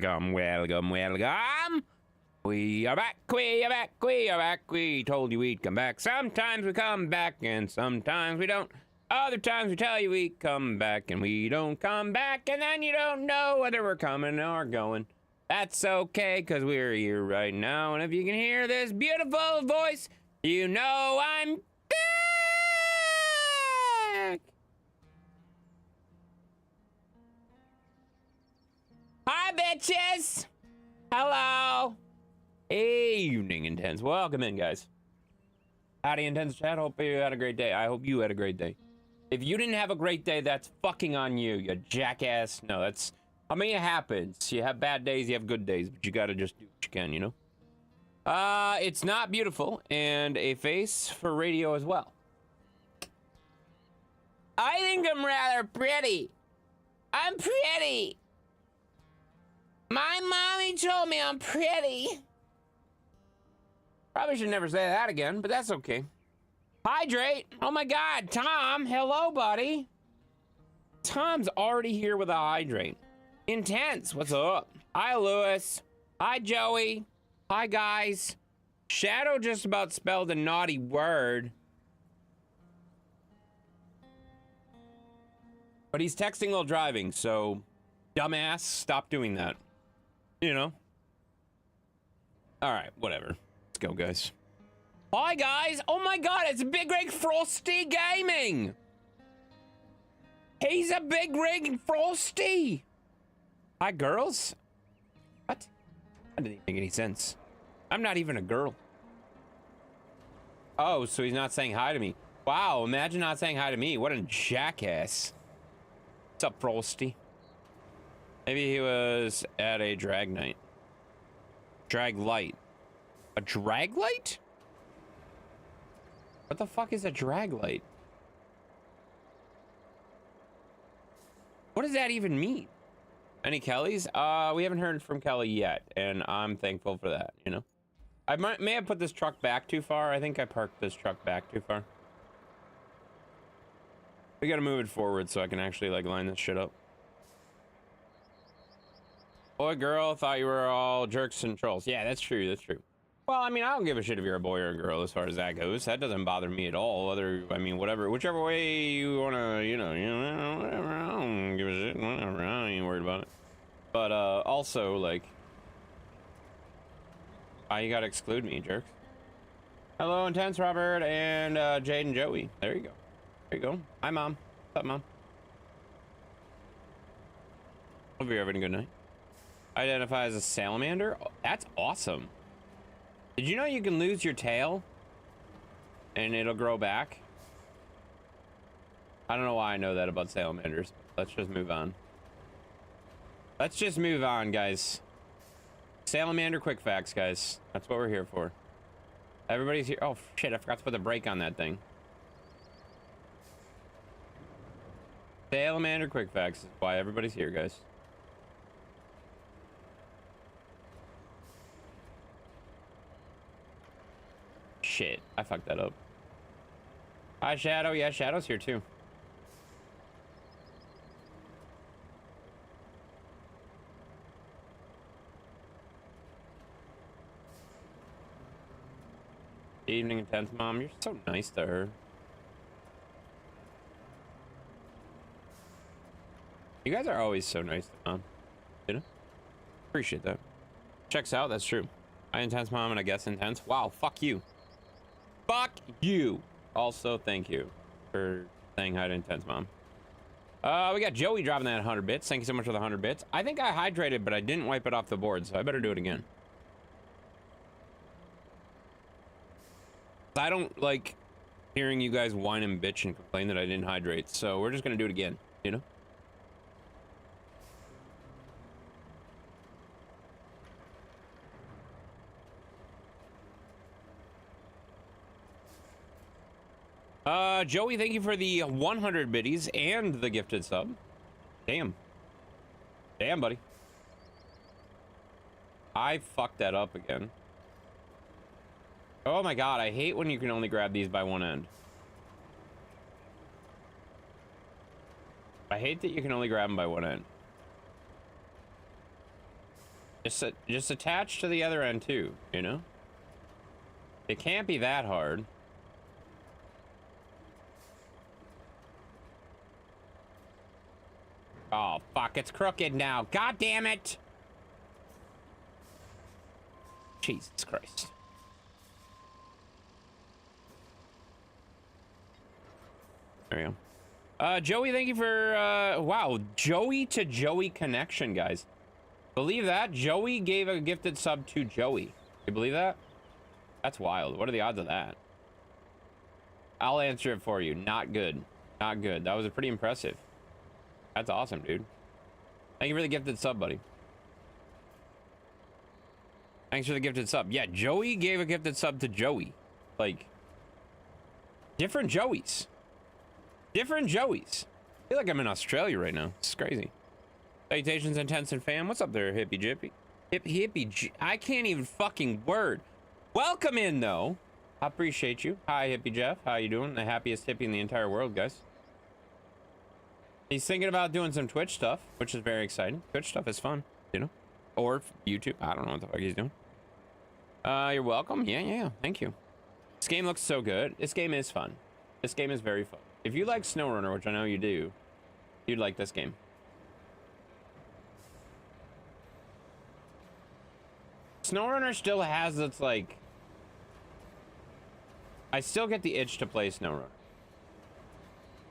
Welcome, welcome, welcome. We are back, we are back, we are back. We told you we'd come back. Sometimes we come back and sometimes we don't. Other times we tell you we come back and we don't come back, and then you don't know whether we're coming or going. That's okay, because we're here right now, and if you can hear this beautiful voice, you know I'm back. Hi, bitches. Hello. Evening, Intense. Welcome in, guys. Howdy, Intense chat. Hope you had a great day. I hope you had a great day. If you didn't have a great day, that's fucking on you, you jackass. No, that's... I mean, it happens. You have bad days, you have good days, but you gotta just do what you can, you know? It's not beautiful, and a face for radio as well. I think I'm rather pretty. I'm pretty. My mommy told me I'm pretty. Probably should never say that again, but that's okay. Hydrate. Oh my God, Tom. Hello, buddy. Tom's already here with a hydrate. Intense. What's up? Hi, Lewis. Hi, Joey. Hi, guys. Shadow just about spelled a naughty word. But he's texting while driving, so dumbass, stop doing that. You know? Alright, whatever. Let's go, guys. Hi, guys! Oh my God, it's Big Rig Frosty Gaming! He's a Big Rig Frosty! Hi, girls? What? That didn't even make any sense. I'm not even a girl. Oh, so he's not saying hi to me. Wow, imagine not saying hi to me. What a jackass. What's up, Frosty? Maybe he was at a drag night. Drag light. A drag light? What the fuck is a drag light? What does that even mean? Any Kellys? We haven't heard from Kelly yet, and I'm thankful for that, you know? I may have put this truck back too far. I think I parked this truck back too far. We gotta move it forward so I can actually, like, line this shit up. Boy, girl, thought you were all jerks and trolls. Yeah, that's true, that's true. Well, I mean, I don't give a shit if you're a boy or a girl as far as that goes. That doesn't bother me at all. Whether, I mean, whatever, whichever way you wanna, you know, whatever, I don't give a shit, whatever, I ain't worried about it. But, also, like, why you gotta exclude me, jerks? Hello, Intense Robert and, Jade and Joey. There you go. There you go. Hi, Mom. What's up, Mom? Hope you're having a good night. Identify as a salamander? Oh, that's awesome. Did you know you can lose your tail and it'll grow back? I don't know why I know that about salamanders. Let's just move on. Let's just move on, guys. Salamander quick facts, guys. That's what we're here for. Everybody's here. Oh, shit, I forgot to put the brake on that thing. Salamander quick facts is why everybody's here, guys. Shit, I fucked that up. Hi, Shadow. Yeah, Shadow's here too. Evening, Intense Mom. You're so nice to her. You guys are always so nice to Mom. You know? Appreciate that. Checks out, that's true. I Intense Mom and I guess Intense. Wow, fuck you. Fuck you. Also, thank you for saying hi to Intense Mom. We got Joey dropping that 100 bits. Thank you so much for the 100 bits. I think I hydrated, but I didn't wipe it off the board, so I better do it again. I don't like hearing you guys whine and bitch and complain that I didn't hydrate, so we're just gonna do it again, you know? Joey, thank you for the 100 biddies and the gifted sub. Damn. Damn, buddy. I fucked that up again. Oh my God, I hate when you can only grab these by one end. I hate that you can only grab them by one end. Just attach to the other end too, you know? It can't be that hard. Oh, fuck, it's crooked now. God damn it! Jesus Christ. There you go. Joey, thank you for, wow, Joey to Joey connection, guys. Believe that? Joey gave a gifted sub to Joey. You believe that? That's wild. What are the odds of that? I'll answer it for you. Not good. Not good. That was pretty impressive. That's awesome, dude. Thank you for the gifted sub, buddy. Thanks for the gifted sub. Yeah, Joey gave a gifted sub to Joey. Like, different Joeys. Different Joeys. I feel like I'm in Australia right now. It's crazy. Salutations, Intense and fam. What's up there, Hippie Jippy? I can't even fucking word. Welcome in, though. I appreciate you. Hi, Hippie Jeff. How you doing? The happiest hippie in the entire world, guys. He's thinking about doing some Twitch stuff, which is very exciting. Twitch stuff is fun, you know? Or YouTube. I don't know what the fuck he's doing. You're welcome. Yeah. Thank you. This game looks so good. This game is fun. This game is very fun. If you like SnowRunner, which I know you do, you'd like this game. SnowRunner still has its, like... I still get the itch to play SnowRunner.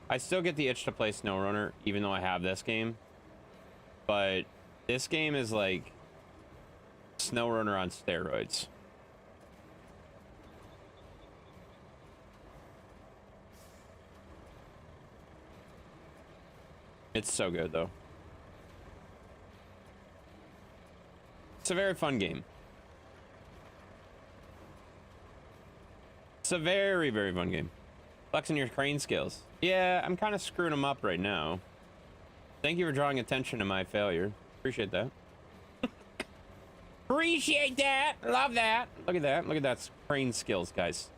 I still get the itch to play SnowRunner, even though I have this game. But this game is like SnowRunner on steroids. It's so good, though. It's a very fun game. It's a very, very fun game. Flexing your crane skills. Yeah, I'm kind of screwing them up right now. Thank you for drawing attention to my failure. Appreciate that. Appreciate that. Love that. Look at that. Look at that crane skills, guys.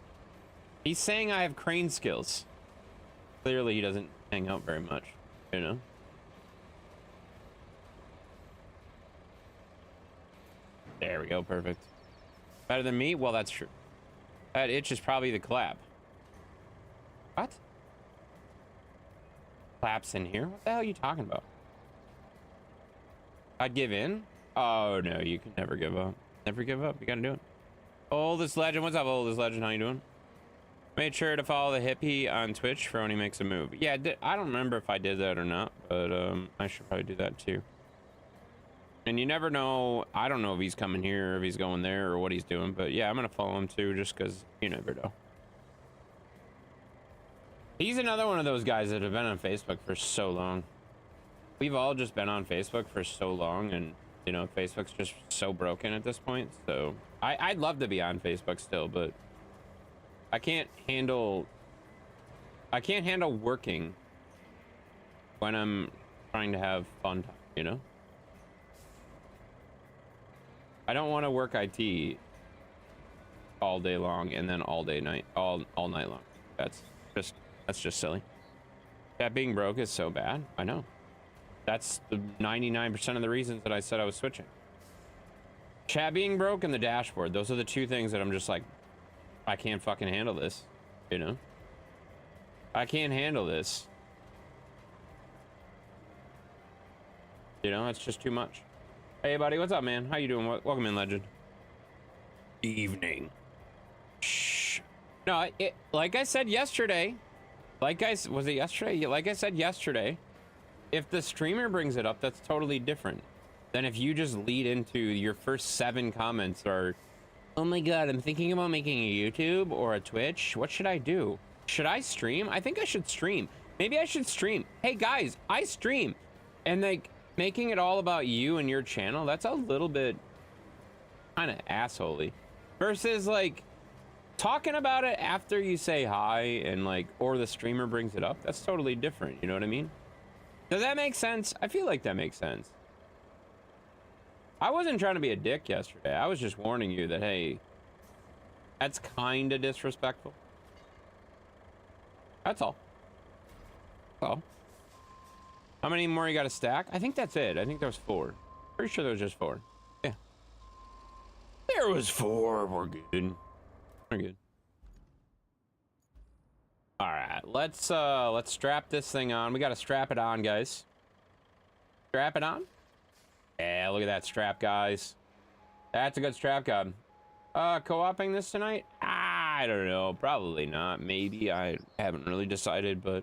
He's saying I have crane skills. Clearly, he doesn't hang out very much, you know? There we go. Perfect. Better than me? Well, that's true. That itch is probably the clap. What? Claps in here? What the hell are you talking about? I'd give in? Oh, no. You can never give up. Never give up. You gotta do it. Oldest Legend. What's up, Oldest Legend? How you doing? Made sure to follow the hippie on Twitch for when he makes a move. Yeah, I don't remember if I did that or not, but I should probably do that too. And you never know. I don't know if he's coming here or if he's going there or what he's doing, but yeah, I'm gonna follow him too just because you never know. He's another one of those guys that have been on Facebook for so long. We've all just been on Facebook for so long, and you know, Facebook's just so broken at this point. So I'd love to be on Facebook still, but I can't handle working when I'm trying to have fun time, you know? I don't want to work IT all day long and then all night long. That's just silly. That being broke is so bad. I know. That's the 99% of the reasons that I said I was switching. Chat being broke and the dashboard. Those are the two things that I'm just like, I can't fucking handle this, you know? I can't handle this. You know, it's just too much. Hey, buddy, what's up, man? How you doing? Welcome in, Legend. Evening. Shh. No, like I said yesterday, was it yesterday? Like I said yesterday, if the streamer brings it up, that's totally different than if you just lead into your first 7 comments or, oh my god, I'm thinking about making a YouTube or a Twitch. What should I do? Should I stream? I think I should stream. Maybe I should stream. Hey guys, I stream. And like making it all about you and your channel, that's a little bit kind of assholey. Versus like talking about it after you say hi and like, or the streamer brings it up. That's totally different. You know what I mean? Does that make sense? I feel like that makes sense. I wasn't trying to be a dick yesterday. I was just warning you that, hey, that's kind of disrespectful. That's all. That's all. How many more you got to stack? I think that's it. I think there was 4. Pretty sure there was just 4. Yeah. it was 4. We're good. We're good. All right, let's strap this thing on. We got to strap it on, guys. Strap it on. Yeah, look at that strap, guys. That's a good strap gun. Co-oping this tonight? I don't know. Probably not. Maybe. I haven't really decided, but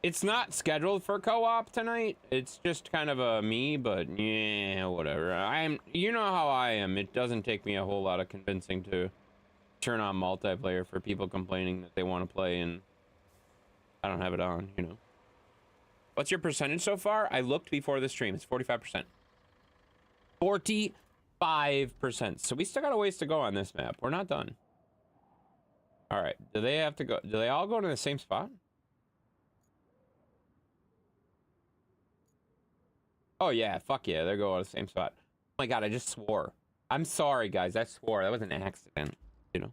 it's not scheduled for co-op tonight. It's just kind of a me, but yeah, whatever. You know how I am. It doesn't take me a whole lot of convincing to turn on multiplayer for people complaining that they want to play and I don't have it on, you know. What's your percentage so far? I looked before the stream. It's 45%. 45%. So we still got a ways to go on this map. We're not done. All right. Do they have to go? Do they all go to the same spot? Oh, yeah. Fuck yeah. They're going to the same spot. Oh, my God. I just swore. I'm sorry, guys. I swore. That was an accident, you know.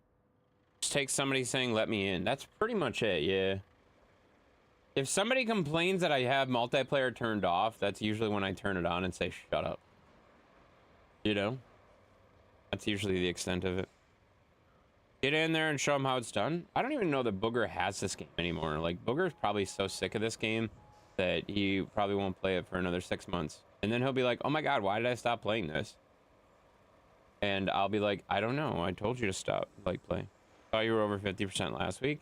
Just take somebody saying, let me in. That's pretty much it, yeah. If somebody complains that I have multiplayer turned off, that's usually when I turn it on and say, shut up. You know? That's usually the extent of it. Get in there and show them how it's done. I don't even know that Booger has this game anymore. Like, Booger's probably so sick of this game that he probably won't play it for another 6 months. And then he'll be like, oh my God, why did I stop playing this? And I'll be like, I don't know. I told you to stop, like, play. Thought you were over 50% last week.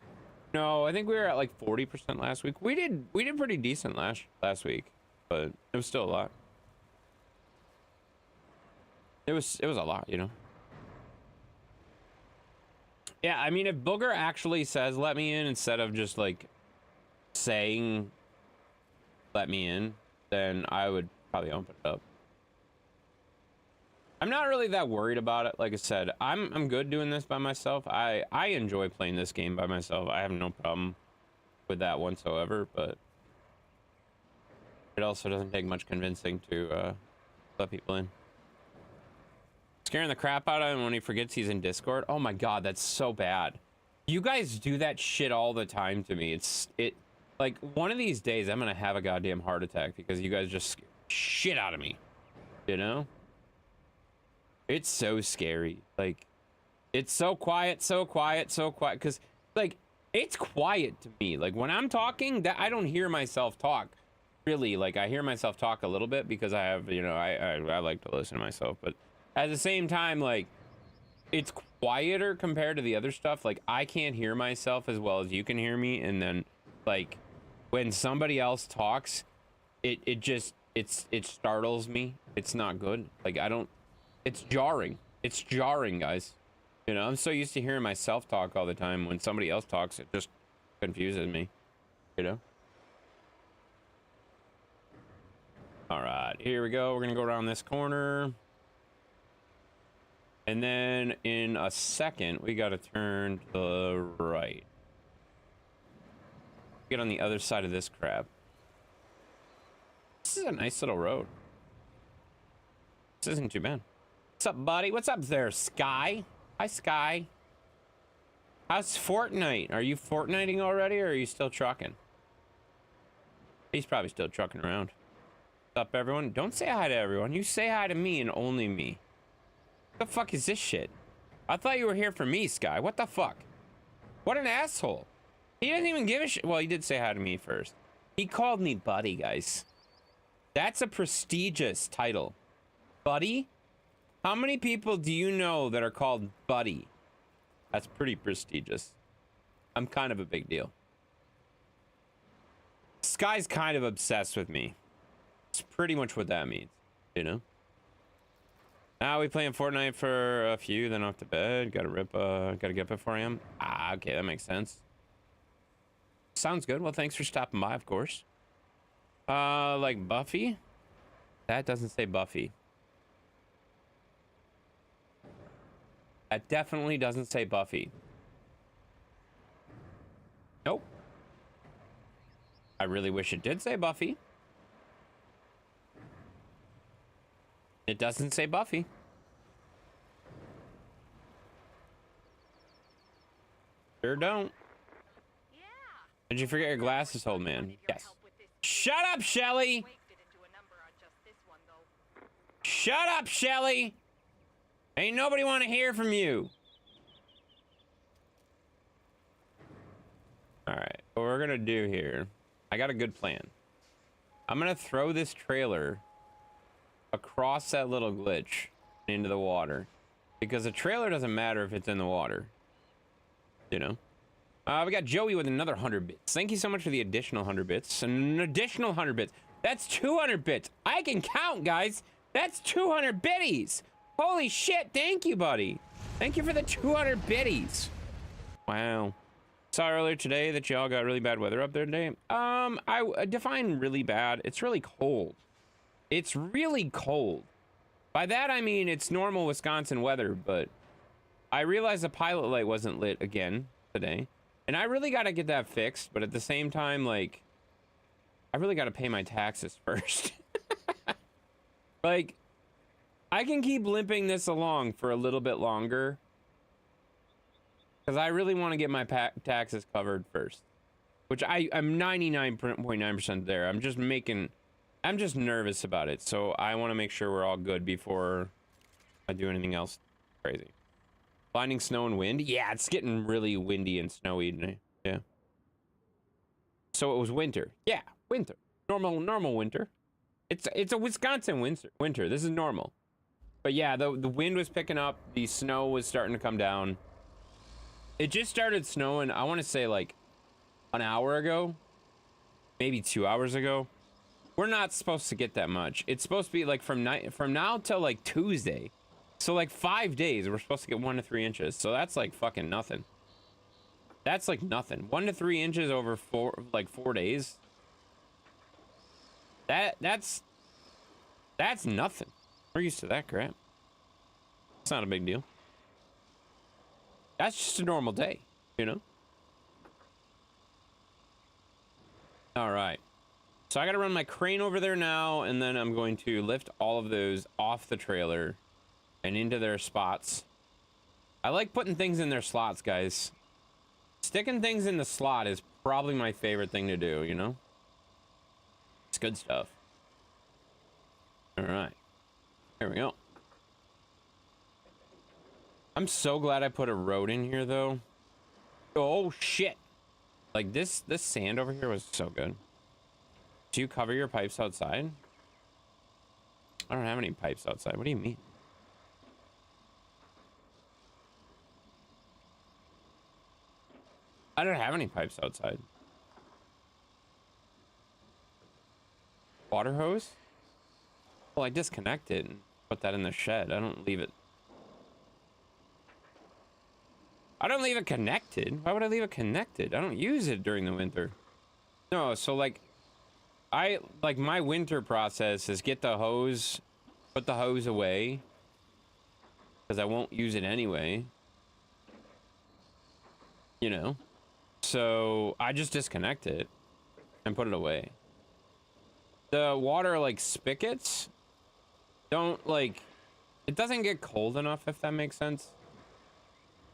No, I think we were at like 40% last week. We did pretty decent last week, but it was still a lot. It was a lot, you know. Yeah, I mean, if Booger actually says let me in instead of just like saying let me in, then I would probably open it up. I'm not really that worried about it. Like I said, I'm good doing this by myself. I enjoy playing this game by myself. I have no problem with that whatsoever, but it also doesn't take much convincing to let people in. Scaring the crap out of him when he forgets he's in Discord. Oh my God, that's so bad. You guys do that shit all the time to me. Like one of these days I'm gonna have a goddamn heart attack because you guys just scare the shit out of me. You know? It's so scary. Like, it's so quiet, so quiet, so quiet. Because, like, it's quiet to me. Like, when I'm talking, that I don't hear myself talk. Really, like, I hear myself talk a little bit because I have, you know, I like to listen to myself. But at the same time, like, it's quieter compared to the other stuff. Like, I can't hear myself as well as you can hear me. And then, like, when somebody else talks, it startles me. It's not good. Like, it's jarring. It's jarring, guys. You know, I'm so used to hearing myself talk all the time. When somebody else talks, it just confuses me. You know? All right, here we go. We're going to go around this corner. And then in a second, we got to turn to the right. Get on the other side of this crap. This is a nice little road. This isn't too bad. What's up, buddy? What's up there, Sky? Hi, Sky. How's Fortnite? Are you Fortniting already, or are you still trucking? He's probably still trucking around. What's up, everyone? Don't say hi to everyone. You say hi to me and only me. What the fuck is this shit? I thought you were here for me, Sky. What the fuck? What an asshole. He doesn't even give a shit. Well, he did say hi to me first. He called me buddy, guys. That's a prestigious title. Buddy? How many people do you know that are called buddy? That's pretty prestigious. I'm kind of a big deal. Sky's kind of obsessed with me. It's pretty much what that means, you know? Now we playing Fortnite for a few, then off to bed. Gotta get up at 4 a.m. Ah, okay, that makes sense. Sounds good. Well, thanks for stopping by, of course. Like Buffy? That doesn't say Buffy. That definitely doesn't say Buffy. Nope. I really wish it did say Buffy. It doesn't say Buffy. Sure don't. Yeah. Did you forget your glasses, old man? Yes. Shut up, Shelly! Shut up, Shelly! Ain't nobody want to hear from you. All right, what we're gonna do here, I got a good plan. I'm gonna throw this trailer across that little glitch into the water, because the trailer doesn't matter if it's in the water, you know. We got Joey with another 100 bits. Thank you so much for the additional 100 bits. An additional 100 bits. That's 200 bits. I can count, guys. That's 200 bitties. Holy shit. Thank you, buddy. Thank you for the 200 bitties. Wow. Saw earlier today that y'all got really bad weather up there today. I define really bad. It's really cold. It's really cold. By that, I mean it's normal Wisconsin weather, but I realized the pilot light wasn't lit again today. And I really got to get that fixed, but at the same time, like, I really got to pay my taxes first. Like, I can keep limping this along for a little bit longer, because I really want to get my taxes covered first. Which I'm 99.9% there. I'm just nervous about it. So I want to make sure we're all good before I do anything else crazy. Blinding snow and wind? Yeah, it's getting really windy and snowy today. Yeah. So it was winter. Yeah, winter. Normal winter. It's a Wisconsin winter. This is normal. But yeah, the wind was picking up. The snow was starting to come down. It just started snowing, I want to say like an hour ago. Maybe 2 hours ago. We're not supposed to get that much. It's supposed to be like from now till like Tuesday. So like 5 days, we're supposed to get 1 to 3 inches. So that's like fucking nothing. That's like nothing. 1 to 3 inches over 4 days. That's nothing. We're used to that crap. It's not a big deal. That's just a normal day, you know? All right. So I got to run my crane over there now, and then I'm going to lift all of those off the trailer and into their spots. I like putting things in their slots, guys. Sticking things in the slot is probably my favorite thing to do, you know? It's good stuff. All right. Here we go. I'm so glad I put a road in here, though. Oh, shit. Like, this sand over here was so good. Do you cover your pipes outside? I don't have any pipes outside. What do you mean? I don't have any pipes outside. Water hose? Well, I disconnect it and put that in the shed. I don't leave it. I don't leave it connected. Why would I leave it connected? I don't use it during the winter. No, so like, my winter process is get the hose, put the hose away, because I won't use it anyway. You know? So I just disconnect it and put it away. The water, like, spigots don't, like, it doesn't get cold enough, if that makes sense,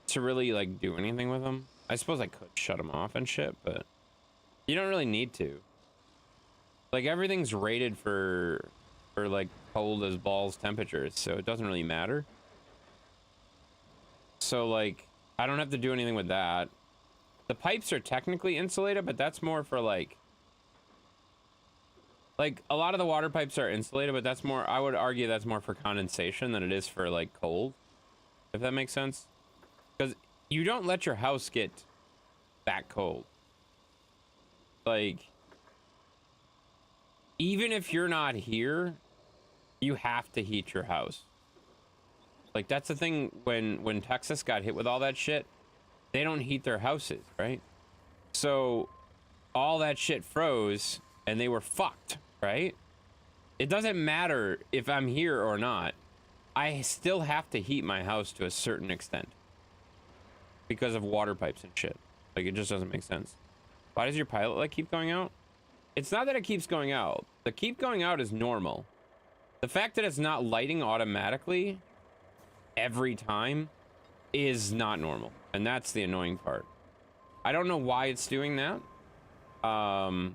to really, like, do anything with them. I suppose I could shut them off and shit, but you don't really need to. Like, everything's rated for like, cold as balls temperatures, so it doesn't really matter. So, like, I don't have to do anything with that. The pipes are technically insulated, but that's more for, like, a lot of the water pipes are insulated, but that's more, I would argue that's more for condensation than it is for, like, cold, if that makes sense. Because you don't let your house get that cold. Like, even if you're not here, you have to heat your house. Like, that's the thing, when Texas got hit with all that shit, they don't heat their houses, right? So all that shit froze and they were fucked, right? It doesn't matter if I'm here or not. I still have to heat my house to a certain extent because of water pipes and shit. Like, it just doesn't make sense. Why does your pilot light keep going out? It's not that it keeps going out. The keep going out is normal. The fact that it's not lighting automatically every time is not normal. And that's the annoying part. I don't know why it's doing that. I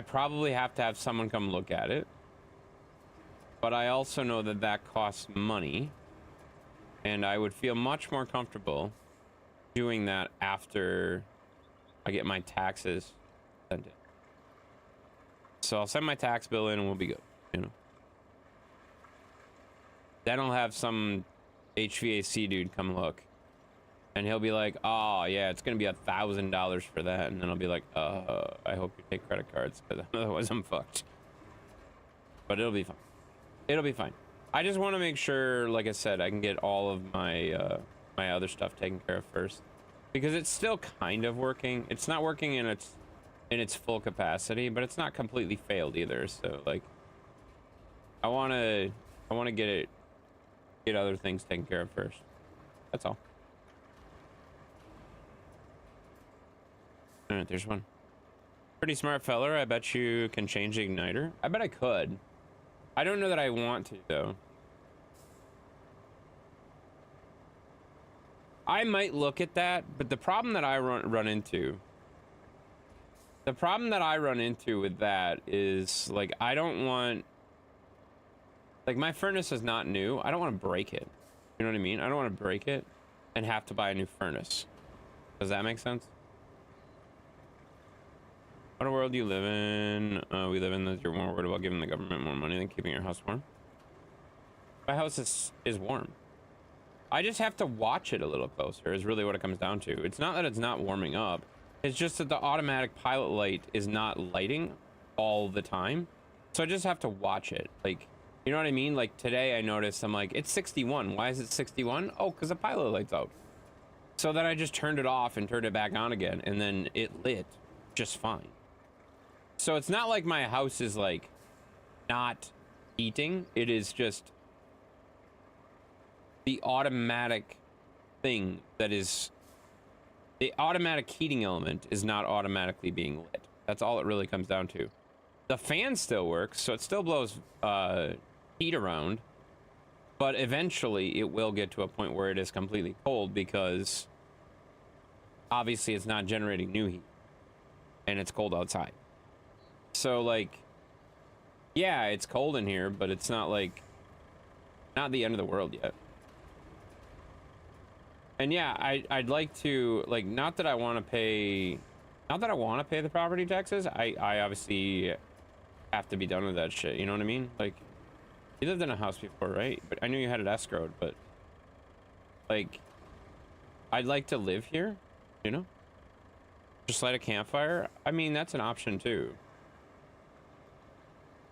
probably have to have someone come look at it. but I also know that that costs money, and I would feel much more comfortable doing that after I get my taxes sent in. So I'll send my tax bill in and we'll be good, you know. Then I'll have some HVAC dude come look, and he'll be like, oh yeah, it's gonna be $1,000 for that, and then I'll be like, I hope you take credit cards, because otherwise I'm fucked. But it'll be fine. It'll be fine. I just want to make sure, like I said, I can get all of my my other stuff taken care of first, because it's still kind of working. It's not working in its full capacity, but it's not completely failed either. So like, I want to get other things taken care of first. That's all. All right, there's one. Pretty smart feller. I bet you can change the igniter. I bet I could. I don't know that I want to, though. I might look at that, but the problem that I run into... The problem that I run into with that is, like, I don't want... Like, my furnace is not new. I don't want to break it. You know what I mean? I don't want to break it and have to buy a new furnace. Does that make sense? What world do you live in? We live in that you're more worried about giving the government more money than keeping your house warm. My house is warm. I just have to watch it a little closer is really what it comes down to. It's not that it's not warming up. It's just that the automatic pilot light is not lighting all the time. So I just have to watch it. Like, you know what I mean? Like today I noticed, I'm like, it's 61. Why is it 61? Oh, because the pilot light's out. So then I just turned it off and turned it back on again, and then it lit just fine. So it's not like my house is like not heating. It is just the automatic thing that is the automatic heating element is not automatically being lit. That's all it really comes down to. The fan still works, so it still blows heat around, but eventually it will get to a point where it is completely cold because obviously it's not generating new heat and it's cold outside. So like, yeah, it's cold in here, but it's not like, not the end of the world yet. And yeah, I'd like to, like, not that I want to pay the property taxes. I obviously have to be done with that shit. You know what I mean? Like, you lived in a house before, right? But I knew you had it escrowed, but like, I'd like to live here, you know? Just light a campfire. I mean, that's an option too.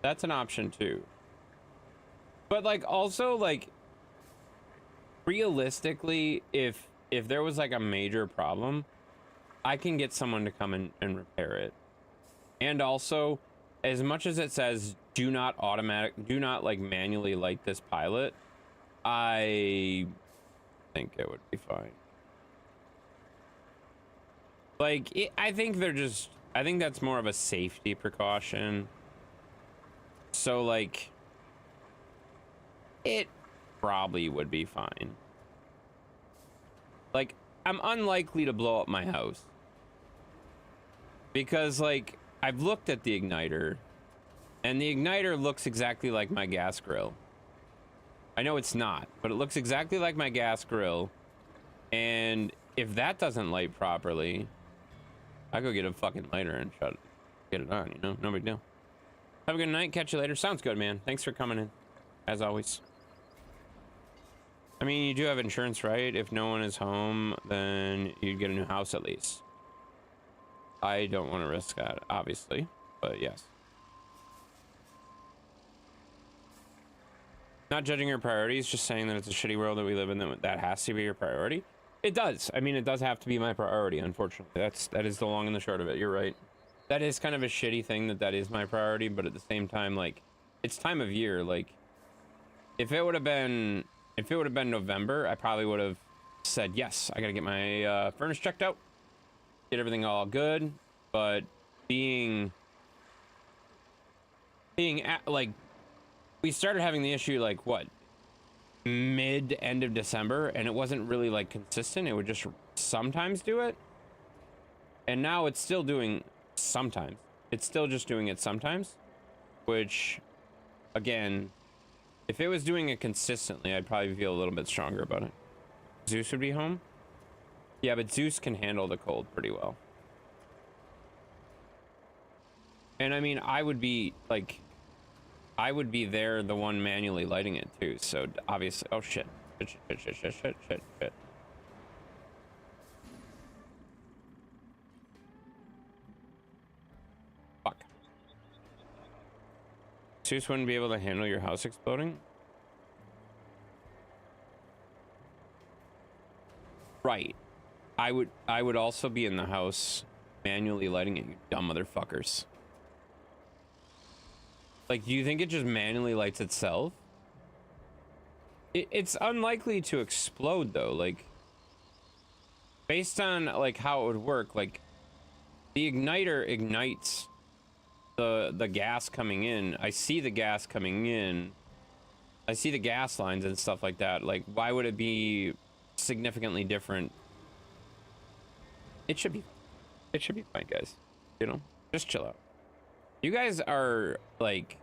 That's an option too. But like, also like, realistically, if there was like a major problem, I can get someone to come in and repair it. And also, as much as it says do not like manually light this pilot, I think it would be fine. Like, I think that's more of a safety precaution. So like, it probably would be fine. Like, I'm unlikely to blow up my house because like I've looked at the igniter and the igniter looks exactly like my gas grill. I know it's not, but it looks exactly like my gas grill, and if that doesn't light properly, I go get a fucking lighter and get it on, you know? No big deal. Have a good night. Catch you later. Sounds good, man. Thanks for coming in, as always. I mean, you do have insurance, right? If no one is home, then you'd get a new house at least. I don't want to risk that, obviously, but yes. Not judging your priorities, just saying that it's a shitty world that we live in, that has to be your priority. It does. I mean, it does have to be my priority, unfortunately. That is the long and the short of it. You're right. That is kind of a shitty thing that is my priority, but at the same time, like, it's time of year. Like, if it would have been November, I probably would have said, yes, I gotta get my furnace checked out, get everything all good. But being at, like, we started having the issue like what, end of December, and it wasn't really like consistent. It would just sometimes do it, and now it's still doing sometimes. It's still just doing it sometimes, which again, If it was doing it consistently, I'd probably feel a little bit stronger about it. Zeus would be home? Yeah, but Zeus can handle the cold pretty well. And I mean, I would be, like... I would be there, the one manually lighting it, too. So, obviously... Oh, shit. Shit. Fuck. Zeus wouldn't be able to handle your house exploding? Right. I would also be in the house manually lighting it, you dumb motherfuckers. Like, do you think it just manually lights itself? It's unlikely to explode, though. Like, based on, like, how it would work, like, the igniter ignites the gas coming in. I see the gas coming in. I see the gas lines and stuff like that. Like, why would it be significantly different? It should be fine, guys. You know, just chill out. You guys are, like...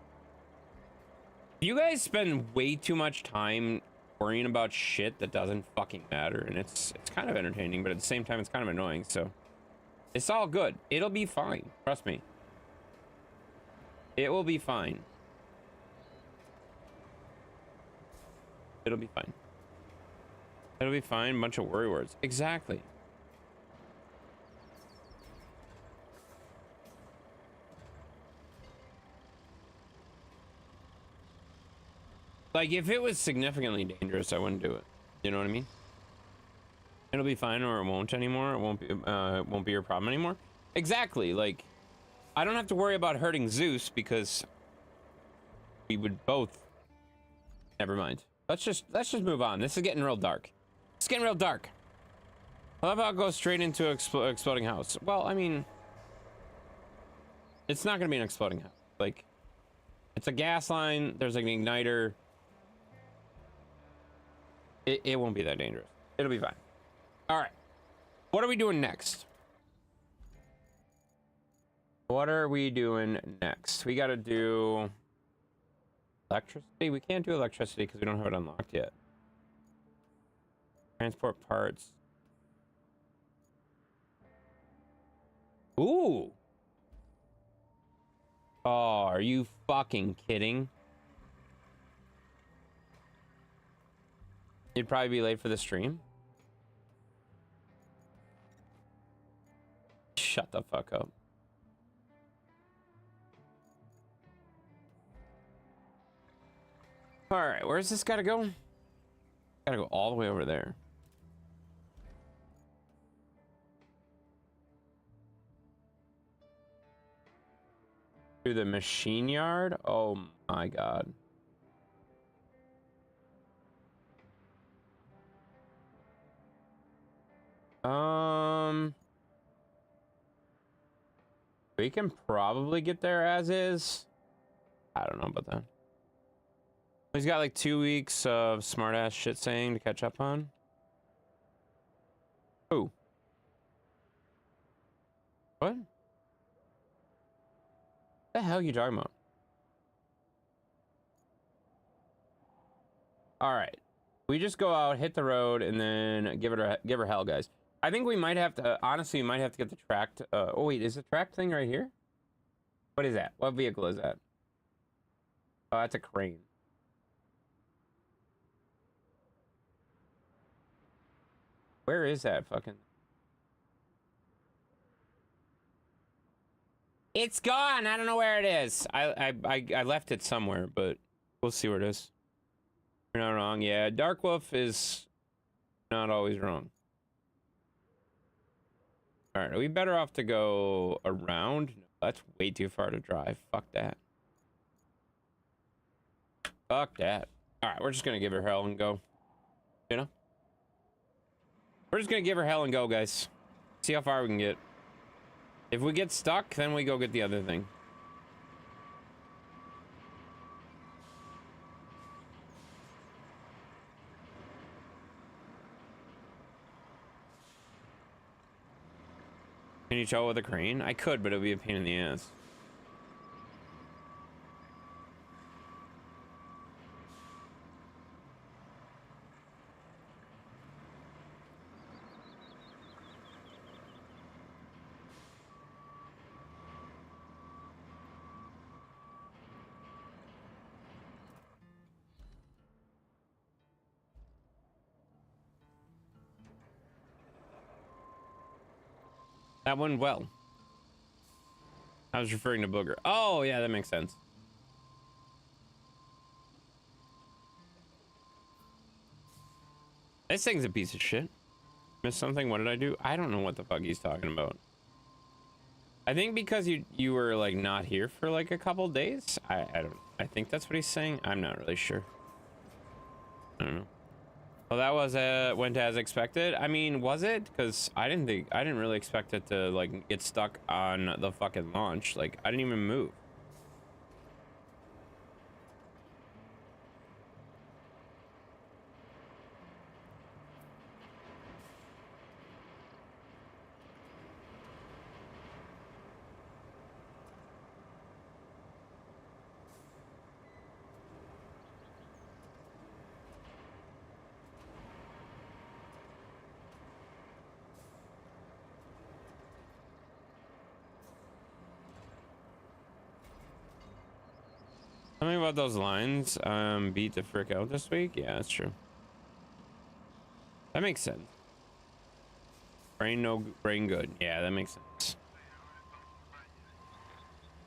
You guys spend way too much time worrying about shit that doesn't fucking matter, and it's kind of entertaining, but at the same time, it's kind of annoying, so... It's all good. It'll be fine. Trust me. It will be fine. It'll be fine. It'll be fine. Bunch of worry words. Exactly. Like, if it was significantly dangerous, I wouldn't do it. You know what I mean? It'll be fine, or it won't anymore. It won't be your problem anymore. Exactly. Like, I don't have to worry about hurting Zeus because we would both. Never mind. Let's just move on. This is getting real dark. It's getting real dark. I love how it goes straight into an exploding house. Well, I mean, it's not gonna be an exploding house. Like, it's a gas line. There's like an igniter. It won't be that dangerous. It'll be fine. All right. What are we doing next? What are we doing next? We got to do electricity. We can't do electricity because we don't have it unlocked yet. Transport parts. Ooh. Oh, are you fucking kidding? You'd probably be late for the stream. Shut the fuck up. All right, where's this gotta go? Gotta go all the way over there. To the machine yard? Oh my god. We can probably get there as is. I don't know about that. He's got like 2 weeks of smart ass shit saying to catch up on. Who? What? The hell are you talking about? All right, we just go out, hit the road, and then give her hell, guys. I think we might have to. Honestly, we might have to get the tracked. Oh wait, is the tracked thing right here? What is that? What vehicle is that? Oh, that's a crane. Where is that fucking? It's gone. I don't know where it is. I left it somewhere, but we'll see where it is. You're not wrong. Yeah, Dark Wolf is not always wrong. All right, are we better off to go around? No, that's way too far to drive. Fuck that. Fuck that. All right, we're just gonna give her hell and go. You know? We're just gonna give her hell and go, guys. See how far we can get. If we get stuck, then we go get the other thing. Can you tow with a crane? I could, but it would be a pain in the ass. That went well. I was referring to Booger. Oh, yeah, that makes sense. This thing's a piece of shit. Missed something? What did I do? I don't know what the fuck he's talking about. I think because you were like not here for like a couple days. I think that's what he's saying. I'm not really sure. I don't know. Well, that was went as expected. I mean, was it? Because I didn't really expect it to like get stuck on the fucking launch. Like I didn't even move. Tell me about those lines. Beat the frick out this week. Yeah, that's true. That makes sense. Brain no brain good. Yeah, that makes sense.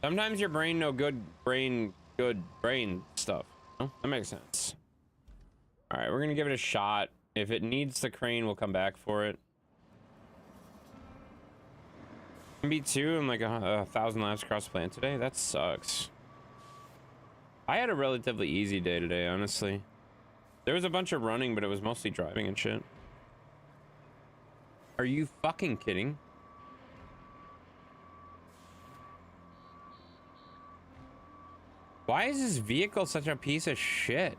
Sometimes your brain no good, brain good, brain stuff. Oh, that makes sense. All right, we're gonna give it a shot. If it needs the crane, we'll come back for it. MB2 and like a 1,000 laps across the plant today. That sucks. I had a relatively easy day today, honestly. There was a bunch of running, but it was mostly driving and shit. Are you fucking kidding? Why is this vehicle such a piece of shit?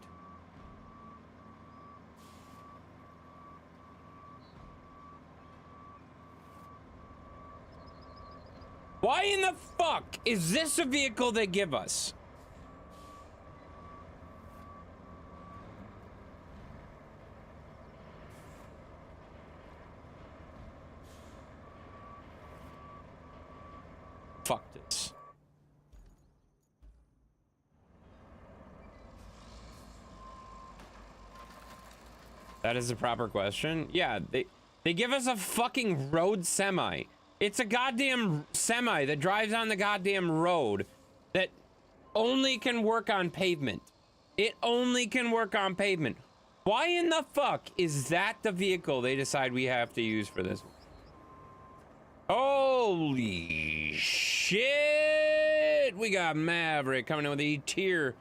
Why in the fuck is this a vehicle they give us? Fuck this. That is the proper question. Yeah, they give us a fucking road semi. It's a goddamn semi that drives on the goddamn road that only can work on pavement. It only can work on pavement. Why in the fuck is that the vehicle they decide we have to use for this one? Holy shit! We got Maverick coming in with a tier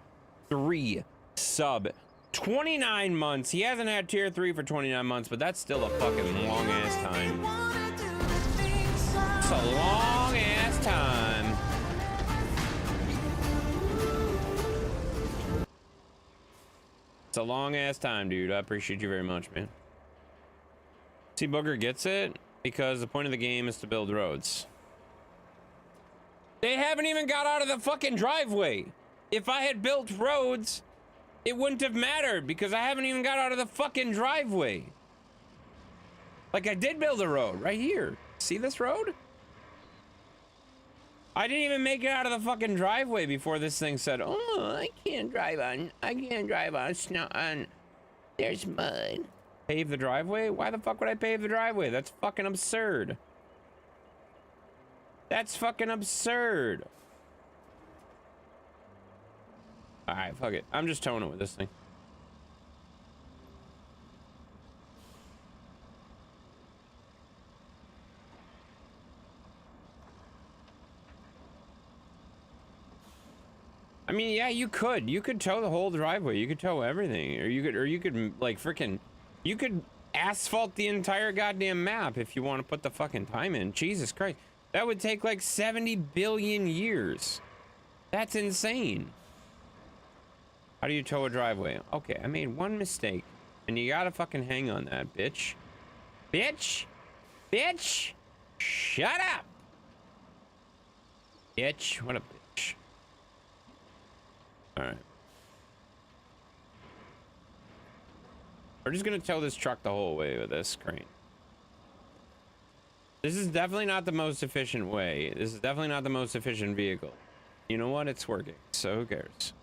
3 sub. 29 months. He hasn't had tier 3 for 29 months, but that's still a fucking long ass time. It's a long ass time. It's a long ass time, dude. I appreciate you very much, man. See, Booger gets it because the point of the game is to build roads. They haven't even got out of the fucking driveway. If I had built roads, it wouldn't have mattered because I haven't even got out of the fucking driveway. Like I did build a road right here. See this road? I didn't even make it out of the fucking driveway before this thing said, "Oh, I can't drive on snow, on there's mud." Pave the driveway? Why the fuck would I pave the driveway? That's fucking absurd. That's fucking absurd. All right, fuck it. I'm just towing it with this thing. I mean, yeah, you could tow the whole driveway. You could tow everything, or you could like freaking, you could asphalt the entire goddamn map if you want to put the fucking time in. Jesus Christ, that would take like 70 billion years. That's insane. How do you tow a driveway? Okay, I made one mistake, and you gotta fucking hang on that, bitch. Bitch, bitch, shut up, bitch. What a bitch. All right. We're just gonna tow this truck the whole way with this crane. This is definitely not the most efficient way. This is definitely not the most efficient vehicle. You know what? It's working, so who cares?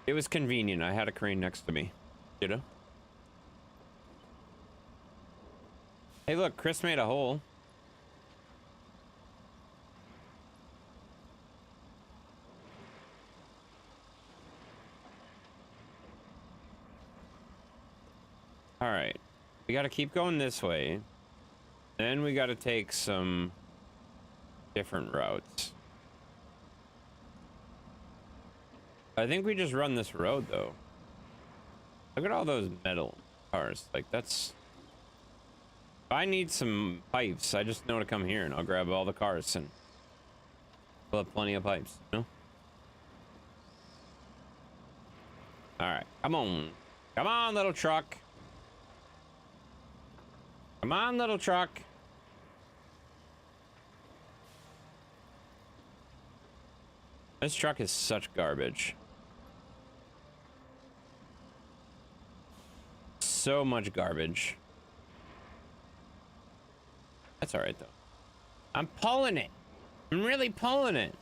It was convenient. I had a crane next to me, you know? Hey, look, Chris made a hole. All right. We got to keep going this way. Then we got to take some different routes. I think we just run this road, though. Look at all those metal cars. Like, that's... If I need some pipes, I just know to come here, and I'll grab all the cars, and we'll have plenty of pipes, you know? Alright, come on. Come on, little truck. Come on, little truck. This truck is such garbage. So much garbage. That's all right, though. I'm pulling it. I'm really pulling it.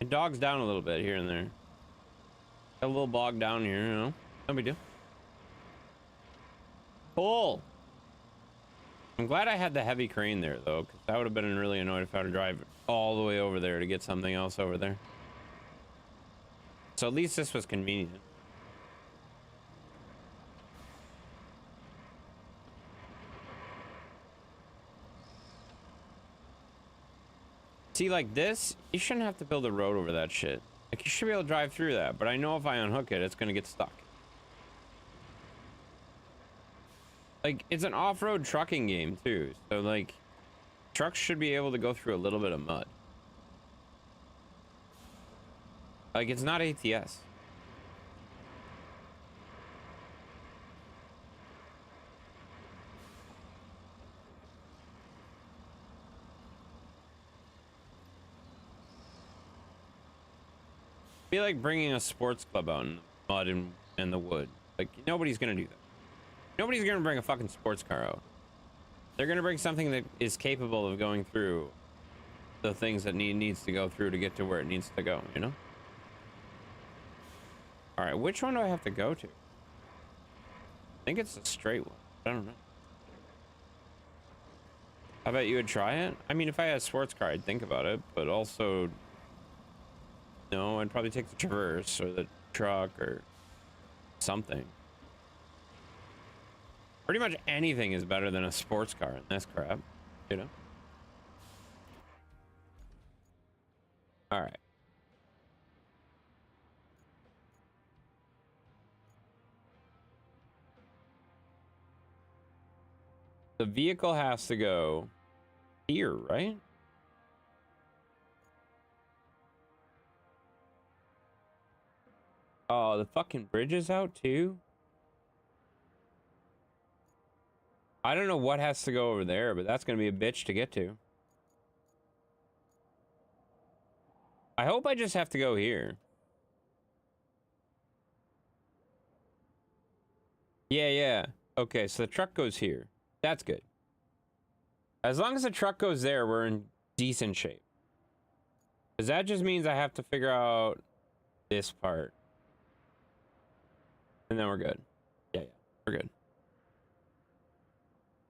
My dog's down a little bit here and there. Got a little bogged down here, you know. No big deal. Pull. I'm glad I had the heavy crane there, though, because I would have been really annoyed if I had to drive all the way over there to get something else over there. So at least this was convenient. See, like this, you shouldn't have to build a road over that shit. Like, you should be able to drive through that, but I know if I unhook it, it's gonna get stuck. Like, it's an off-road trucking game, too, so, like, trucks should be able to go through a little bit of mud. Like, it's not ATS. Be like bringing a sports club out in the mud and the wood. Like, nobody's gonna do that. Nobody's gonna bring a fucking sports car out. They're gonna bring something that is capable of going through the things that needs to go through to get to where it needs to go, you know? All right, which one do I have to go to? I think it's a straight one. I don't know. I bet you would try it. I mean, if I had a sports car, I'd think about it, but also... No, I'd probably take the Traverse or the truck or something. Pretty much anything is better than a sports car in this crap, you know? All right. The vehicle has to go here, right? Oh, the fucking bridge is out too? I don't know what has to go over there, but that's gonna be a bitch to get to. I hope I just have to go here. Yeah. Okay, so the truck goes here. That's good. As long as the truck goes there, we're in decent shape. Because that just means I have to figure out this part. And then we're good. Yeah, we're good.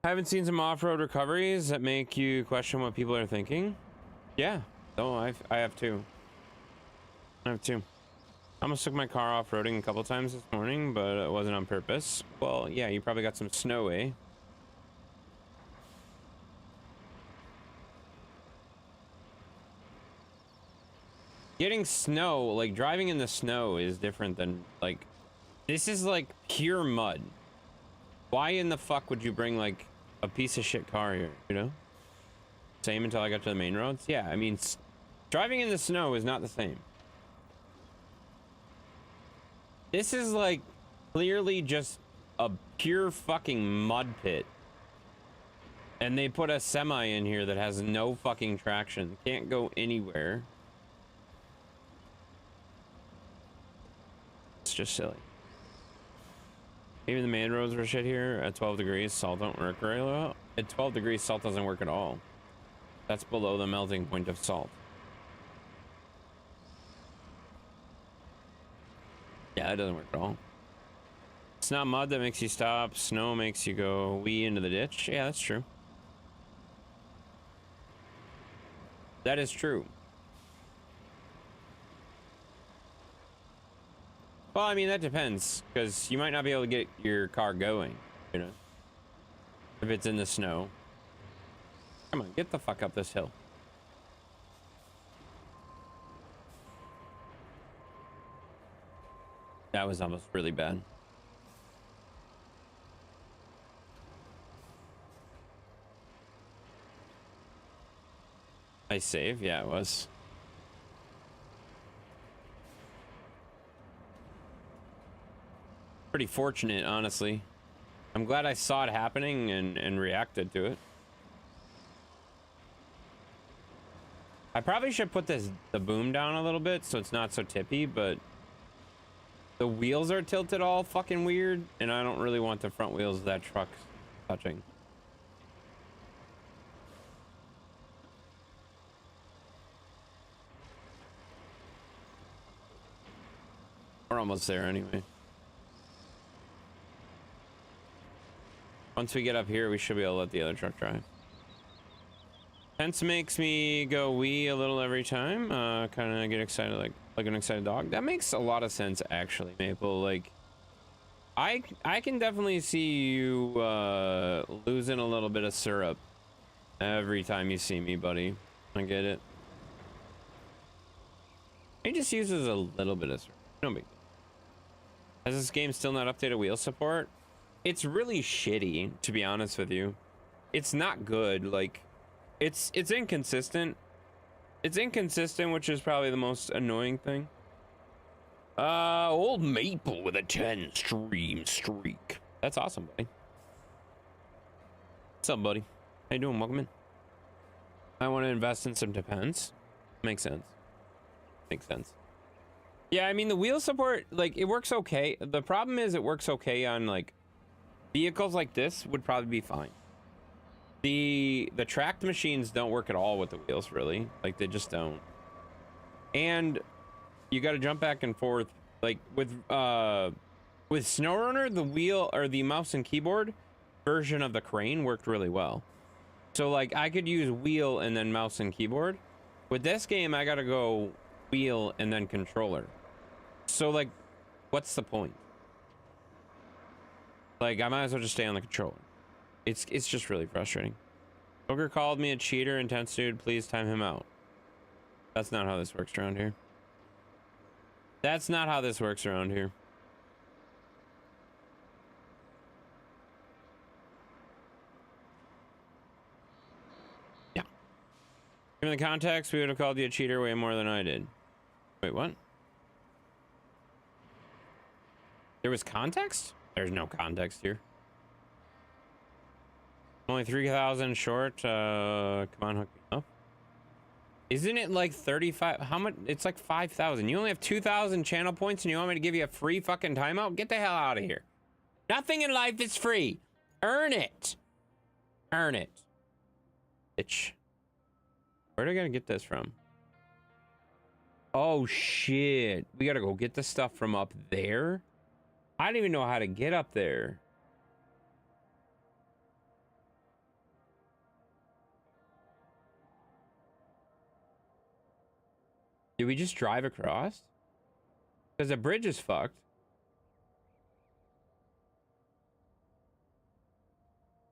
I haven't seen some off-road recoveries that make you question what people are thinking. Yeah, no, I have two. I have two. I almost took my car off-roading a couple times this morning, but it wasn't on purpose. Well, yeah, you probably got some snow, eh? Getting snow, like driving in the snow is different than like, this is like pure mud. Why in the fuck would you bring like a piece of shit car here, you know? Same until I got to the main roads? Yeah, I mean, driving in the snow is not the same. This is like clearly just a pure fucking mud pit. And they put a semi in here that has no fucking traction. Can't go anywhere. It's just silly. Even the main roads are shit here. At 12 degrees, salt don't work very well. At 12 degrees, salt doesn't work at all. That's below the melting point of salt. Yeah, that doesn't work at all. It's not mud that makes you stop. Snow makes you go wee into the ditch. Yeah, that's true. That is true. Well, I mean, that depends, because you might not be able to get your car going, you know, if it's in the snow. Come on, get the fuck up this hill. That was almost really bad. Nice save. Yeah, it was. Pretty fortunate, honestly. I'm glad I saw it happening and reacted to it. I probably should put the boom down a little bit so it's not so tippy, but the wheels are tilted all fucking weird, and I don't really want the front wheels of that truck touching. We're almost there anyway. Once we get up here, we should be able to let the other truck drive. Tense makes me go wee a little every time. Kind of get excited like an excited dog. That makes a lot of sense, actually, Maple. Like, I can definitely see you losing a little bit of syrup every time you see me, buddy. I get it. He just uses a little bit of syrup. No big deal. Has this game still not updated wheel support? It's really shitty, to be honest with you. It's not good. Like, it's inconsistent. It's inconsistent, which is probably the most annoying thing. Old Maple with a 10 stream streak. That's awesome, buddy. What's up, buddy? How you doing? Welcome in. I want to invest in some defense. Makes sense. Makes sense. Yeah, I mean, the wheel support, like, it works okay. The problem is it works okay on, like, vehicles like this would probably be fine. The tracked machines don't work at all with the wheels, really. Like, they just don't. And you got to jump back and forth. Like, with SnowRunner, the wheel, or the mouse and keyboard version of the crane worked really well. So, like, I could use wheel and then mouse and keyboard. With this game, I got to go wheel and then controller. So, like, what's the point? Like, I might as well just stay on the controller. It's just really frustrating. Joker called me a cheater. Intense dude, please time him out. That's not how this works around here. That's not how this works around here. Yeah. Given the context, we would have called you a cheater way more than I did. Wait, what? There was context? There's no context here. Only 3,000 short. Come on, hook me up. Isn't it like 35? How much? It's like 5,000. You only have 2,000 channel points and you want me to give you a free fucking timeout? Get the hell out of here. Nothing in life is free. Earn it. Earn it. Bitch. Where do I gotta get this from? Oh, shit. We gotta go get the stuff from up there? I don't even know how to get up there. Did we just drive across? Because the bridge is fucked.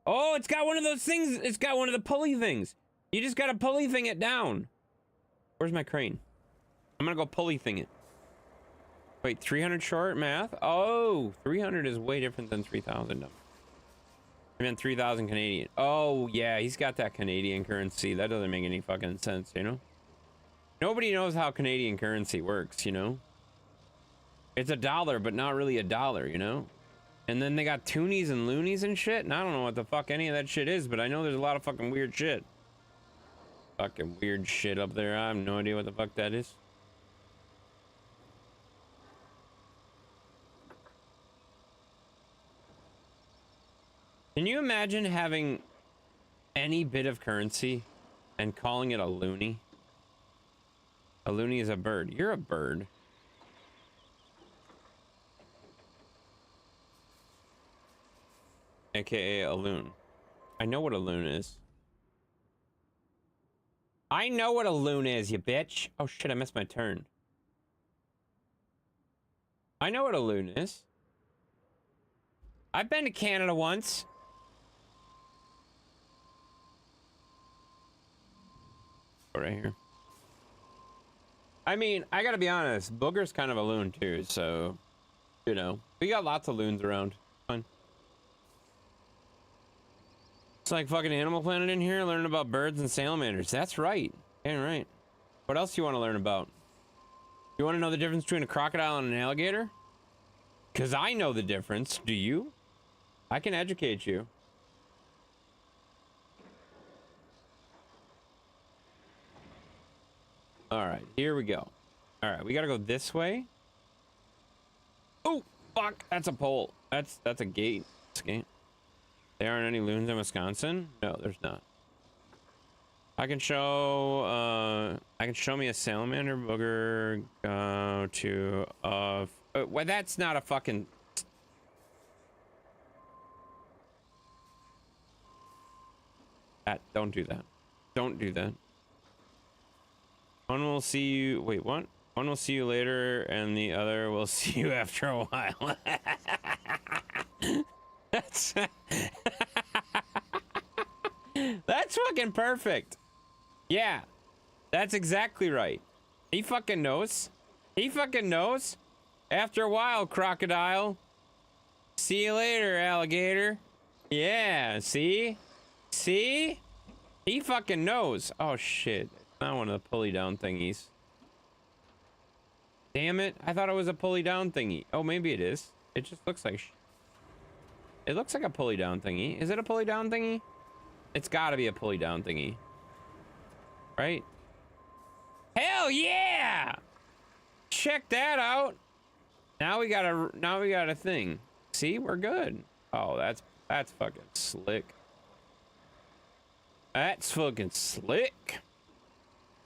Oh, it's got one of those things. It's got one of the pulley things. You just gotta pulley thing it down. Where's my crane? I'm gonna go pulley thing it. Wait, 300 short math? Oh, 300 is way different than 3,000. I meant 3,000 Canadian. Oh, yeah, he's got that Canadian currency. That doesn't make any fucking sense, you know? Nobody knows how Canadian currency works, you know? It's a dollar, but not really a dollar, you know? And then they got toonies and loonies and shit, and I don't know what the fuck any of that shit is, but I know there's a lot of fucking weird shit. Fucking weird shit up there. I have no idea what the fuck that is. Can you imagine having any bit of currency and calling it a loony? A loony is a bird. You're a bird. aka a loon. I know what a loon is. I know what a loon is, you bitch. Oh shit, I missed my turn. I know what a loon is. I've been to Canada once. Right here. I mean, I gotta be honest, Booger's kind of a loon too, so, you know, we got lots of loons around. Fine. It's like fucking Animal Planet in here, learning about birds and salamanders. That's right. Yeah, right. What else do you want to learn about? You want to know the difference between a crocodile and an alligator? Because I know the difference. Do you? I can educate you. All right, here we go. All right, we gotta go this way. Oh, fuck! That's a pole. That's a gate. There aren't any loons in Wisconsin? No, there's not. I can show me a salamander booger. Go to well, that's not a fucking. Don't do that. Don't do that. One will see you. Wait, what? One will see you later, and the other will see you after a while. That's that's fucking perfect. Yeah, that's exactly right. He fucking knows. He fucking knows. After a while, crocodile. See you later, alligator. Yeah, see? See? He fucking knows. Oh shit. Not one of the pulley down thingies. Damn it. I thought it was a pulley down thingy. Oh, maybe it is. It just looks like it looks like a pulley down thingy. Is it a pulley down thingy? It's gotta be a pulley down thingy. Right? Hell yeah! Check that out. Now we got a thing. See, we're good. Oh, that's fucking slick. That's fucking slick.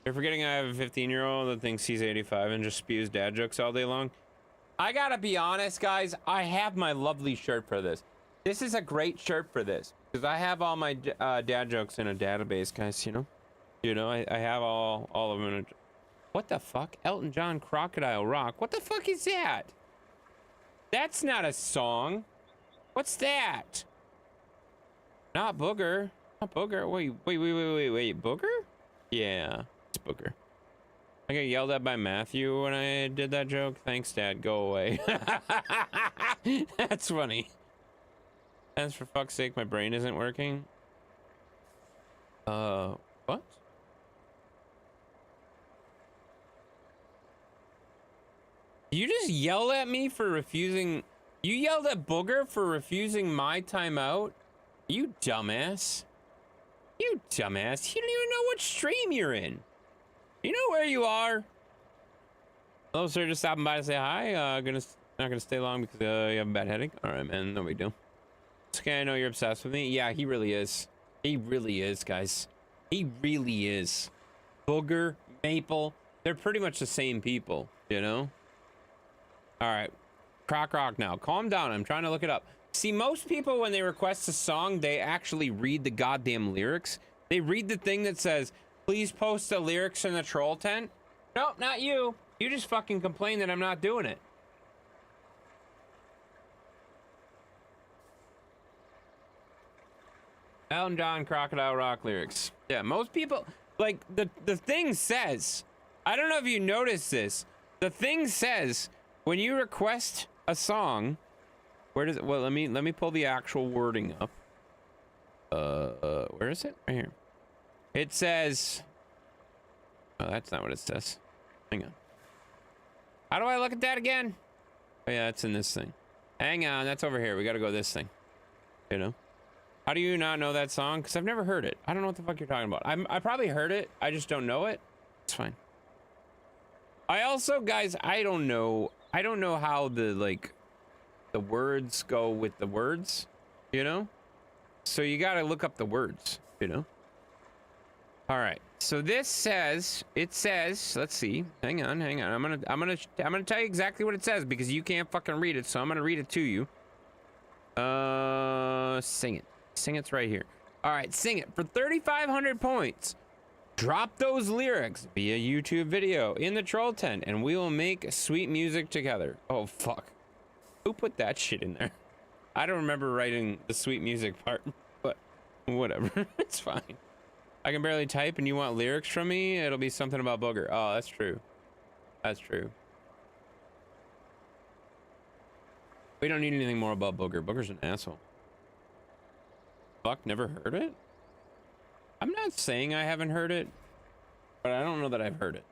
You're forgetting I have a 15-year-old that thinks he's 85 and just spews dad jokes all day long. I gotta be honest, guys. I have my lovely shirt for this. This is a great shirt for this because I have all my dad jokes in a database, guys. You know, I have all of them in a. What the fuck? Elton John, Crocodile Rock. What the fuck is that? That's not a song. What's that? Not Booger. Not Booger. Wait. Booger? Yeah. Booger. I got yelled at by Matthew when I did that joke. Thanks, Dad. Go away. That's funny. And for fuck's sake, my brain isn't working. What? You just yelled at me for refusing. You yelled at Booger for refusing my timeout? You dumbass. You dumbass. You don't even know what stream you're in. You know where you are? Hello, sir. Just stopping by to say hi. Not gonna stay long because you have a bad headache. All right, man. No big deal. It's okay. I know you're obsessed with me. Yeah, he really is. He really is, guys. He really is. Booger, Maple. They're pretty much the same people, you know? All right. Croc Rock now. Calm down. I'm trying to look it up. See, most people, when they request a song, they actually read the goddamn lyrics. They read the thing that says, please post the lyrics in the troll tent. Nope, not you. You just fucking complain that I'm not doing it. Elton John, Crocodile Rock lyrics. Yeah, most people, like, the thing says, I don't know if you noticed this. The thing says, when you request a song, where does it, well, let me pull the actual wording up. Where is it? Right here. It says, oh, that's not what it says. Hang on. How do I look at that again? Oh yeah, it's in this thing. Hang on, that's over here. We gotta go this thing. You know? How do you not know that song? Because I've never heard it. I don't know what the fuck you're talking about. I probably heard it. I just don't know it. It's fine. I also, guys, I don't know how the words go with the words, you know? So you gotta look up the words, you know? All right. So this says, let's see. Hang on. I'm gonna tell you exactly what it says because you can't fucking read it. So I'm gonna read it to you. Sing it. Sing it's right here. All right, sing it for 3,500 points. Drop those lyrics via YouTube video in the troll tent, and we will make sweet music together. Oh, fuck. Who put that shit in there? I don't remember writing the sweet music part, but whatever. It's fine. I can barely type and you want lyrics from me? It'll be something about Booger. Oh, that's true. That's true. We don't need anything more about Booger. Booger's an asshole. Fuck, never heard it? I'm not saying I haven't heard it, but I don't know that I've heard it.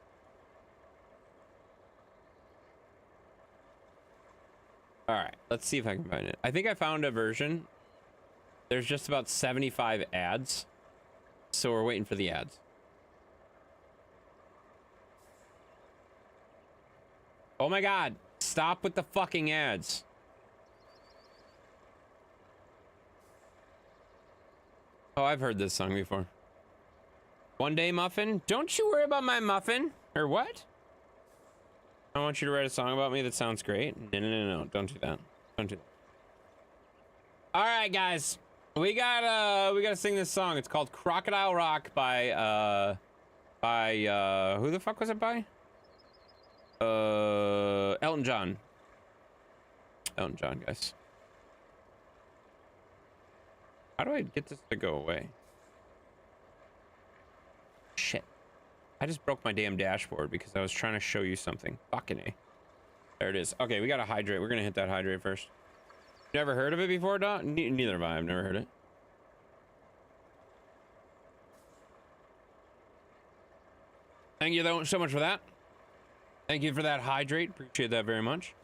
All right, let's see if I can find it. I think I found a version. There's just about 75 ads, so we're waiting for the ads. Oh my God, stop with the fucking ads. Oh, I've heard this song before. One day muffin, don't you worry about my muffin. Or what? I want you to write a song about me that sounds great. No, don't do that. Don't do that. All right, guys, we gotta sing this song. It's called Crocodile Rock by who the fuck was it by? Elton John. Elton John, guys. How do I get this to go away? Shit. I just broke my damn dashboard because I was trying to show you something. Fucking A. There it is. Okay, we gotta hydrate. We're gonna hit that hydrate first. Never heard of it before, Dot? Neither have I. I've never heard it. Thank you so much for that. Thank you for that hydrate. Appreciate that very much.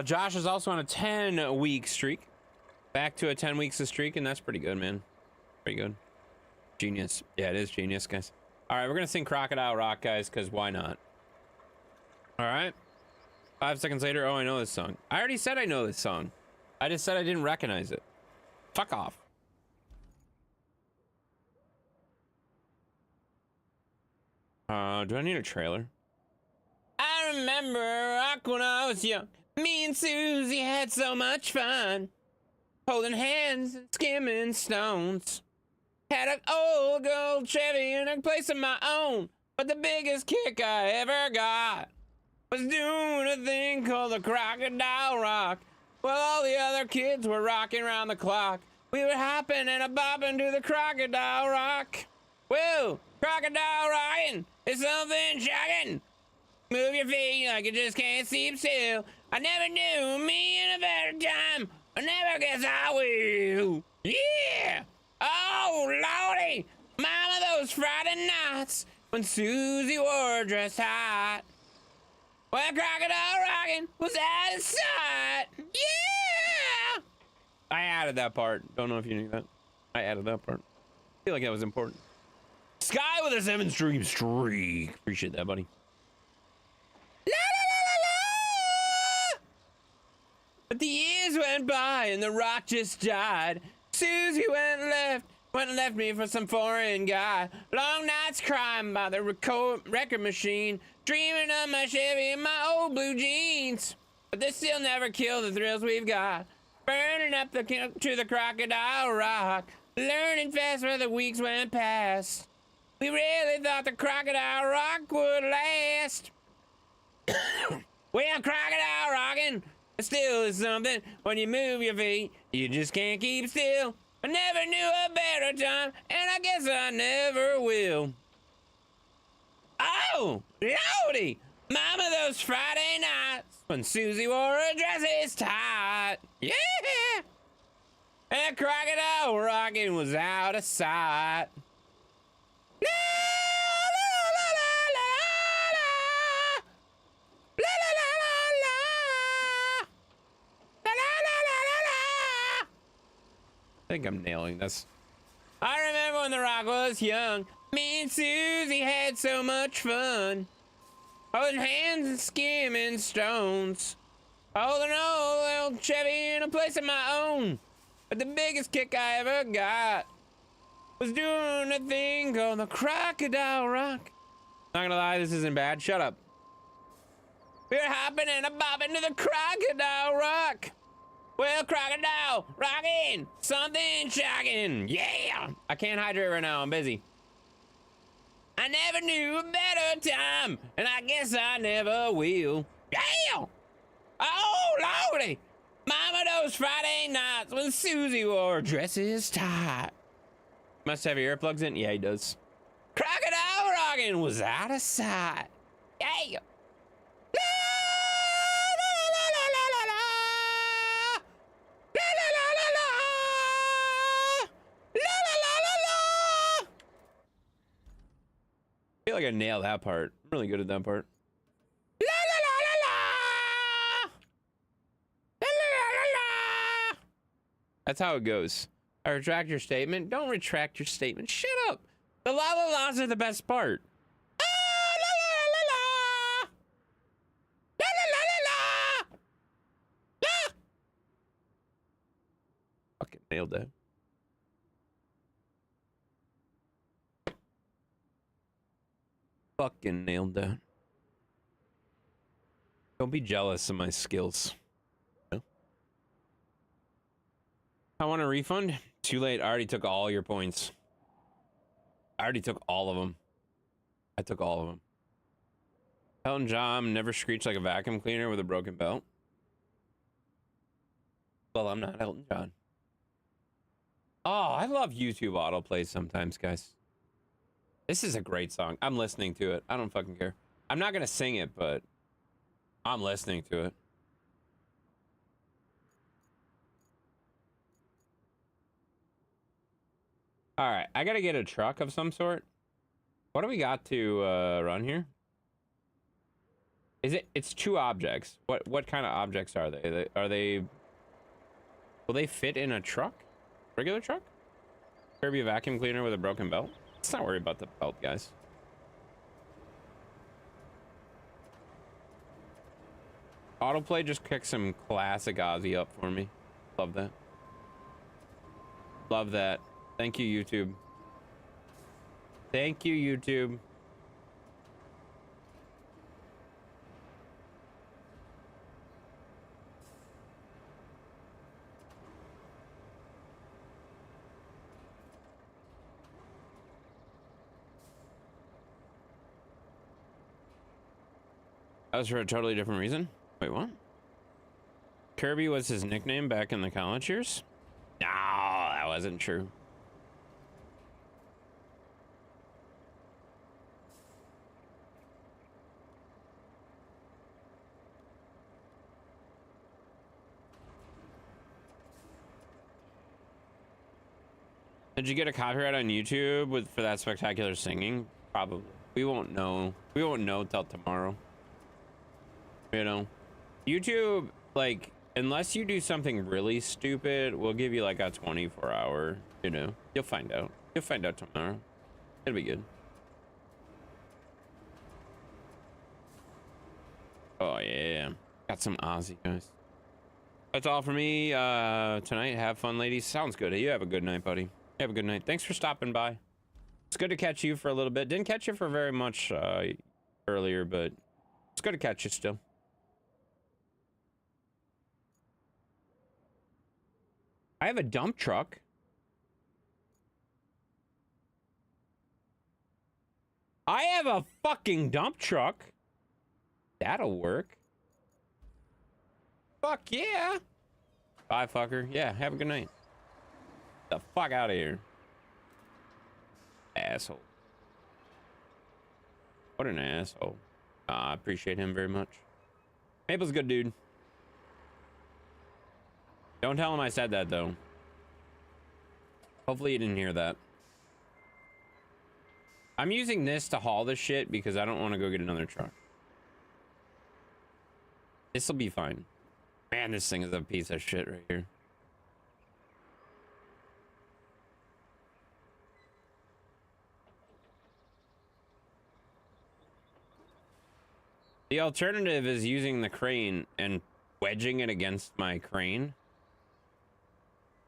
Josh is also on a 10-week streak. Back to a 10 weeks of streak, and that's pretty good, man. Pretty good. Genius. Yeah, it is genius, guys. All right, we're gonna sing Crocodile Rock, guys, because why not? All right. 5 seconds later, oh, I know this song. I already said I know this song. I just said I didn't recognize it. Fuck off. Do I need a trailer? I remember rock when I was young. Me and Susie had so much fun. Holding hands and skimming stones. Had an old gold Chevy in a place of my own. But the biggest kick I ever got was doing a thing called the Crocodile Rock. While all the other kids were rocking around the clock, we were hopping and a-bopping to the Crocodile Rock. Whoa, crocodile rocking is something shocking. Move your feet like you just can't sleep still. I never knew me in a better time. I never guess I will. Yeah! Oh, Lordy! Mama, those Friday nights when Susie wore a dress hot. Well, crocodile rocking was out of sight. Yeah! I added that part. Don't know if you knew that. I added that part. I feel like that was important. Sky with a 7-stream streak. Appreciate that, buddy. La, la, la, la, la. But the years went by and the rock just died. Susie went and left me for some foreign guy. Long nights crying by the record machine, dreaming of my Chevy and my old blue jeans. But this still never killed the thrills we've got. Burning up to the Crocodile Rock, learning fast where the weeks went past. We really thought the Crocodile Rock would last. Well, crocodile rocking still is something. When you move your feet, you just can't keep still. I never knew a better time, and I guess I never will. Oh, Lordy! Mama, those Friday nights when Susie wore her dresses tight. Yeah! And crocodile rocking was out of sight. La, la, la, la, la, la. La, la, la, la, la. La, la, la, la, la, la. I think I'm nailing this. I remember when the rock was young. Me and Susie had so much fun. Holding hands and skimming stones. Holding an old Chevy in a place of my own. But the biggest kick I ever got was doing a thing called the Crocodile Rock. Not gonna lie, this isn't bad. Shut up. We were hopping and a-bopping to the Crocodile Rock. Well, crocodile, rockin', something shocking. Yeah. I can't hydrate right now. I'm busy. I never knew a better time, and I guess I never will. Yeah. Oh, lordy. Mama, those Friday nights when Susie wore dresses tight. Must have your earplugs in? Yeah, he does. Crocodile rockin' was out of sight. Yeah. La, la, la, la, la, la, la. La, la, la, la, la. La, la, la, la, la. I feel like I nailed that part. I'm really good at that part. La, la, la, la, la. La, la, la, la, la. That's how it goes. I retract your statement. Don't retract your statement. Shut up. The la la la's are the best part. Ah, la la la la. La la la la la. La. Fucking nailed that. Fucking nailed that. Don't be jealous of my skills. No? I want a refund. Too late. I already took all your points. I already took all of them. I took all of them. Elton John never screeched like a vacuum cleaner with a broken belt. Well, I'm not Elton John. Oh, I love YouTube autoplay sometimes, guys. This is a great song. I'm listening to it. I don't fucking care. I'm not gonna sing it, but I'm listening to it. All right, I gotta get a truck of some sort. What do we got to run here? Is it? It's 2 objects. What kind of objects are they? Are they? Will they fit in a truck? Regular truck? Kirby vacuum cleaner with a broken belt. Let's not worry about the belt, guys. Autoplay just kicked some classic Ozzy up for me. Love that. Love that. Thank you, YouTube. Thank you, YouTube. That was for a totally different reason. Wait, what? Kirby was his nickname back in the college years? No, that wasn't true. Did you get a copyright on YouTube for that spectacular singing? Probably. We won't know. We won't know till tomorrow. You know, YouTube, like, unless you do something really stupid, we'll give you like a 24-hour, you know, you'll find out. You'll find out tomorrow. It'll be good. Oh, yeah. Got some Ozzy, guys. That's all for me tonight. Have fun, ladies. Sounds good. You have a good night, buddy. Have a good night. Thanks for stopping by. It's good to catch you for a little bit. Didn't catch you for very much earlier, but it's good to catch you still. I have a dump truck. I have a fucking dump truck. That'll work. Fuck yeah. Bye, fucker. Yeah, have a good night. Get the fuck out of here. Asshole. What an asshole. I appreciate him very much. Maple's a good dude. Don't tell him I said that, though. Hopefully you didn't hear that. I'm using this to haul this shit because I don't want to go get another truck. This'll be fine. Man, this thing is a piece of shit right here. The alternative is using the crane and wedging it against my crane.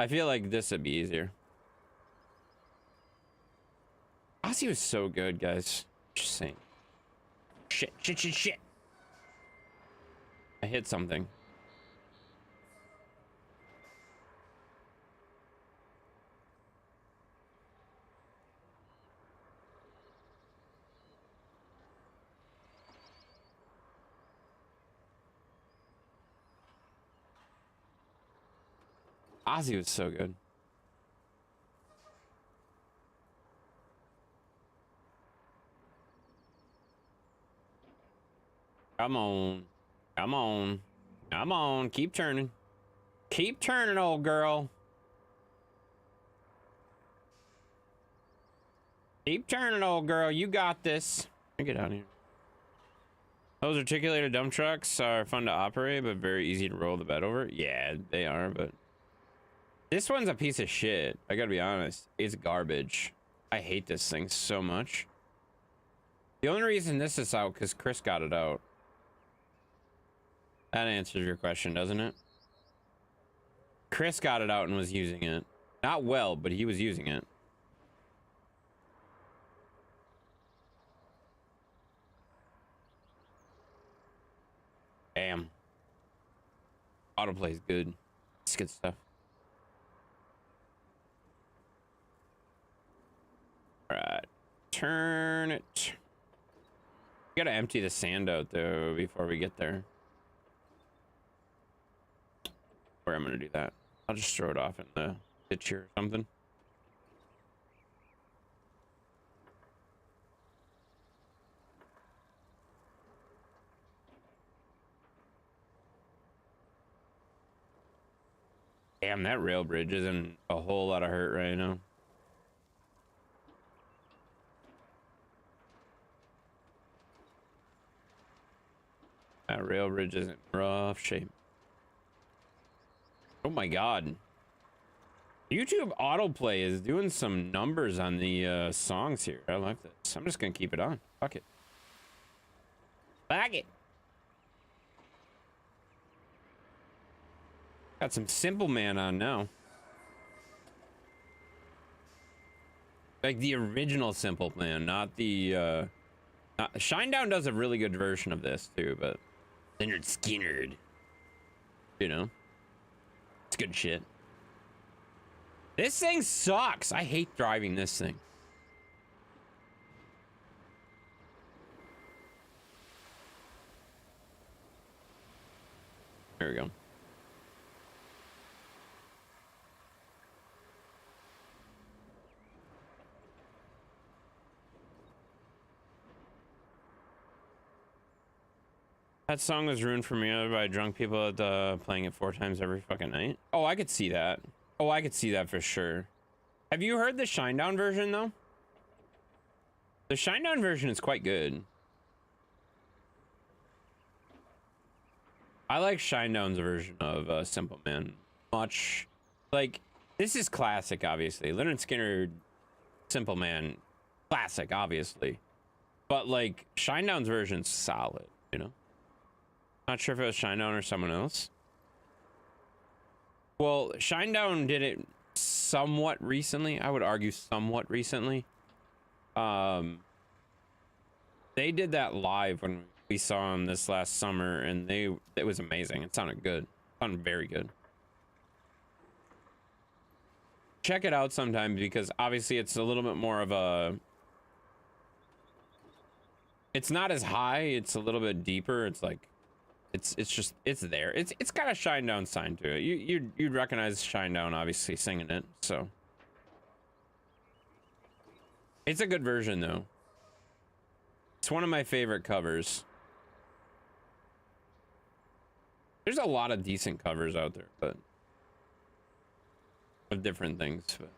I feel like this would be easier. Ozzy was so good, guys. Just saying. Shit, shit, shit, shit. I hit something. Ozzy was so good. Come on. Come on. Come on. Keep turning. Keep turning, old girl. Keep turning, old girl. You got this. Let me get out of here. Those articulated dump trucks are fun to operate, but very easy to roll the bed over. Yeah, they are, but... This one's a piece of shit. I gotta be honest. It's garbage. I hate this thing so much. The only reason this is out, because Chris got it out. That answers your question, doesn't it? Chris got it out and was using it. Not well, but he was using it. Damn. Autoplay's good. It's good stuff. Alright. Turn it. We gotta empty the sand out, though, before we get there. Or I'm gonna do that. I'll just throw it off in the ditch here or something. Damn, that rail bridge is in a whole lot of hurt right now. That rail bridge is in rough shape. Oh my god. YouTube autoplay is doing some numbers on the songs here. I like this. I'm just gonna keep it on. Fuck it. Fuck it. Got some Simple Man on now. Like the original Simple Man, not the Shinedown does a really good version of this too, but Leonard Skinner, you know, it's good shit. This thing sucks. I hate driving this thing. There we go. That song was ruined for me by drunk people at playing it 4 times every fucking night. Oh, I could see that. Oh, I could see that for sure. Have you heard the Shinedown version, though? The Shinedown version is quite good. I like Shinedown's version of Simple Man much. Like, this is classic, obviously. Leonard Skinner, Simple Man, classic, obviously. But, like, Shinedown's version's solid, you know? Not sure if it was Shinedown or someone else. Well, Shinedown did it somewhat recently. I would argue somewhat recently. They did that live when we saw them this last summer, and it was amazing. It sounded good. It sounded very good. Check it out sometime, because obviously it's a little bit more of a... It's not as high. It's a little bit deeper. It's like... It's just, it's there. It's got a Shinedown sign to it. You'd recognize Shinedown, obviously, singing it, so. It's a good version, though. It's one of my favorite covers. There's a lot of decent covers out there, but of different things. But.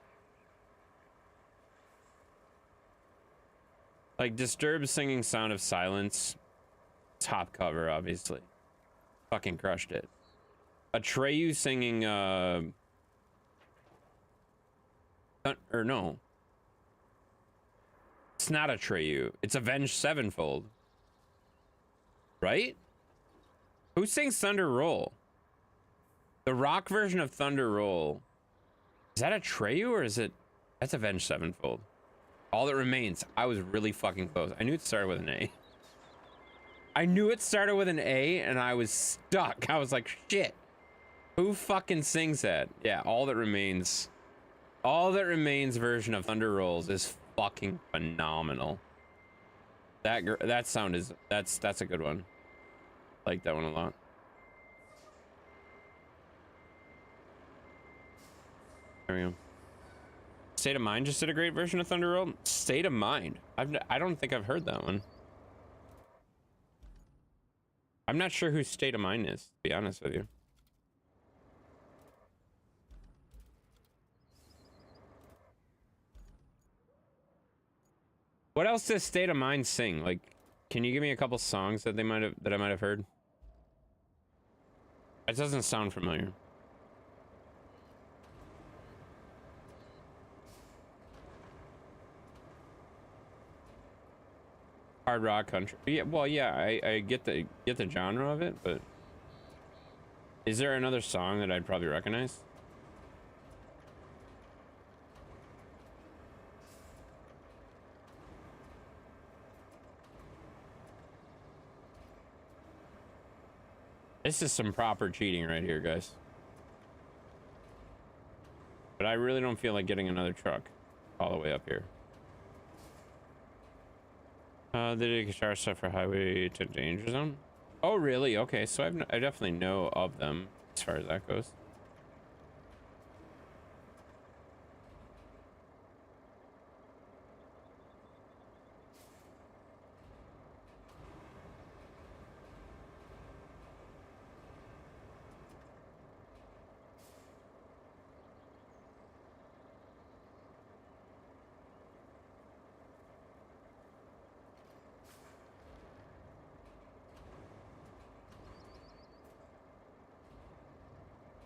Like Disturbed singing Sound of Silence, top cover, obviously. Fucking crushed it. Atreyu singing or no. It's not Atreyu. It's Avenged Sevenfold. Right? Who sings Thunder Roll? The rock version of Thunder Roll. Is that Atreyu or is it... That's Avenged Sevenfold. All That Remains. I was really fucking close. I knew it started with an A. I knew it started with an A, and I was stuck. I was like, shit. Who fucking sings that? Yeah, All That Remains. All That Remains version of Thunder Rolls is fucking phenomenal. That sound is... That's a good one. I like that one a lot. There we go. State of Mind just did a great version of Thunder Roll. State of Mind. I don't think I've heard that one. I'm not sure who State of Mind is, to be honest with you. What else does State of Mind sing? Like, can you give me a couple songs that I might have heard? It doesn't sound familiar. Hard rock country. Yeah, well, yeah, I get the genre of it, but is there another song that I'd probably recognize? This is some proper cheating right here, guys. But I really don't feel like getting another truck all the way up here. They did guitar stuff for Highway to Danger Zone. Oh, really? Okay, so I definitely know of them as far as that goes.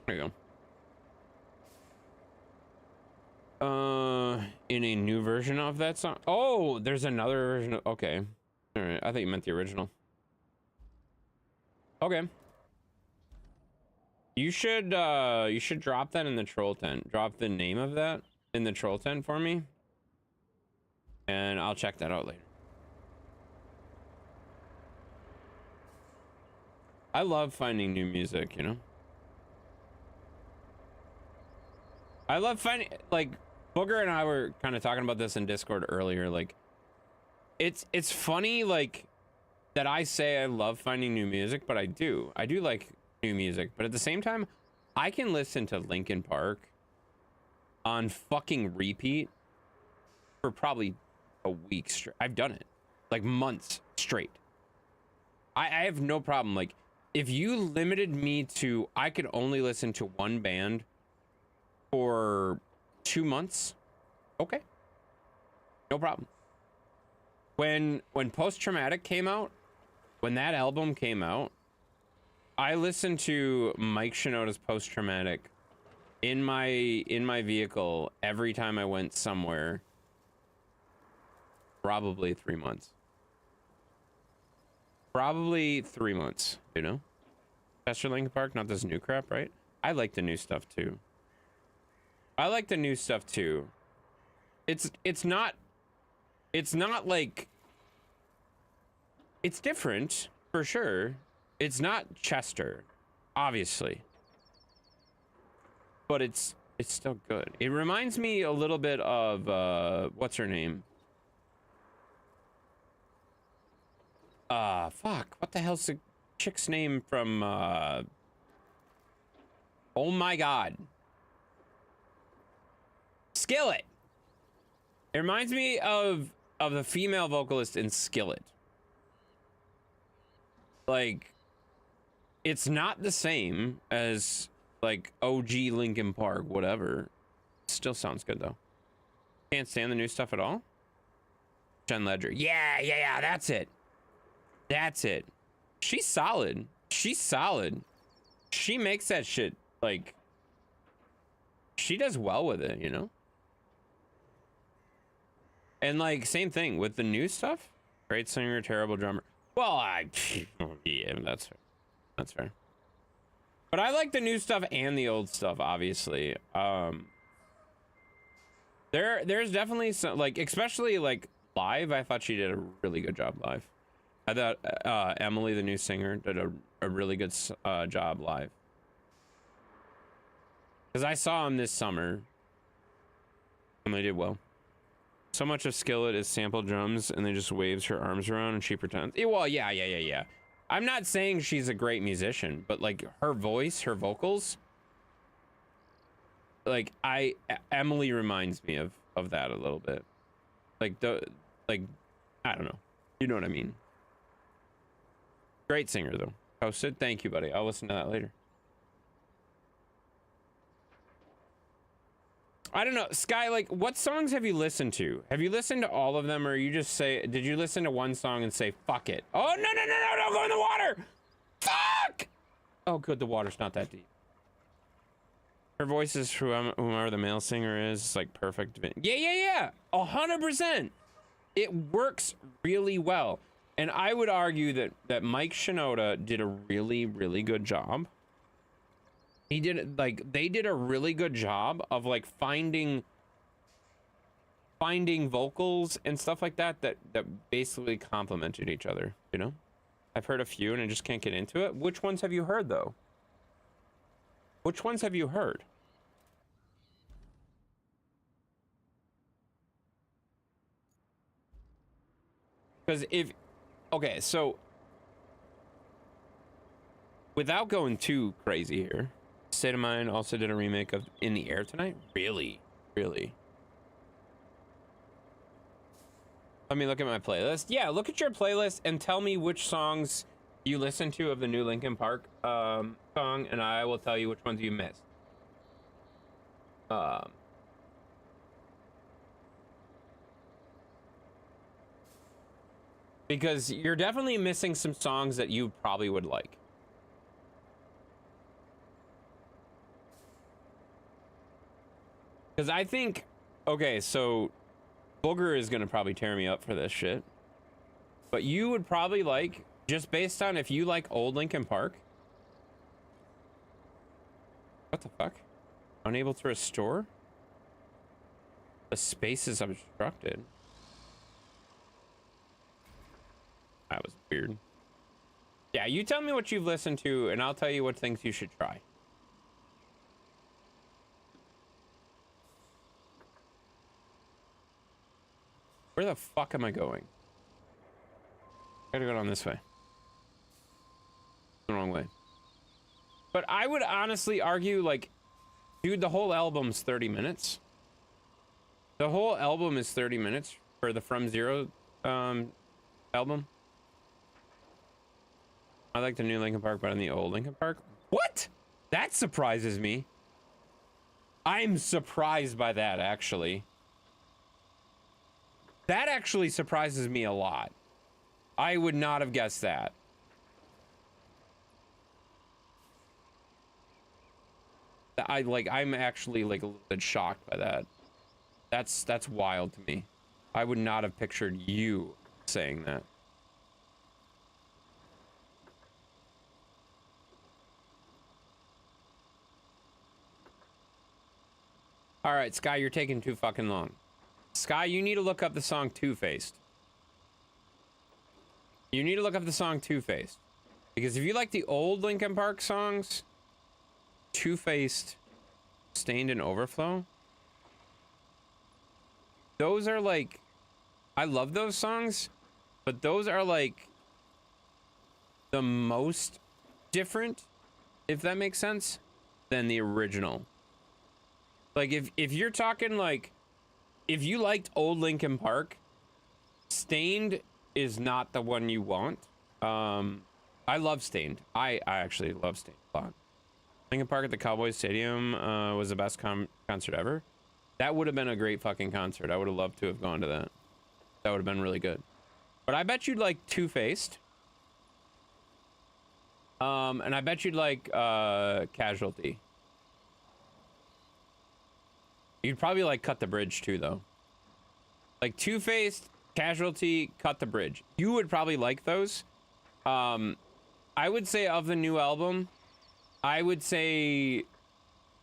There you go. In a new version of that song? Oh, there's another version of, okay. All right, I thought you meant the original. Okay. You should drop that in the troll tent. Drop the name of that in the troll tent for me. And I'll check that out later. I love finding new music, you know? I love finding, like, Booger and I were kind of talking about this in Discord earlier. Like, it's funny, like, that I say I love finding new music, but I do like new music. But at the same time, I can listen to Linkin Park on fucking repeat for probably a week straight. I've done it, like, months straight. I have no problem. Like, if you limited me to, I could only listen to one band for 2 months, okay, no problem. When Post Traumatic came out, when that album came out, I listened to Mike Shinoda's Post Traumatic in my vehicle every time I went somewhere. Probably 3 months. Probably 3 months, you know? Chester Linkin Park, not this new crap, right? I like the new stuff too. I like the new stuff too. It's not like, it's different for sure. It's not Chester, obviously, but it's still good. It reminds me a little bit of what's her name? Fuck, what the hell's the chick's name from oh my god, Skillet. It reminds me of the female vocalist in Skillet. Like, it's not the same as, like, OG Linkin Park, whatever. Still sounds good though. Can't stand the new stuff at all. Jen Ledger. Yeah, that's it. That's it. She's solid. She's solid. She makes that shit, like, she does well with it, you know? And, like, same thing with the new stuff. Great singer, terrible drummer. Well, yeah, that's fair. That's fair. But I like the new stuff and the old stuff, obviously. There's definitely some, like, especially, like, live, I thought she did a really good job live. I thought Emily, the new singer, did a really good job live. Because I saw him this summer. And they did well. So much of Skillet is sample drums and then just waves her arms around and she pretends. Well, yeah. I'm not saying she's a great musician, but, like, her voice, her vocals, like Emily reminds me of that a little bit. Like like I don't know. You know what I mean? Great singer though. Oh, Sid, thank you, buddy. I'll listen to that later. I don't know, Sky, like, what songs have you listened to? Have you listened to all of them, or you just say, did you listen to one song and say, fuck it? Oh, no, don't go in the water! Fuck! Oh, good, the water's not that deep. Her voice is whomever the male singer is, like, perfect. Yeah. 100%. It works really well. And I would argue that Mike Shinoda did a really, really good job. He did, like, they did a really good job of, like, finding vocals and stuff like that basically complemented each other, you know? I've heard a few and I just can't get into it. Which ones have you heard, though? Which ones have you heard? Because okay, so without going too crazy here, State of Mind also did a remake of In the Air Tonight. Really? Let me look at my playlist. Yeah, look at your playlist and tell me which songs you listen to of the new Linkin Park song, and I will tell you which ones you missed. Because you're definitely missing some songs that you probably would like. Because I think, okay, so Booger is going to probably tear me up for this shit. But you would probably like, just based on if you like old Linkin Park. What the fuck? Unable to restore? The space is obstructed. That was weird. Yeah, you tell me what you've listened to, and I'll tell you what things you should try. Where the fuck am I going? I gotta go down this way. The wrong way. But I would honestly argue, like, dude, the whole album's 30 minutes. The whole album is 30 minutes for the From Zero album. I like the new Linkin Park better than the old Linkin Park. What? That surprises me. I'm surprised by that, actually. That actually surprises me a lot. I would not have guessed that. I'm actually like a little bit shocked by that. That's wild to me. I would not have pictured you saying that. All right, Sky, you're taking too fucking long. Sky, you need to look up the song Two-Faced. You need to look up the song Two-Faced. Because if you like the old Linkin Park songs, Two-Faced, Stained and Overflow, those are like, I love those songs, but those are like the most different, if that makes sense, than the original. Like if you're talking like, if you liked old Linkin Park, Stained is not the one you want. I love Stained. I actually love Stained a lot. Linkin Park at the Cowboys Stadium was the best concert ever. That would have been a great fucking concert. I would have loved to have gone to that. That would have been really good. But I bet you'd like Two-Faced. And I bet you'd like Casualty. You'd probably like Cut the Bridge too, though. Like Two-Faced, Casualty, Cut the Bridge. You would probably like those. I would say of the new album, I would say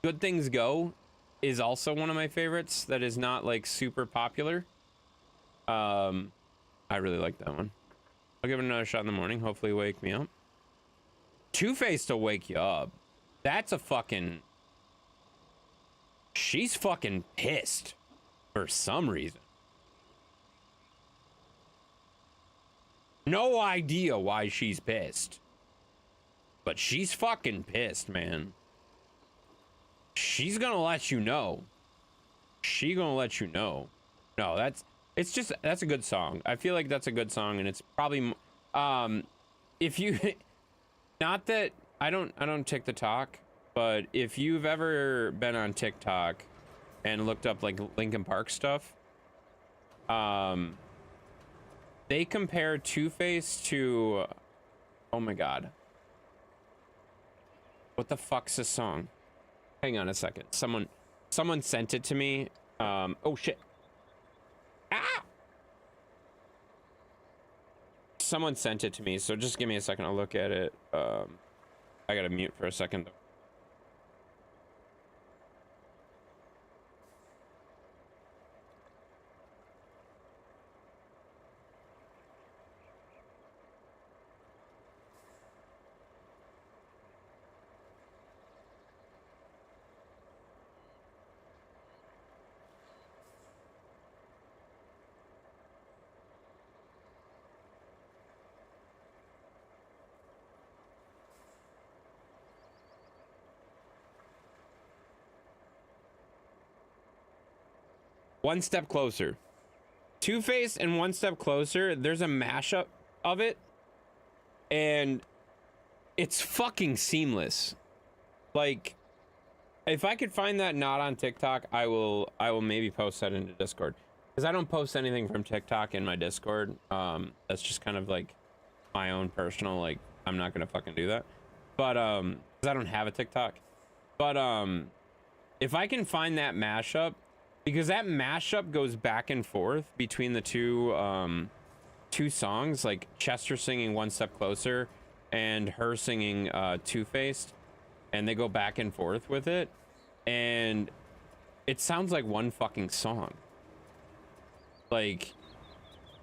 Good Things Go is also one of my favorites that is not like super popular. I really like that one. I'll give it another shot in the morning. Hopefully wake me up. Two-Faced will wake you up. That's a fucking... She's fucking pissed for some reason. No idea why she's pissed. But she's fucking pissed, man. she's gonna let you know. She gonna let you know. No, that's a good song. I feel like that's a good song, and it's probably if you not that I don't TikTok, but if you've ever been on TikTok and looked up like Linkin Park stuff, they compare Two-Face to, oh my god, what the fuck's this song? Hang on a second. Someone sent it to me. Oh shit. Ah! Someone sent it to me, so just give me a second. I'll look at it. I gotta mute for a second. One Step Closer. Two-Face and One Step Closer, there's a mashup of it, and it's fucking seamless. Like, if I could find that not on TikTok, I will maybe post that into Discord. Because I don't post anything from TikTok in my Discord. That's just kind of like my own personal, like, I'm not gonna fucking do that. But, because I don't have a TikTok. But, if I can find that mashup, because that mashup goes back and forth between the two songs, like Chester singing One Step Closer and her singing Two-Faced, and they go back and forth with it, and it sounds like one fucking song. Like,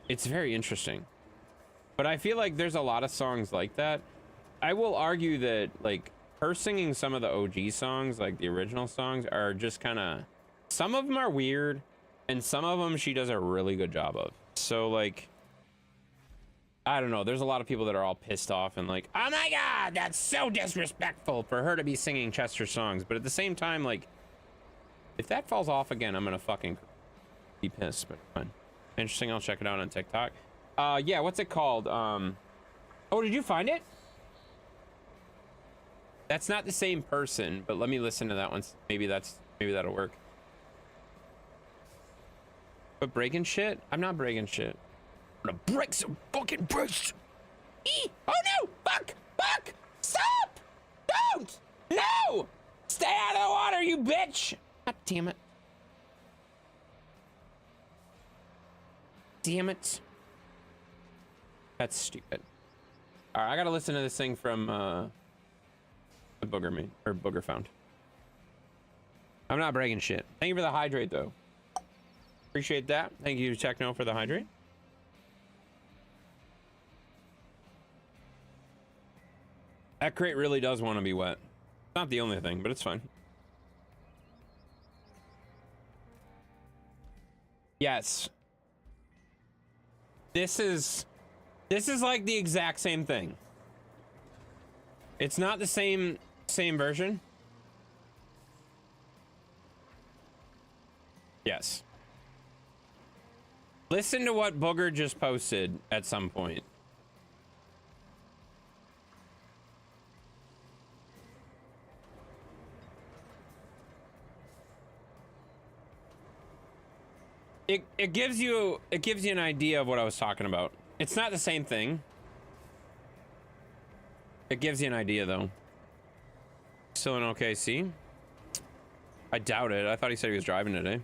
it's very interesting. But I feel like there's a lot of songs like that. I will argue that, like, her singing some of the OG songs, like the original songs, are just kind of, some of them are weird, and some of them she does a really good job of. So, like, I don't know. There's a lot of people that are all pissed off and like, oh my god, that's so disrespectful for her to be singing Chester songs. But at the same time, like, if that falls off again, I'm gonna fucking be pissed. But fine. Interesting. I'll check it out on TikTok. Yeah, what's it called? Oh, did you find it? That's not the same person, but let me listen to that one. Maybe that'll work. But breaking shit? I'm not breaking shit. I'm gonna break some fucking bricks. Oh no! Fuck! Fuck! Stop! Don't! No! Stay out of the water, you bitch! God damn it. Damn it. That's stupid. Alright, I gotta listen to this thing from the Booger Found. I'm not breaking shit. Thank you for the hydrate though. Appreciate that. Thank you, Techno, for the hydrate. That crate really does want to be wet. Not the only thing, but it's fine. Yes. This is like the exact same thing. It's not the same version. Yes. Listen to what Booger just posted at some point. It gives you an idea of what I was talking about. It's not the same thing. It gives you an idea though. Still in OKC? I doubt it. I thought he said he was driving today.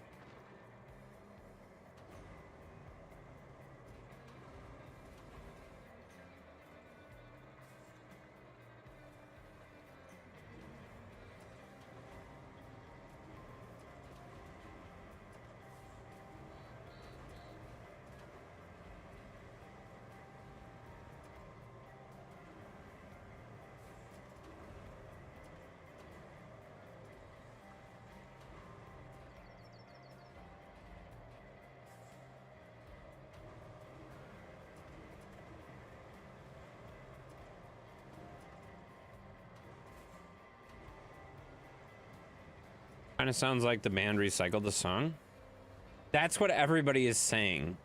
Kind of sounds like the band recycled the song. That's what everybody is saying.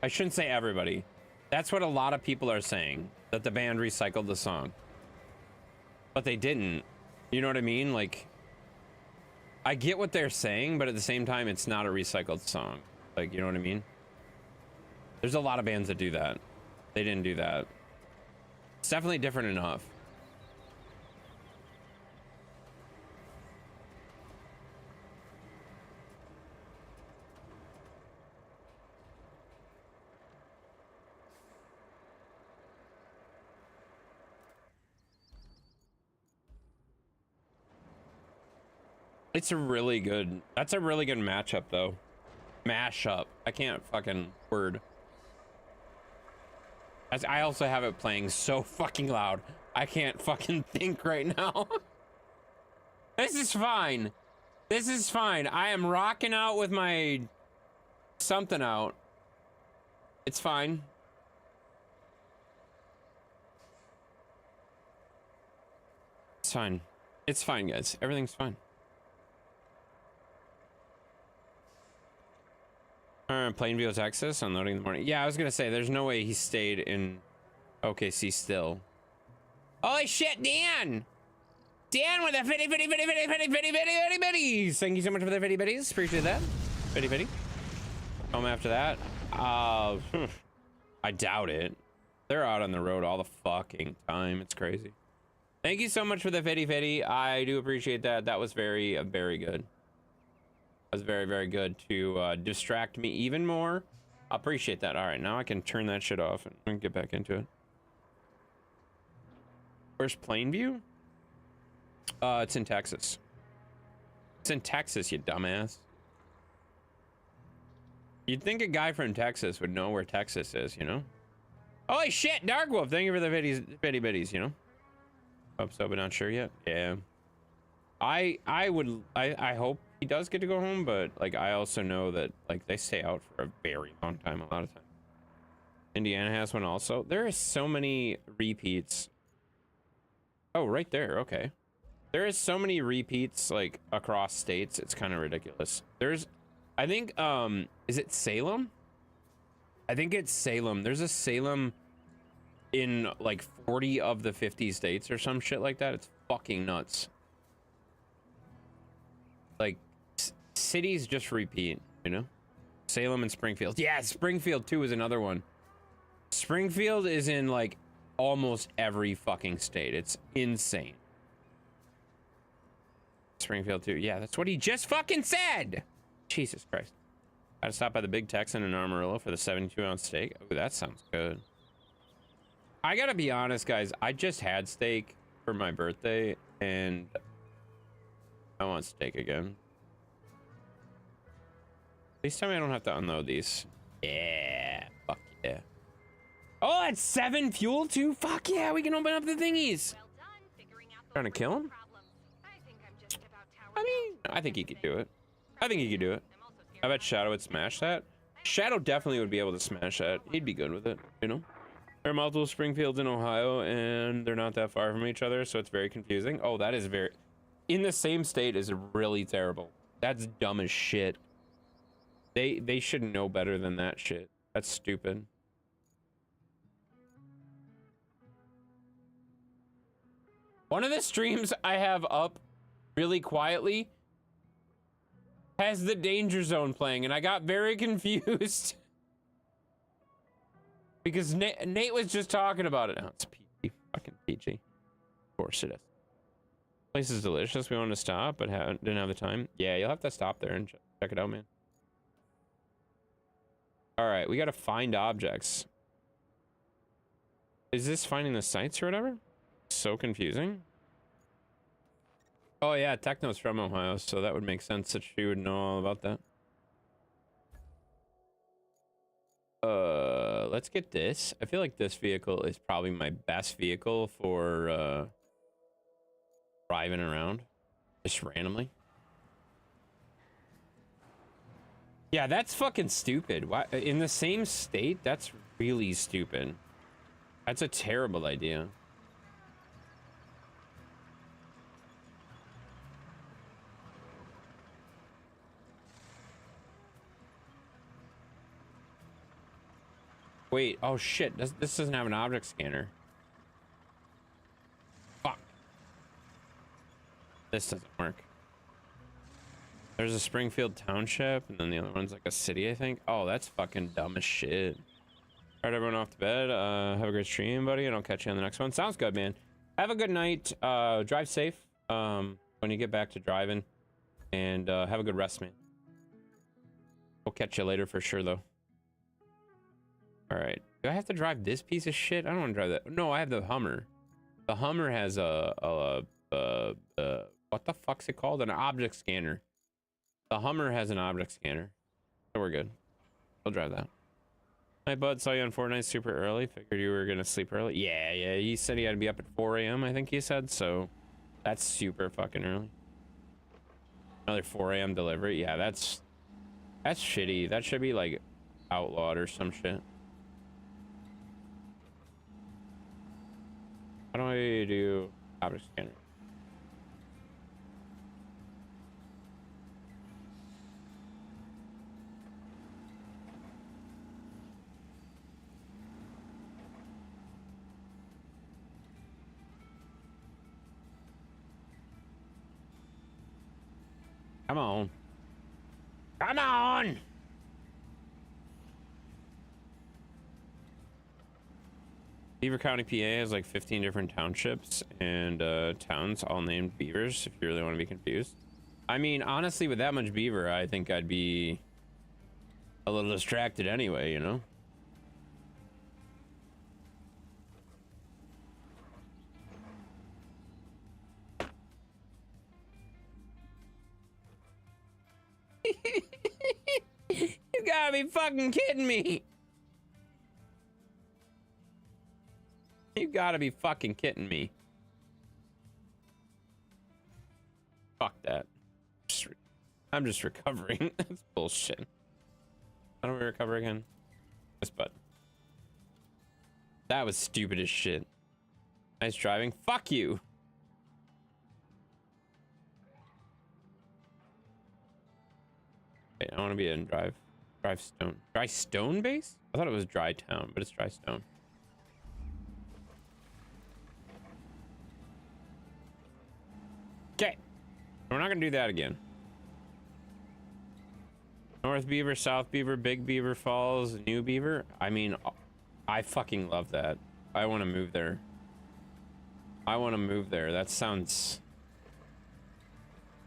I shouldn't say everybody. That's what a lot of people are saying, that the band recycled the song. But they didn't. You know what I mean? Like, I get what they're saying, but at the same time, it's not a recycled song. Like, you know what I mean? There's a lot of bands that do that. They didn't do that. It's definitely different enough. It's a really good, that's a really good matchup though. Mashup. I can't fucking word. As I also have it playing so fucking loud. I can't fucking think right now. This is fine. This is fine. I am rocking out with my something out. It's fine. It's fine. It's fine, guys. Everything's fine. Plainview, Texas, unloading in the morning. Yeah, I was gonna say, there's no way he stayed in OKC still. Holy shit, Dan! Dan with the fitty bitties! Thank you so much for the fitty bitties. Appreciate that. Fitty. Home after that. I doubt it. They're out on the road all the fucking time. It's crazy. Thank you so much for the fitty. I do appreciate that. That was very good. That was very good to distract me even more. I appreciate that. All right, now I can turn that shit off and get back into it. Where's Plainview? It's in Texas. It's in Texas, you dumbass. You'd think a guy from Texas would know where Texas is, you know? Holy shit, Darkwolf, thank you for the fitty bitties, you know? Hope so, but not sure yet. Yeah. I hope he does get to go home, but like I also know that like they stay out for a very long time, a lot of time. Indiana has one also. There are so many repeats. Oh, right there. Okay. There is so many repeats like across states. It's kind of ridiculous. There's, I think, is it Salem? I think it's Salem. There's a Salem in like 40 of the 50 states or some shit like that. It's fucking nuts. Like cities just repeat, you know? Salem and Springfield. Yeah, Springfield too is another one. Springfield is in like almost every fucking state. It's insane. Springfield too. Yeah, that's what he just fucking said. Jesus Christ. Gotta stop by the Big Texan in Amarillo for the 72-ounce steak. Oh, that sounds good. I gotta be honest, guys. I just had steak for my birthday, and I want steak again. This time I don't have to unload these. Yeah. Fuck yeah. Oh, it's 7 fuel too? Fuck yeah, we can open up the thingies. Well done, trying to kill him? I mean, I think he could do it. I think he could do it. I bet Shadow would smash that. Shadow definitely would be able to smash that. He'd be good with it, you know? There are multiple Springfields in Ohio, and they're not that far from each other, so it's very confusing. Oh, that is very... In the same state is really terrible. That's dumb as shit. They should know better than that shit. That's stupid. One of the streams I have up really quietly has the Danger Zone playing, and I got very confused. Because Nate was just talking about it. Oh, it's PG. Fucking PG. Of course it is. Place is delicious. We wanted to stop, but didn't have the time. Yeah, you'll have to stop there and check it out, man. All right, we got to find objects. Is this finding the sites or whatever? So confusing. Oh yeah, Techno's from Ohio, so that would make sense that she would know all about that. Let's get this. I feel like this vehicle is probably my best vehicle for driving around just randomly. Yeah, that's fucking stupid. Why in the same state? That's really stupid. That's a terrible idea. Wait, oh shit, this doesn't have an object scanner. Fuck. This doesn't work. There's a Springfield Township, and then the other one's like a city, I think. Oh, that's fucking dumb as shit. Alright, everyone off to bed. Have a great stream, buddy, and I'll catch you on the next one. Sounds good, man. Have a good night. Drive safe when you get back to driving. And have a good rest, man. We'll catch you later for sure, though. Alright. Do I have to drive this piece of shit? I don't want to drive that. No, I have the Hummer. The Hummer has what the fuck's it called? An object scanner. The Hummer has an object scanner. So we're good. I'll drive that. My bud saw you on Fortnite super early. Figured you were gonna sleep early. Yeah. He said he had to be up at 4 a.m. I think he said. So that's super fucking early. Another 4 a.m. delivery. Yeah, that's shitty. That should be like outlawed or some shit. How do I do object scanner? Come on. Come on! Beaver County, PA has like 15 different townships and towns all named beavers, if you really want to be confused. I mean, honestly, with that much beaver, I think I'd be a little distracted anyway, you know? You gotta be fucking kidding me. You gotta be fucking kidding me. Fuck that. I'm just recovering. That's bullshit. How do we recover again? This button. That was stupid as shit. Nice driving. Fuck you. Wait, I want to be in Drive Stone. Dry Stone base? I thought it was Dry Town, but it's Dry Stone. Okay. We're not gonna do that again. North Beaver, South Beaver, Big Beaver Falls, New Beaver. I mean, I fucking love that. I want to move there. I want to move there. That sounds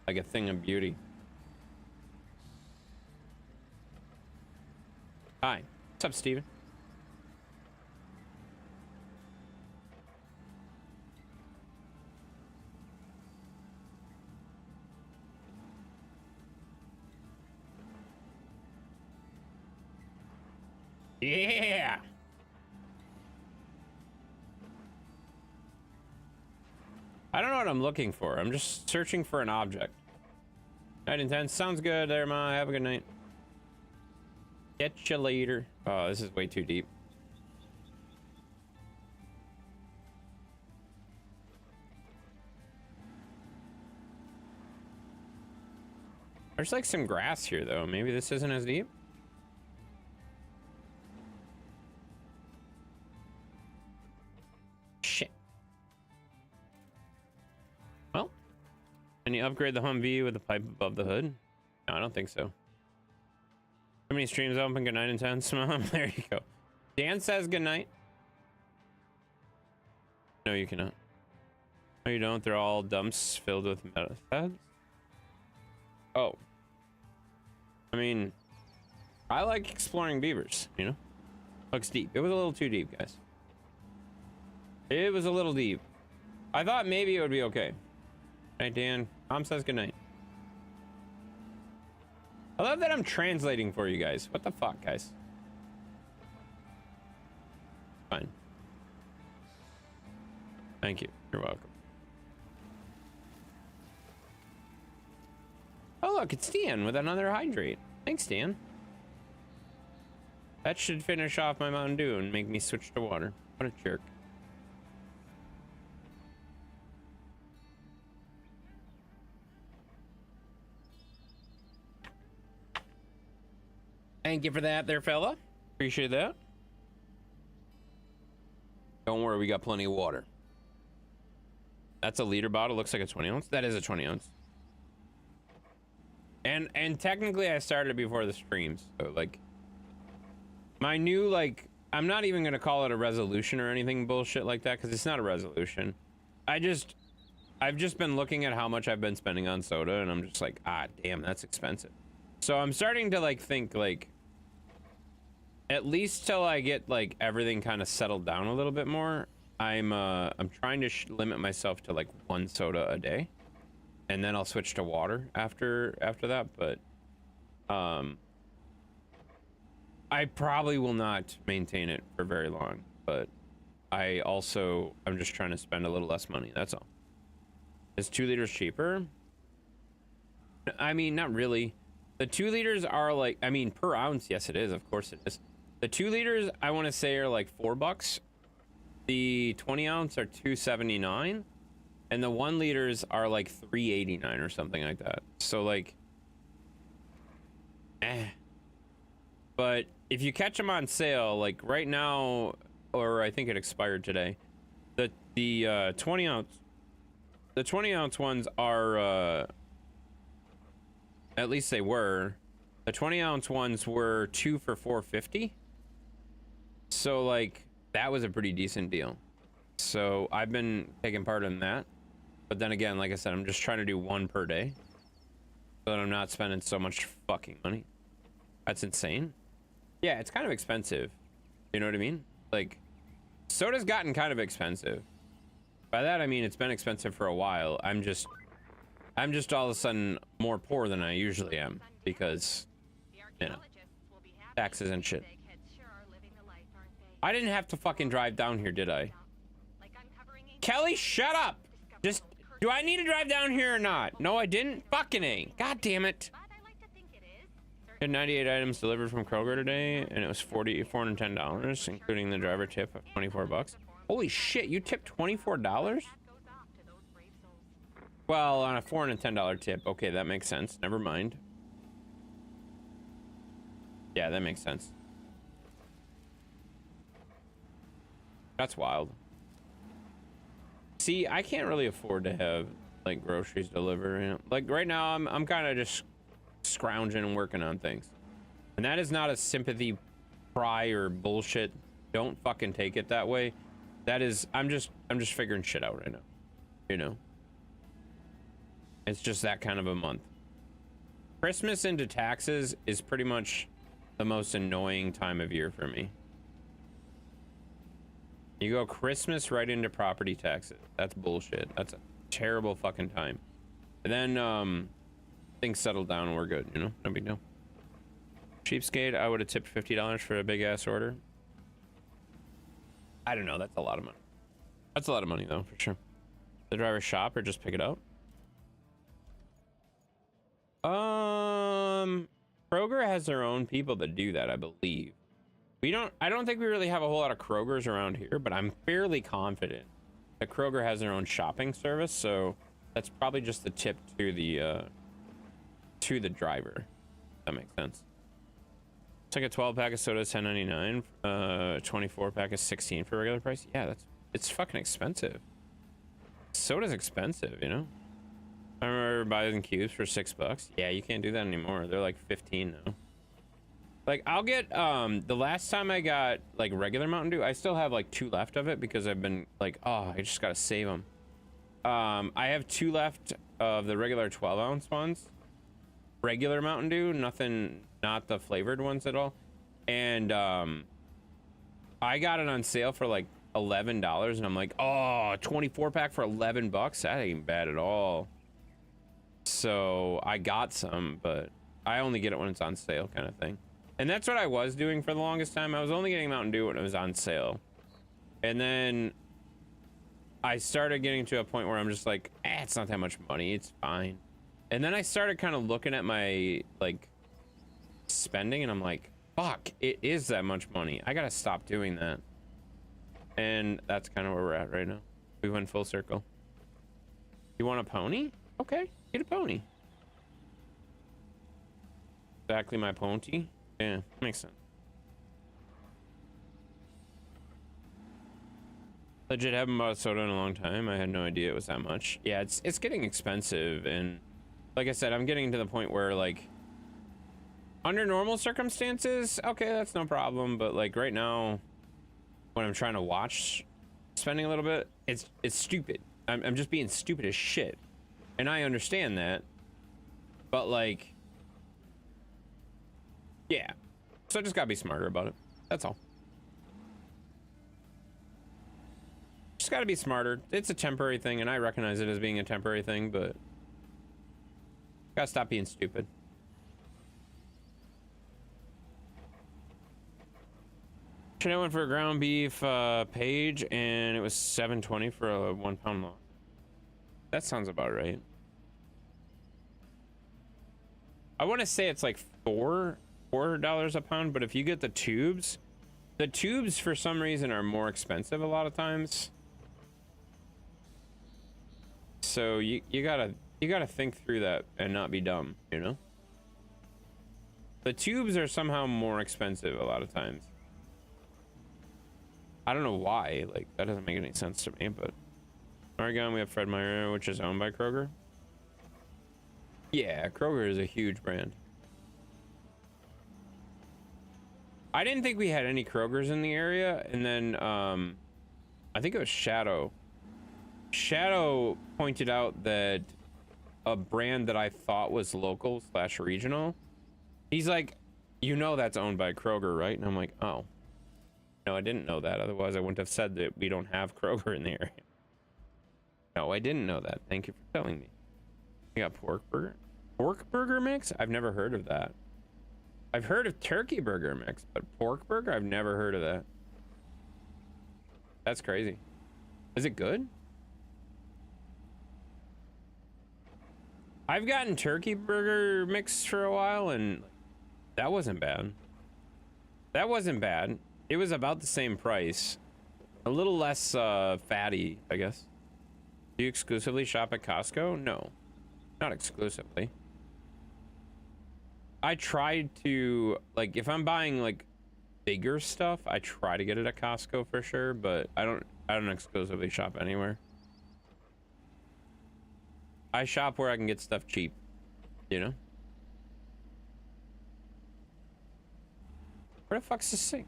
like a thing of beauty. Hi. What's up, Steven? Yeah. I don't know what I'm looking for. I'm just searching for an object. Night intense. Sounds good there, Ma. Have a good night. Catch you later. Oh, this is way too deep. There's like some grass here, though. Maybe this isn't as deep. Shit. Well, can you upgrade the Humvee with the pipe above the hood? No, I don't think so. How many streams open? Good night, intense, Mom. There you go. Dan says good night. No, you cannot. No, you don't. They're all dumps filled with methads. Oh. I mean, I like exploring beavers, you know? Looks deep. It was a little too deep, guys. It was a little deep. I thought maybe it would be okay. Night, Dan. Mom says good night. I love that I'm translating for you guys. What the fuck, guys? Fine. Thank you. You're welcome. Oh, look, it's Dan with another hydrate. Thanks, Dan. That should finish off my Mountain Dew and make me switch to water. What a jerk. Thank you for that there, fella. Appreciate that. Don't worry, we got plenty of water. That's a liter bottle. Looks like a 20 ounce. That is a 20 ounce. And technically I started before the streams. So like my new, like, I'm not even going to call it a resolution or anything bullshit like that, because it's not a resolution. I've just been looking at how much I've been spending on soda, and I'm just like, ah, damn, that's expensive. So I'm starting to like think like, at least till I get like everything kind of settled down a little bit more, I'm trying to limit myself to like 1 soda a day, and then I'll switch to water after that. But I probably will not maintain it for very long, but I'm just trying to spend a little less money. That's all. Is 2 liters cheaper? I mean, not really. The 2 liters are like, I mean, per ounce, yes it is, of course it is. The 2 liters, I want to say, are like $4. The 20 ounce are $2.79, and the 1 liters are like $3.89 or something like that. So like, but if you catch them on sale, like right now, or I think it expired today, the 20 ounce ones are at least they were. The 20 ounce ones were 2 for $4.50. So like that was a pretty decent deal. So I've been taking part in that. But then again, like I said, I'm just trying to do 1 per day, so that I'm not spending so much fucking money. That's insane. Yeah, it's kind of expensive. You know what I mean? Like, soda's gotten kind of expensive. By that I mean it's been expensive for a while. I'm just all of a sudden more poor than I usually am, because, you know, taxes and shit. I didn't have to fucking drive down here, did I? Kelly, shut up! Just, do I need to drive down here or not? No, I didn't? Fucking A. God damn it. Had 98 items delivered from Kroger today, and it was $410, including the driver tip of $24. Holy shit, you tipped $24? Well, on a $410 tip. Okay, that makes sense. Never mind. Yeah, that makes sense. That's wild. See, I can't really afford to have like groceries delivered. You know? Like right now, I'm kind of just scrounging and working on things, and that is not a sympathy cry or bullshit. Don't fucking take it that way. That is, I'm just figuring shit out right now. You know, it's just that kind of a month. Christmas into taxes is pretty much the most annoying time of year for me. You go Christmas right into property taxes. That's bullshit. That's a terrible fucking time. And then things settle down and we're good, you know? No big deal. Cheapskate, I would have tipped $50 for a big ass order. I don't know, that's a lot of money. That's a lot of money though, for sure. The driver shop or just pick it up? Kroger has their own people that do that, I believe. I don't think we really have a whole lot of Krogers around here, but I'm fairly confident that Kroger has their own shopping service, so that's probably just the tip to the driver. That makes sense. It's like a 12 pack of soda is $10.99. 24 pack is $16 for regular price. Yeah, it's fucking expensive. Soda's expensive, you know? I remember buying cubes for $6. Yeah, you can't do that anymore. They're like 15 now. Like, I'll get, the last time I got, like, regular Mountain Dew, I still have, like, 2 left of it because I've been, like, oh, I just gotta save them. I have 2 left of the regular 12-ounce ones. Regular Mountain Dew, nothing, not the flavored ones at all. And, I got it on sale for, like, $11, and I'm like, oh, 24-pack for $11? That ain't bad at all. So, I got some, but I only get it when it's on sale kind of thing. And that's what I was doing for the longest time. I was only getting Mountain Dew when it was on sale. And then I started getting to a point where I'm just like, it's not that much money. It's fine. And then I started kind of looking at my, like, spending, and I'm like, fuck, it is that much money. I gotta stop doing that. And that's kind of where we're at right now. We went full circle. You want a pony? Okay, get a pony. Exactly my pony. Yeah, makes sense. Legit haven't bought soda in a long time. I had no idea it was that much. Yeah, it's getting expensive, and like I said, I'm getting to the point where like under normal circumstances, okay, that's no problem, but like right now when I'm trying to watch spending a little bit, it's stupid. I'm just being stupid as shit. And I understand that. But like, yeah. So I just gotta be smarter about it. That's all. Just gotta be smarter. It's a temporary thing, and I recognize it as being a temporary thing, but gotta stop being stupid. I went for a ground beef page, and it was $7.20 for a 1 pound long. That sounds about right. I want to say it's like $4 a pound, but if you get the tubes for some reason are more expensive a lot of times. So you gotta think through that and not be dumb, you know? The tubes are somehow more expensive a lot of times. I don't know why, like that doesn't make any sense to me, but Oregon, we have Fred Meyer, which is owned by Kroger. Yeah, Kroger is a huge brand. I didn't think we had any Krogers in the area, and then I think it was Shadow. Shadow pointed out that a brand that I thought was local / regional, he's like, you know that's owned by Kroger, right? And I'm like, oh. No, I didn't know that. Otherwise, I wouldn't have said that we don't have Kroger in the area. No, I didn't know that. Thank you for telling me. We got pork burger. Pork burger mix? I've never heard of that. I've heard of turkey burger mix, but pork burger? I've never heard of that. That's crazy. Is it good? I've gotten turkey burger mix for a while, and that wasn't bad. That wasn't bad. It was about the same price. A little less fatty, I guess. Do you exclusively shop at Costco? No, not exclusively. I tried to, like, if I'm buying like bigger stuff, I try to get it at Costco for sure, but I don't exclusively shop anywhere. I shop where I can get stuff cheap, you know? Where the fuck's this thing?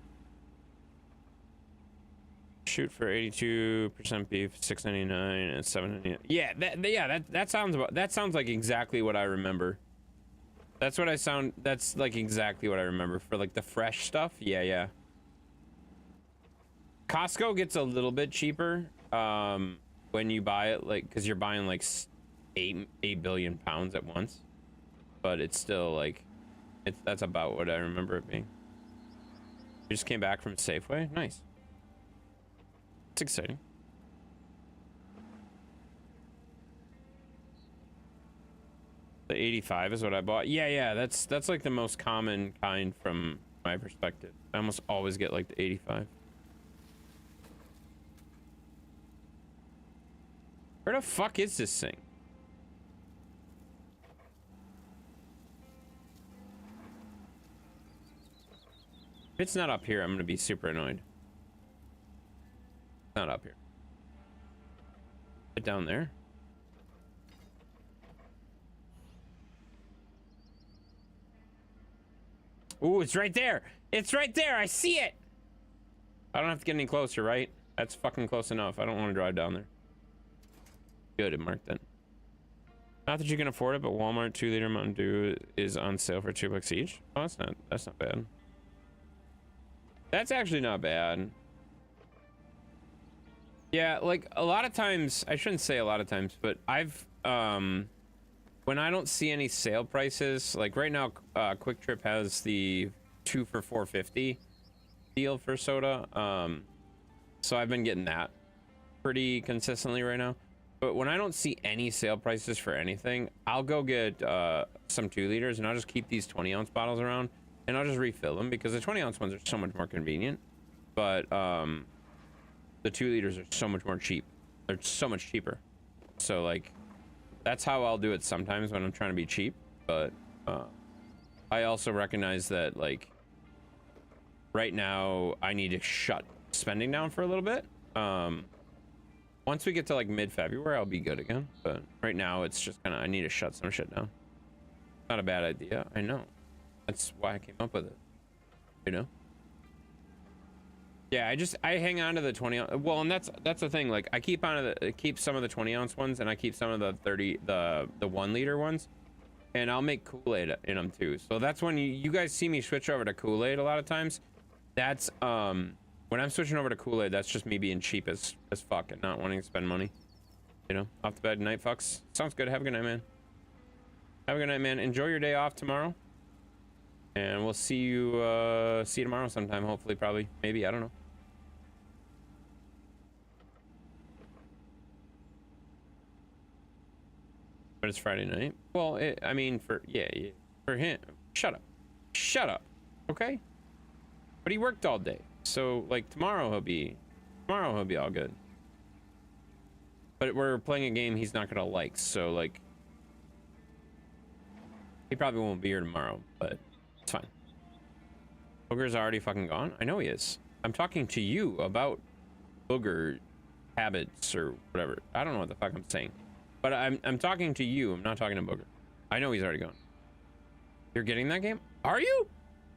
Shoot for 82% beef, $6.99 and $7.99. Yeah, that sounds like exactly what I remember. That's like exactly what I remember for like the fresh stuff. Yeah. Costco gets a little bit cheaper when you buy it, like, because you're buying like 8 billion pounds at once, but it's still like that's about what I remember it being. You just came back from Safeway? Nice. It's exciting. The 85 is what I bought. Yeah, that's like the most common kind from my perspective. I almost always get like the 85. Where the fuck is this thing? If it's not up here, I'm gonna be super annoyed. It's not up here. Put down there. Ooh, it's right there. It's right there. I see it. I don't have to get any closer, right? That's fucking close enough. I don't want to drive down there. Good, it marked that. Not that you can afford it, but Walmart 2-liter Mountain Dew is on sale for $2 each. Oh, that's not bad. That's actually not bad. Yeah, like a lot of times, I shouldn't say a lot of times, but I've when I don't see any sale prices, like right now, Quick Trip has the 2 for $4.50 deal for soda. So I've been getting that pretty consistently right now. But when I don't see any sale prices for anything, I'll go get some 2 liters and I'll just keep these 20-ounce bottles around and I'll just refill them because the 20-ounce ones are so much more convenient. But the 2 liters are so much more cheap. They're so much cheaper. So like, that's how I'll do it sometimes when I'm trying to be cheap. But I also recognize that like right now I need to shut spending down for a little bit. Once we get to like mid-February, I'll be good again. But right now, it's just kind of, I need to shut some shit down. Not a bad idea. I know. That's why I came up with it. You know? Yeah, I hang on to the 20 ounce. Well, and that's the thing. Like, I keep keep some of the 20 ounce ones, and I keep some of the 30, the 1 liter ones, and I'll make Kool-Aid in them too. So that's when you guys see me switch over to Kool-Aid a lot of times. That's when I'm switching over to Kool-Aid, that's just me being cheap as fuck and not wanting to spend money. You know, off to bed, night fucks. Sounds good. Have a good night, man. Have a good night, man. Enjoy your day off tomorrow. And we'll see you tomorrow sometime, hopefully, probably, maybe, I don't know. But it's Friday night. Well, I mean, yeah, for him. Shut up, okay? But he worked all day, so like tomorrow he'll be all good. But we're playing a game he's not gonna like, so like he probably won't be here tomorrow, but it's fine. Booger's already fucking gone? I know he is. I'm talking to you about Booger habits or whatever. I don't know what the fuck I'm saying. But I'm talking to you. I'm not talking to Booger. I know he's already gone. You're getting that game? Are you?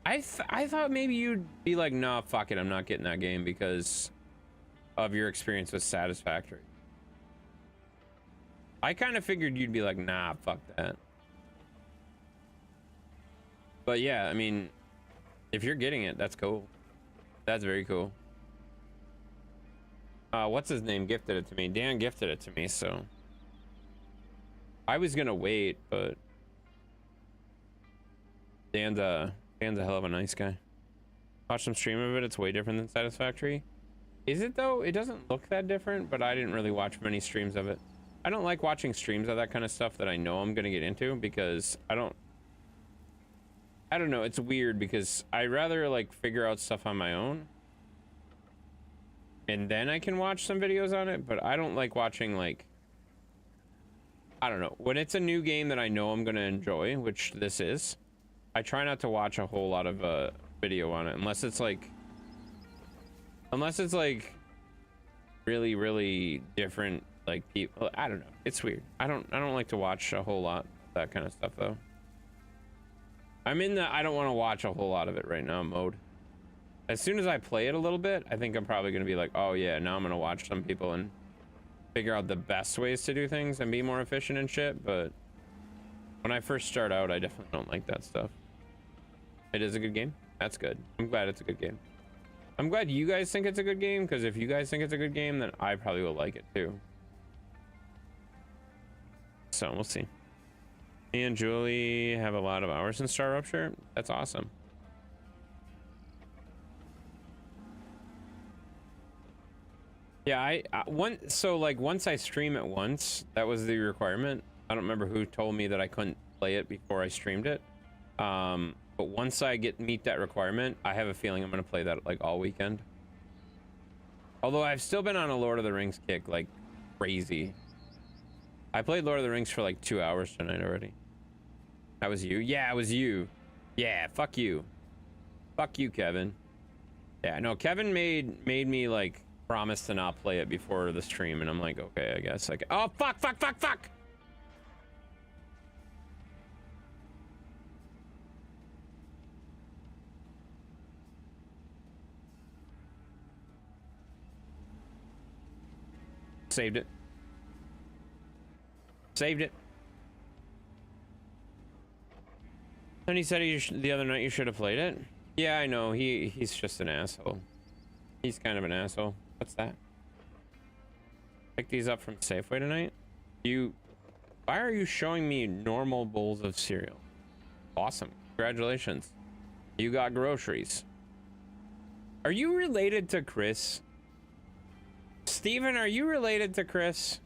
I thought maybe you'd be like, nah, fuck it. I'm not getting that game because of your experience with Satisfactory. I kind of figured you'd be like, nah, fuck that. But yeah, I mean, if you're getting it, that's cool. That's very cool. What's his name gifted it to me? Dan gifted it to me, so I was gonna wait, but Dan's a hell of a nice guy. Watch some stream of it. It's way different than Satisfactory. Is it though? It doesn't look that different, but I didn't really watch many streams of it. I don't like watching streams of that kind of stuff that I know I'm gonna get into because I don't know. It's weird because I rather like figure out stuff on my own and then I can watch some videos on it, but I don't like watching like, I don't know, when it's a new game that I know I'm gonna enjoy, which this is, I try not to watch a whole lot of video on it unless it's like really, really different, like people. I don't know, it's weird. I don't like to watch a whole lot of that kind of stuff though. I'm in the I don't want to watch a whole lot of it right now mode. As soon as I play it a little bit, I think I'm probably gonna be like, oh yeah, now I'm gonna watch some people and figure out the best ways to do things and be more efficient and shit. But when I first start out, I definitely don't like that stuff. It is a good game. That's good. I'm glad it's a good game. I'm glad you guys think it's a good game, because if you guys think it's a good game, then I probably will like it too. So we'll see. Me and Julie have a lot of hours in Star Rupture. That's awesome. Yeah, so like once I stream it once, that was the requirement. I don't remember who told me that I couldn't play it before I streamed it. But once I meet that requirement, I have a feeling I'm gonna play that like all weekend. Although I've still been on a Lord of the Rings kick like crazy. I played Lord of the Rings for like 2 hours tonight already. That was you? Yeah, it was you. Yeah, fuck you. Fuck you, Kevin. Yeah, no, Kevin made me like promise to not play it before the stream, and I'm like, okay, I guess like, oh fuck. Saved it. And he said the other night you should have played it. Yeah, I know. He's just an asshole. He's kind of an asshole. What's that? Pick these up from Safeway tonight. Why are you showing me normal bowls of cereal? Awesome. Congratulations. You got groceries. Are you related to Chris? Steven, are you related to Chris?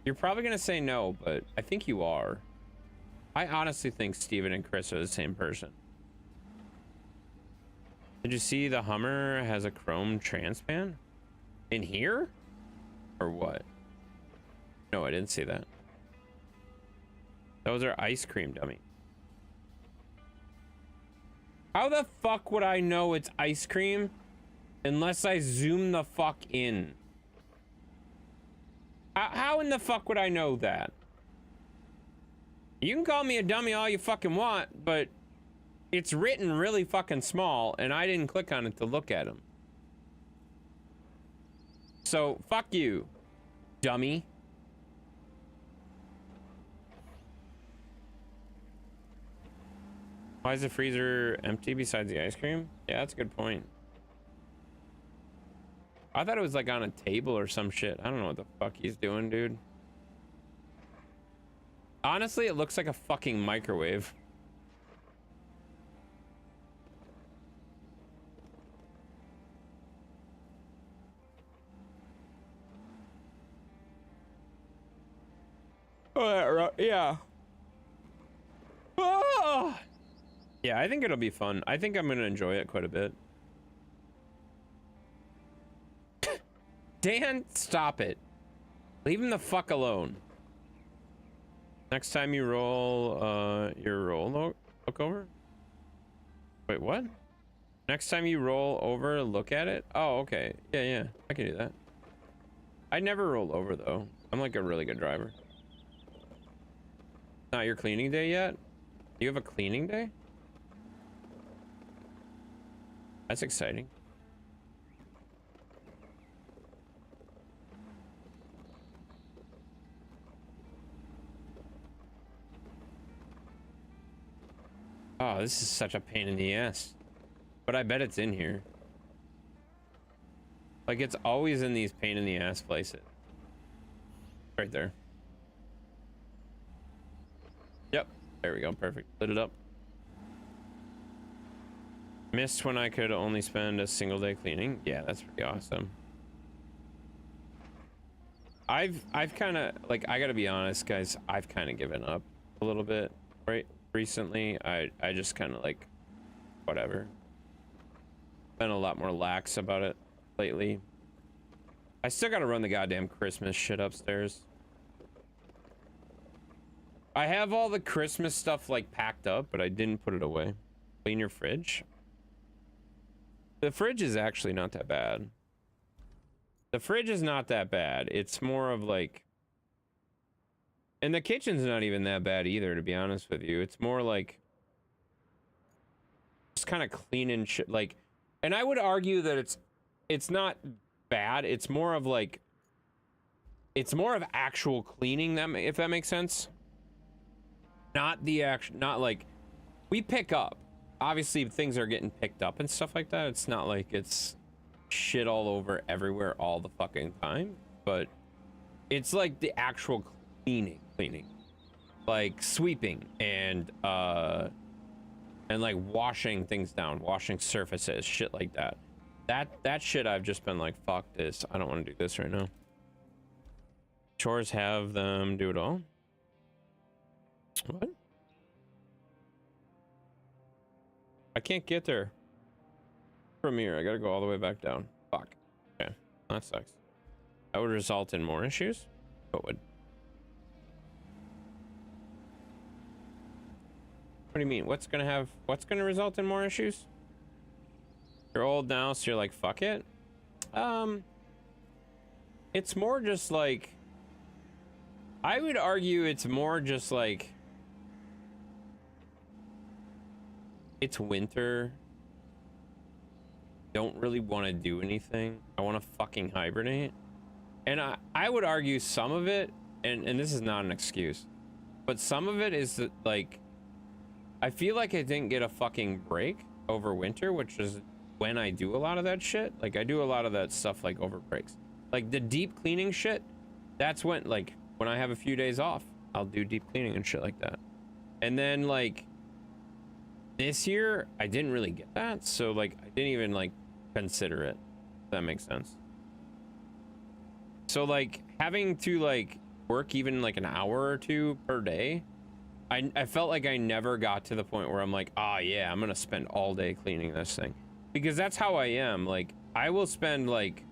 You're probably gonna say no, but I think you are. I honestly think Steven and Chris are the same person. Did you see the Hummer has a chrome transpan? In here? Or what? No, I didn't see that. Those are ice cream dummy. How the fuck would I know it's ice cream unless I zoom the fuck in? How in the fuck would I know that? You can call me a dummy all you fucking want, but it's written really fucking small, and I didn't click on it to look at them. So, fuck you, dummy. Why is the freezer empty besides the ice cream? Yeah, that's a good point. I thought it was like on a table or some shit. I don't know what the fuck he's doing, dude. Honestly, it looks like a fucking microwave. Oh, yeah. Oh! Yeah, I think it'll be fun. I think I'm gonna enjoy it quite a bit. Dan, stop it. Leave him the fuck alone. Next time you roll, your roll look over? Wait, what? Next time you roll over, look at it? Oh, okay. Yeah, I can do that. I never roll over, though. I'm like a really good driver. Not your cleaning day yet? You have a cleaning day? That's exciting. Oh, this is such a pain in the ass. But I bet it's in here. Like, it's always in these pain in the ass places. Right there. Yep. There we go. Perfect. Lit it up. Missed when I could only spend a single day cleaning. Yeah, that's pretty awesome. I've kind of, like, I gotta be honest, guys, I've kind of given up a little bit, right? Recently, I just kind of like, whatever. Been a lot more lax about it lately. I still gotta run the goddamn Christmas shit upstairs. I have all the Christmas stuff like packed up, but I didn't put it away. Clean your fridge. The fridge is actually not that bad. The fridge is not that bad. It's more of like, and the kitchen's not even that bad either, to be honest with you. It's more like just kind of cleaning shit, like, and I would argue that it's not bad. It's more of like, it's more of actual cleaning, that if that makes sense. Not the actual, not like we pick up. Obviously, things are getting picked up and stuff like that. It's not like it's shit all over everywhere all the fucking time, but it's like the actual cleaning, like sweeping and like washing things down, washing surfaces, shit like that. That shit I've just been like, fuck this. I don't want to do this right now. Chores have them do it all. What? I can't get there from here. I gotta go all the way back down. Fuck. Okay, that sucks. That would result in more issues. What would? What do you mean? What's gonna result in more issues? You're old now, so you're like, fuck it. It's more just like, I would argue it's more just like, it's winter. Don't really want to do anything. I want to fucking hibernate. And I would argue some of it, and this is not an excuse, but some of it is that, like, I feel like I didn't get a fucking break over winter, which is when I do a lot of that shit. Like, I do a lot of that stuff, like, over breaks. Like, the deep cleaning shit, that's when, like, when I have a few days off, I'll do deep cleaning and shit like that. And then, like, this year, I didn't really get that, so, like, I didn't even, like, consider it, if that makes sense. So, like, having to, like, work even, like, an hour or two per day, I felt like I never got to the point where I'm like, oh, yeah, I'm gonna spend all day cleaning this thing. Because that's how I am. Like, I will spend, like,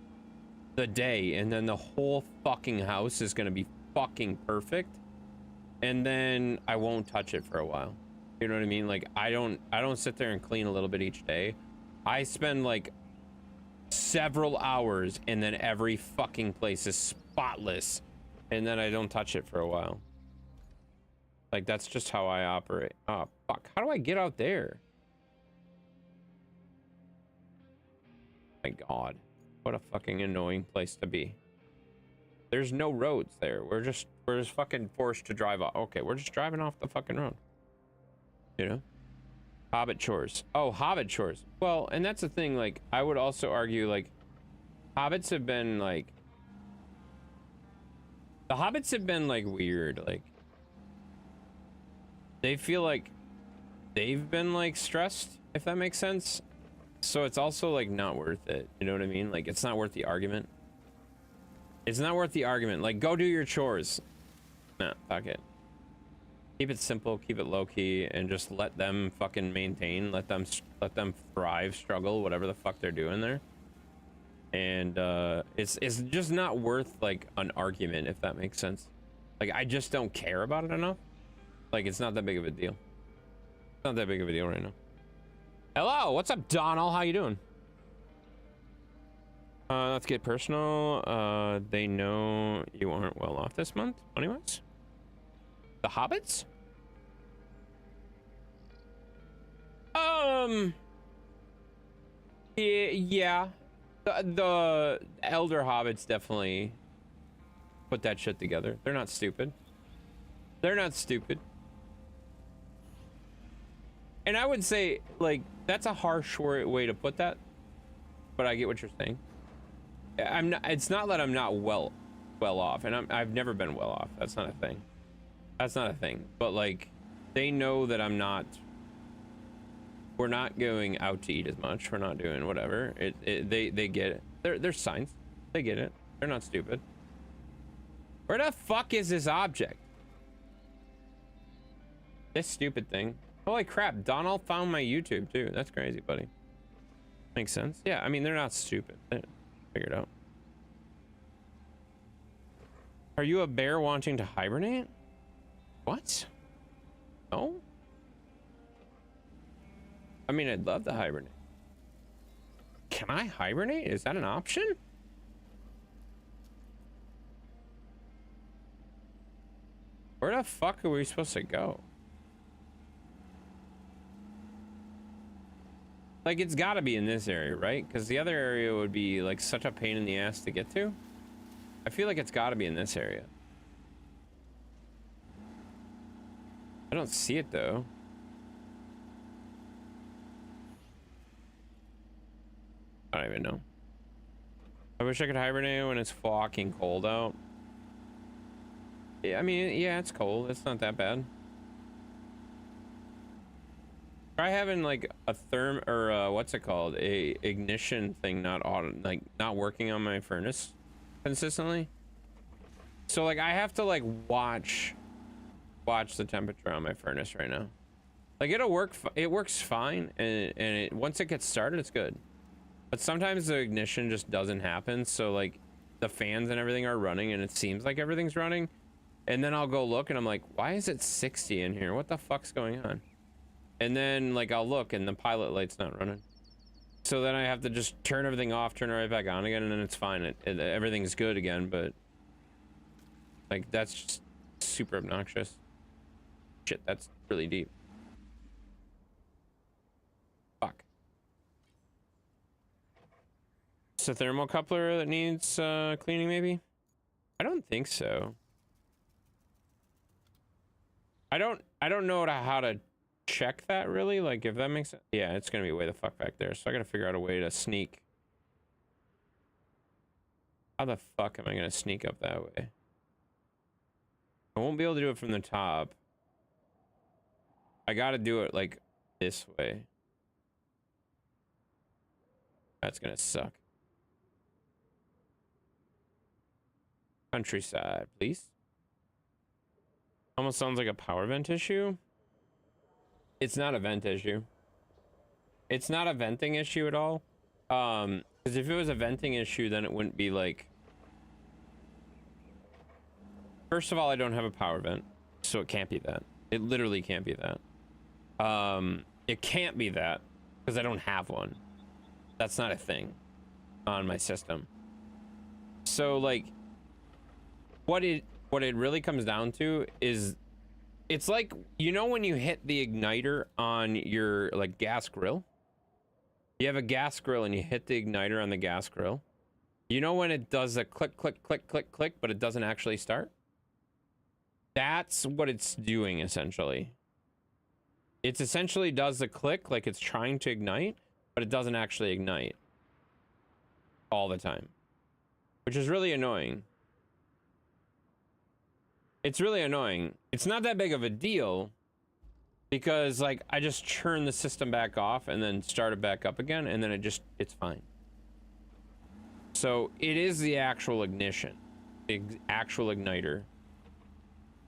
the day, and then the whole fucking house is gonna be fucking perfect, and then I won't touch it for a while. You know what I mean? Like, I don't sit there and clean a little bit each day. I spend like several hours, and then every fucking place is spotless, and then I don't touch it for a while. Like, that's just how I operate. Oh, fuck. How do I get out there? My God. What a fucking annoying place to be. There's no roads there. We're just fucking forced to drive off. Okay, we're just driving off the fucking road. You know? Hobbit chores. Oh, Hobbit chores. Well, and that's the thing, like, I would also argue, like, Hobbits have been, like... The Hobbits have been, like, weird, like... They feel like they've been, like, stressed, if that makes sense. So it's also, like, not worth it. You know what I mean? Like, it's not worth the argument. It's not worth the argument. Like, go do your chores. Nah, fuck it. Keep it simple, keep it low-key, and just let them fucking maintain. Let them thrive, struggle, whatever the fuck they're doing there. And, it's just not worth, like, an argument, if that makes sense. Like, I just don't care about it enough. Like, it's not that big of a deal. It's not that big of a deal right now. Hello, what's up, Donald? How you doing? Let's get personal. They know you aren't well off this month, money-wise. The Hobbits? Yeah. The elder Hobbits definitely put that shit together. They're not stupid. They're not stupid. And I would say, like, that's a harsh way to put that, but I get what you're saying. I'm not. It's not that I'm not well off, and I've never been well off. That's not a thing. That's not a thing. But like, they know that I'm not. We're not going out to eat as much. We're not doing whatever. They get it. They're signs. They get it. They're not stupid. Where the fuck is this object? This stupid thing. Holy crap, Donald found my YouTube too. That's crazy, buddy. Makes sense. Yeah, I mean, they're not stupid. They figure it out. Are you a bear wanting to hibernate? What? No? I mean, I'd love to hibernate. Can I hibernate? Is that an option? Where the fuck are we supposed to go? Like, it's gotta be in this area, right? Because the other area would be, like, such a pain in the ass to get to. I feel like it's gotta be in this area. I don't see it, though. I don't even know. I wish I could hibernate when it's fucking cold out. Yeah, I mean, yeah, it's cold. It's not that bad. Try having like a what's it called? A ignition thing not working on my furnace consistently. So like I have to like watch the temperature on my furnace right now. Like it'll work, it works fine, and once it gets started, it's good. But sometimes the ignition just doesn't happen. So like the fans and everything are running, and it seems like everything's running, and then I'll go look, and I'm like, why is it 60 in here? What the fuck's going on? And then like I'll look and the pilot light's not running. So then I have to just turn everything off, turn it right back on again, and then it's fine. Everything's good again, but like that's just super obnoxious. Shit, that's really deep. Fuck. It's a thermocoupler that needs cleaning maybe? I don't think so. I don't know how to check that really, like if that makes sense. Yeah, it's gonna be way the fuck back there, so I gotta figure out a way to sneak. How the fuck am I gonna sneak up that way? I won't be able to do it from the top. I gotta do it like this way. That's gonna suck. Countryside, please. Almost sounds like a power vent issue. It's not a vent issue. It's not a venting issue at all. Because if it was a venting issue, then it wouldn't be like... First of all, I don't have a power vent, so it can't be that. It literally can't be that. It can't be that, because I don't have one. That's not a thing on my system. So, like, what it what it really comes down to is, it's like, you know, when you hit the igniter on your like gas grill, you have a gas grill and you hit the igniter on the gas grill. You know when it does a click, click, click, click, click, but it doesn't actually start? That's what it's doing, essentially. It essentially does the click like it's trying to ignite, but it doesn't actually ignite all the time, which is really annoying. It's really annoying. It's not that big of a deal because, like, I just turn the system back off and then start it back up again, and then it's fine. So it is the actual ignition, the actual igniter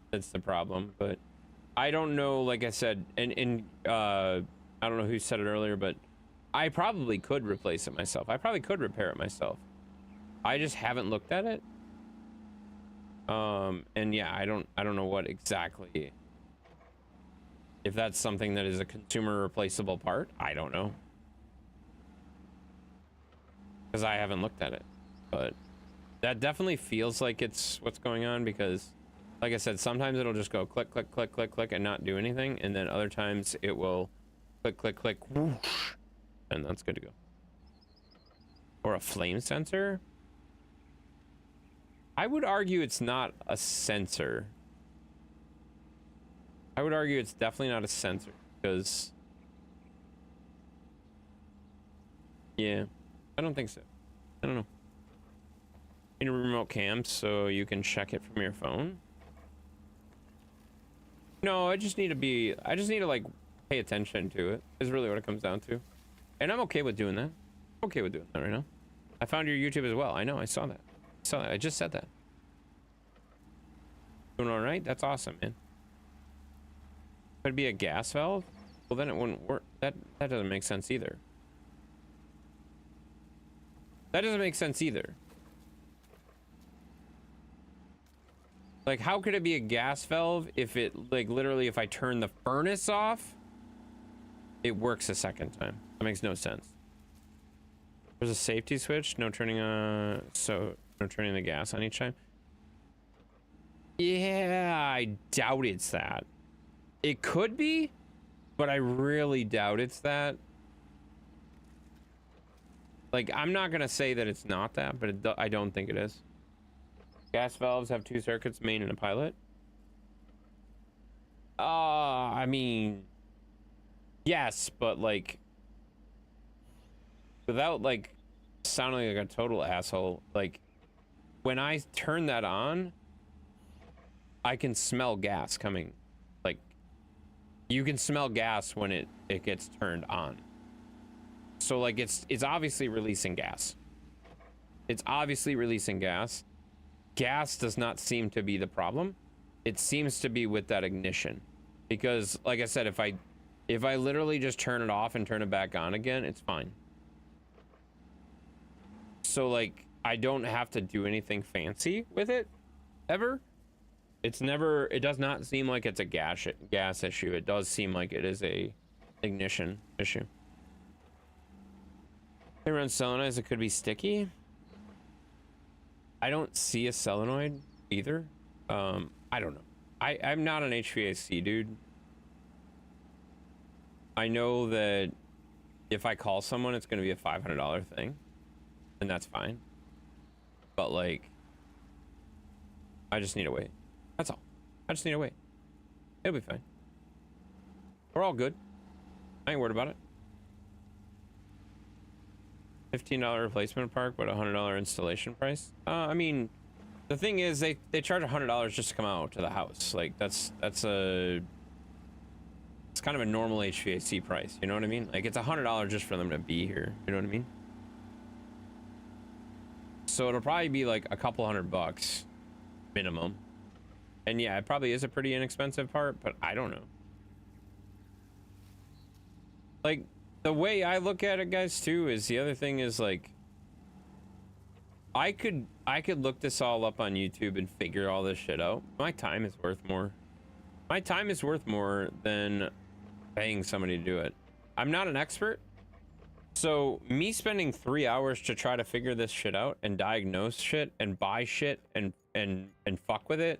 that's the problem. But I don't know, like I said, and I don't know who said it earlier, but I probably could replace it myself. I probably could repair it myself. I just haven't looked at it. And yeah, I don't know what exactly, if that's something that is a consumer replaceable part. I don't know, because I haven't looked at it, but that definitely feels like it's what's going on, because like I said, sometimes it'll just go click, click, click, click, click and not do anything, and then other times it will click, click, click, whoosh, and that's good to go. Or a flame sensor? I would argue it's not a sensor. I would argue it's definitely not a sensor, because yeah, I don't think so. I don't know. In a remote cam so you can check it from your phone? No, I just need to like pay attention to it, is really what it comes down to. And I'm okay with doing that. I'm okay with doing that right now. I found your YouTube as well. I know, I saw that. I just said that. Doing all right? That's awesome, man. Could it be a gas valve? Well, then it wouldn't work. That doesn't make sense either. That doesn't make sense either. Like, how could it be a gas valve if it, like, literally, if I turn the furnace off, it works a second time? That makes no sense. There's a safety switch. No turning so no turning the gas on each time. Yeah, I doubt it's that. It could be, but I really doubt it's that. Like, I'm not gonna say that it's not that, but I don't think it is. Gas valves have 2 circuits, main and a pilot. I mean, yes, but like, without like sounding like a total asshole, like, when I turn that on, I can smell gas coming. Like, you can smell gas when it gets turned on. So like, it's obviously releasing gas. It's obviously releasing gas. Gas does not seem to be the problem. It seems to be with that ignition, because like I said, if I literally just turn it off and turn it back on again, it's fine. So like, I don't have to do anything fancy with it ever. It's never, it does not seem like it's a gas issue. It does seem like it is a ignition issue. They run solenoids, it could be sticky. I don't see a solenoid either. I don't know. I'm not an HVAC dude. I know that if I call someone, it's going to be a $500 thing, and that's fine. But like, I just need to wait. That's all. I just need to wait. It'll be fine. We're all good. I ain't worried about it. $15 replacement part, but $100 installation price. I mean, the thing is, they charge $100 just to come out to the house. Like, it's kind of a normal HVAC price. You know what I mean? Like, it's $100 just for them to be here. You know what I mean? So it'll probably be like a couple $100 minimum. And yeah, it probably is a pretty inexpensive part, but I don't know. Like, the way I look at it, guys, too, is the other thing is like, I could look this all up on YouTube and figure all this shit out. My time is worth more. My time is worth more than paying somebody to do it. I'm not an expert, so me spending 3 hours to try to figure this shit out and diagnose shit and buy shit and fuck with it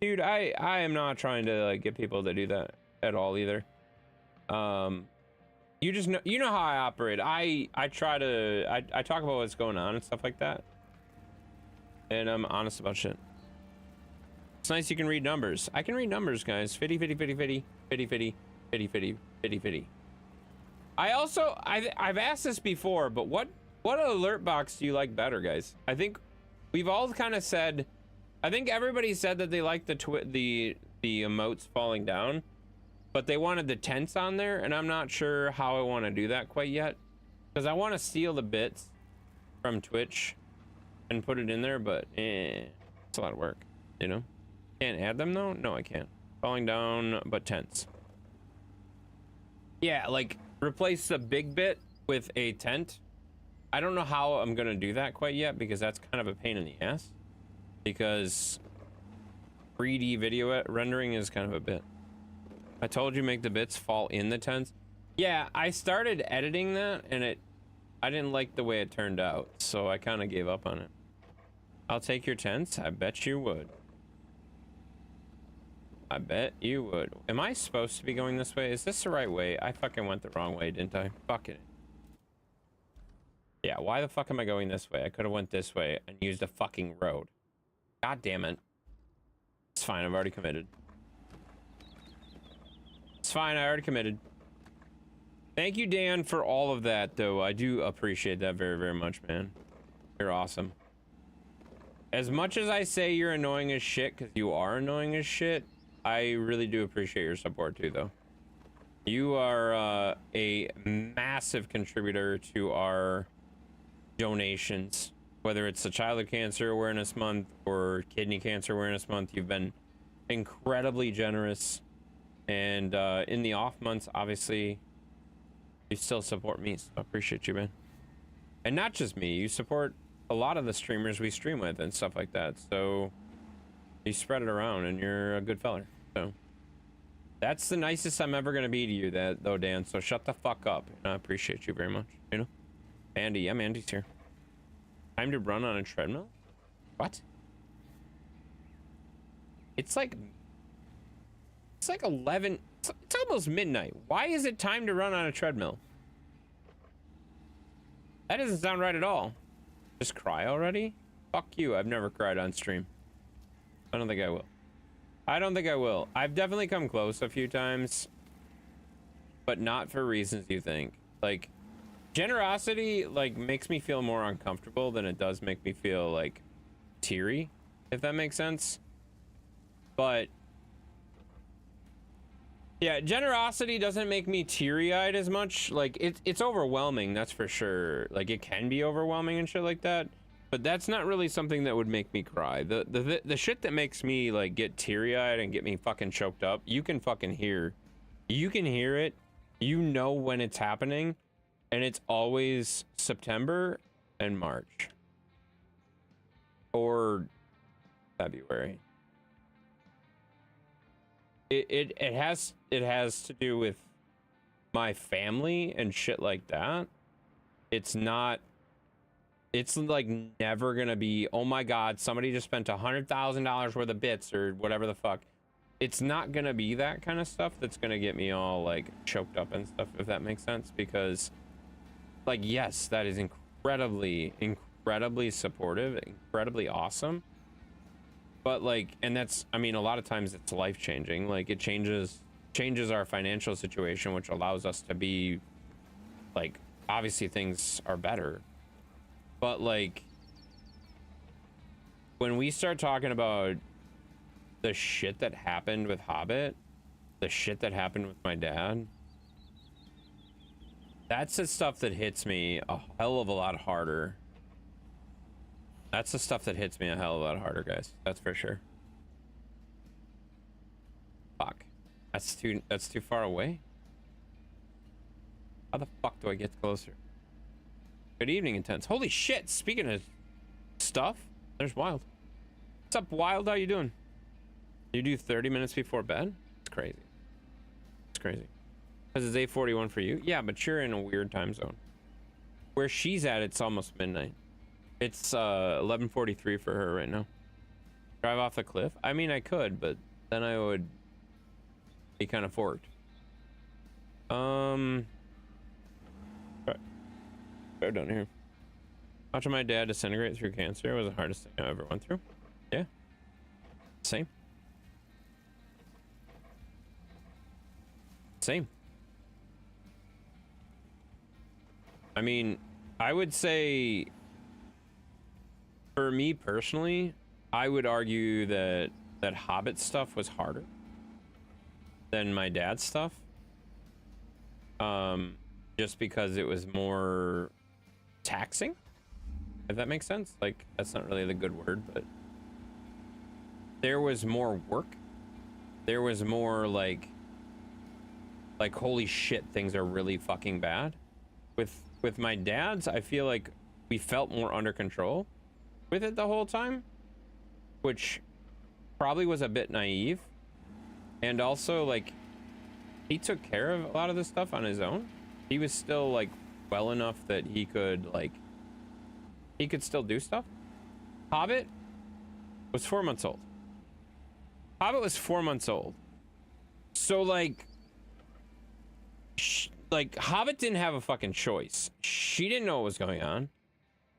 dude, I am not trying to like get people to do that at all either. You just know, you know how I operate. I try to I talk about what's going on and stuff like that, and I'm honest about shit. It's nice you can read numbers. I can read numbers, guys. Fitty fitty fitty fitty fitty fitty fitty fitty fitty fitty. I also I've asked this before, but what alert box do you like better, guys? I think we've all kind of said, I think everybody said that they liked the emotes falling down, but they wanted the tents on there, and I'm not sure how I want to do that quite yet, because I want to steal the bits from Twitch and put it in there, but it's a lot of work, you know. Can't add them though? No, I can't. Falling down, but tents. Yeah, like replace the big bit with a tent. I don't know how I'm gonna do that quite yet, because that's kind of a pain in the ass, because 3D video rendering is kind of a bit. I told you make the bits fall in the tents. Yeah, I started editing that and I didn't like the way it turned out, so I kind of gave up on it. I'll take your tents. I bet you would. I bet you would. Am I supposed to be going this way? Is this the right way? I fucking went the wrong way, didn't I? Fuck it. Yeah, why the fuck am I going this way? I could have went this way and used a fucking road. God damn it. It's fine, I've already committed. It's fine, I already committed. Thank you, Dan, for all of that, though. I do appreciate that very, very much, man. You're awesome. As much as I say you're annoying as shit, because you are annoying as shit, I really do appreciate your support, too, though. You are a massive contributor to our donations, whether it's the Childhood Cancer Awareness Month or Kidney Cancer Awareness Month. You've been incredibly generous, and in the off months, obviously, you still support me, so I appreciate you, man. And not just me, you support a lot of the streamers we stream with and stuff like that, so you spread it around, and you're a good feller. So that's the nicest I'm ever gonna be to you, though, Dan, so shut the fuck up, and I appreciate you very much, you know. Andy, yeah, Andy's here. Time to run on a treadmill? What? It's like 11, it's almost midnight. Why is it time to run on a treadmill? That doesn't sound right at all. Just cry already? Fuck you, I've never cried on stream. I don't think I will. I don't think I will. I've definitely come close a few times, but not for reasons you think. Like, generosity, like, makes me feel more uncomfortable than it does make me feel, like, teary, if that makes sense. But yeah, generosity doesn't make me teary-eyed as much. Like, it's overwhelming, that's for sure. Like, it can be overwhelming and shit like that, but that's not really something that would make me cry. The shit that makes me, like, get teary-eyed and get me fucking choked up, you can fucking hear. You can hear it. You know when it's happening, and it's always September and March. Or February. It has to do with my family and shit like that. It's not, it's like never gonna be, oh my god, somebody just spent $100,000 worth of bits or whatever the fuck. It's not gonna be that kind of stuff that's gonna get me all like choked up and stuff, if that makes sense, because like, yes, that is incredibly supportive, incredibly awesome. But like, and that's, I mean, a lot of times it's life-changing. Like, it changes our financial situation, which allows us to be like, obviously things are better. But like, when we start talking about the shit that happened with Hobbit, the shit that happened with my dad, that's the stuff that hits me a hell of a lot harder. That's the stuff that hits me a hell of a lot harder, guys. That's for sure. Fuck. That's too far away. How the fuck do I get closer? Good evening, Intense. Holy shit, speaking of stuff, there's Wild. What's up, Wild? How you doing? You do 30 minutes before bed? It's crazy. It's crazy. Because it's 8:41 for you? Yeah, but you're in a weird time zone. Where she's at, it's almost midnight. It's 11:43 for her right now. Drive off the cliff? I mean, I could, but then I would be kind of forked. Right down here. Watching my dad disintegrate through cancer was the hardest thing I ever went through. Yeah. Same. Same. I mean, I would say, for me personally, I would argue that Hobbit stuff was harder than my dad's stuff. Just because it was more taxing, if that makes sense. Like, that's not really the good word, but there was more work. There was more like holy shit, things are really fucking bad. With my dad's, I feel like we felt more under control with it the whole time, which probably was a bit naive. And also, like, he took care of a lot of this stuff on his own. He was still, like, well enough that he could, like, he could still do stuff. Hobbit was 4 months old. Hobbit was 4 months old. So, like, Hobbit didn't have a fucking choice. She didn't know what was going on.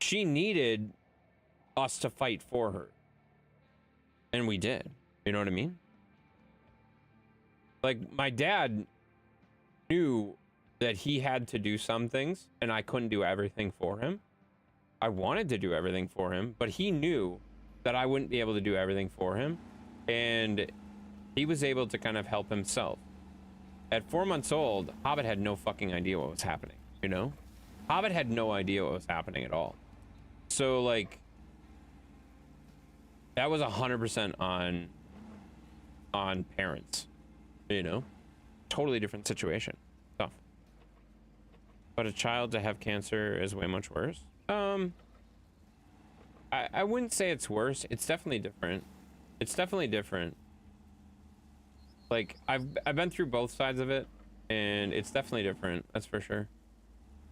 She needed us to fight for her. And we did. You know what I mean? Like, my dad knew that he had to do some things, and I couldn't do everything for him. I wanted to do everything for him, but he knew that I wouldn't be able to do everything for him, and he was able to kind of help himself. At 4 months old, Hobbit had no fucking idea what was happening, you know? Hobbit had no idea what was happening at all. So, like, that was 100% on parents, you know? Totally different situation. Tough. But a child to have cancer is way much worse. I wouldn't say it's worse. It's definitely different. It's definitely different. Like, I've been through both sides of it, and it's definitely different. That's for sure.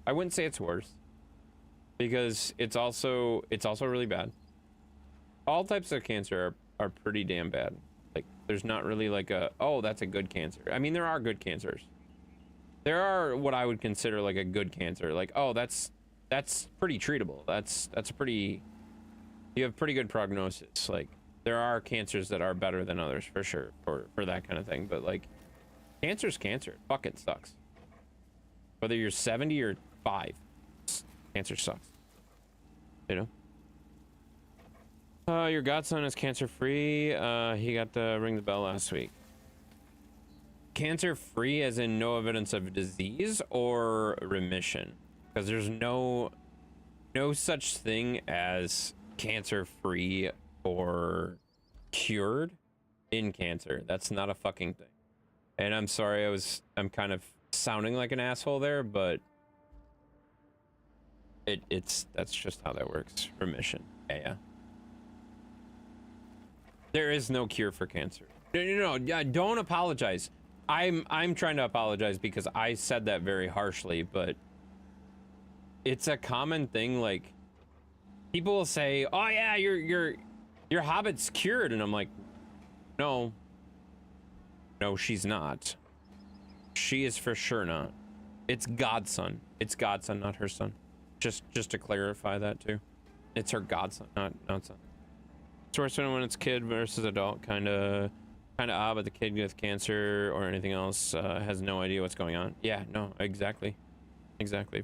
I wouldn't say it's worse, because it's also really bad. All types of cancer are pretty damn bad. Like, there's not really like a, oh, that's a good cancer. I mean, there are good cancers. There are what I would consider like a good cancer. Like, oh, that's pretty treatable. That's pretty, you have pretty good prognosis. Like, there are cancers that are better than others for sure for that kind of thing. But like, cancer's cancer. Fuck, it sucks. Whether you're 70 or 5, cancer sucks. You know? Your godson is cancer-free. He got to ring the bell last week. Cancer-free as in no evidence of disease or remission? Because there's no such thing as cancer-free or cured in cancer. That's not a fucking thing. And I'm sorry, I'm kind of sounding like an asshole there, but that's just how that works. Remission. Yeah. There is no cure for cancer. No, don't apologize. I'm trying to apologize because I said that very harshly, but it's a common thing. Like, people will say, "Oh yeah, your Hobbit's cured," and I'm like, no, she's not. She is for sure not. It's godson. It's godson, not her son. Just to clarify that too. It's her godson, not son. It's worse when it's kid versus adult, kind of odd, but the kid with cancer or anything else has no idea what's going on. Yeah, no, exactly,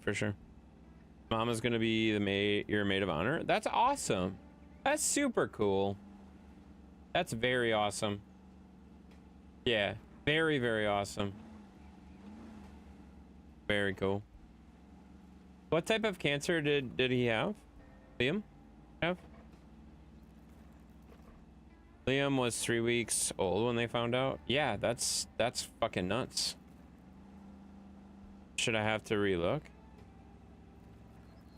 for sure. Mama's gonna be your maid of honor. That's awesome. That's super cool. That's very awesome. Yeah, very, very awesome. Very cool. What type of cancer did he have? Liam have? Liam was 3 weeks old when they found out. Yeah, that's fucking nuts. Should I have to relook?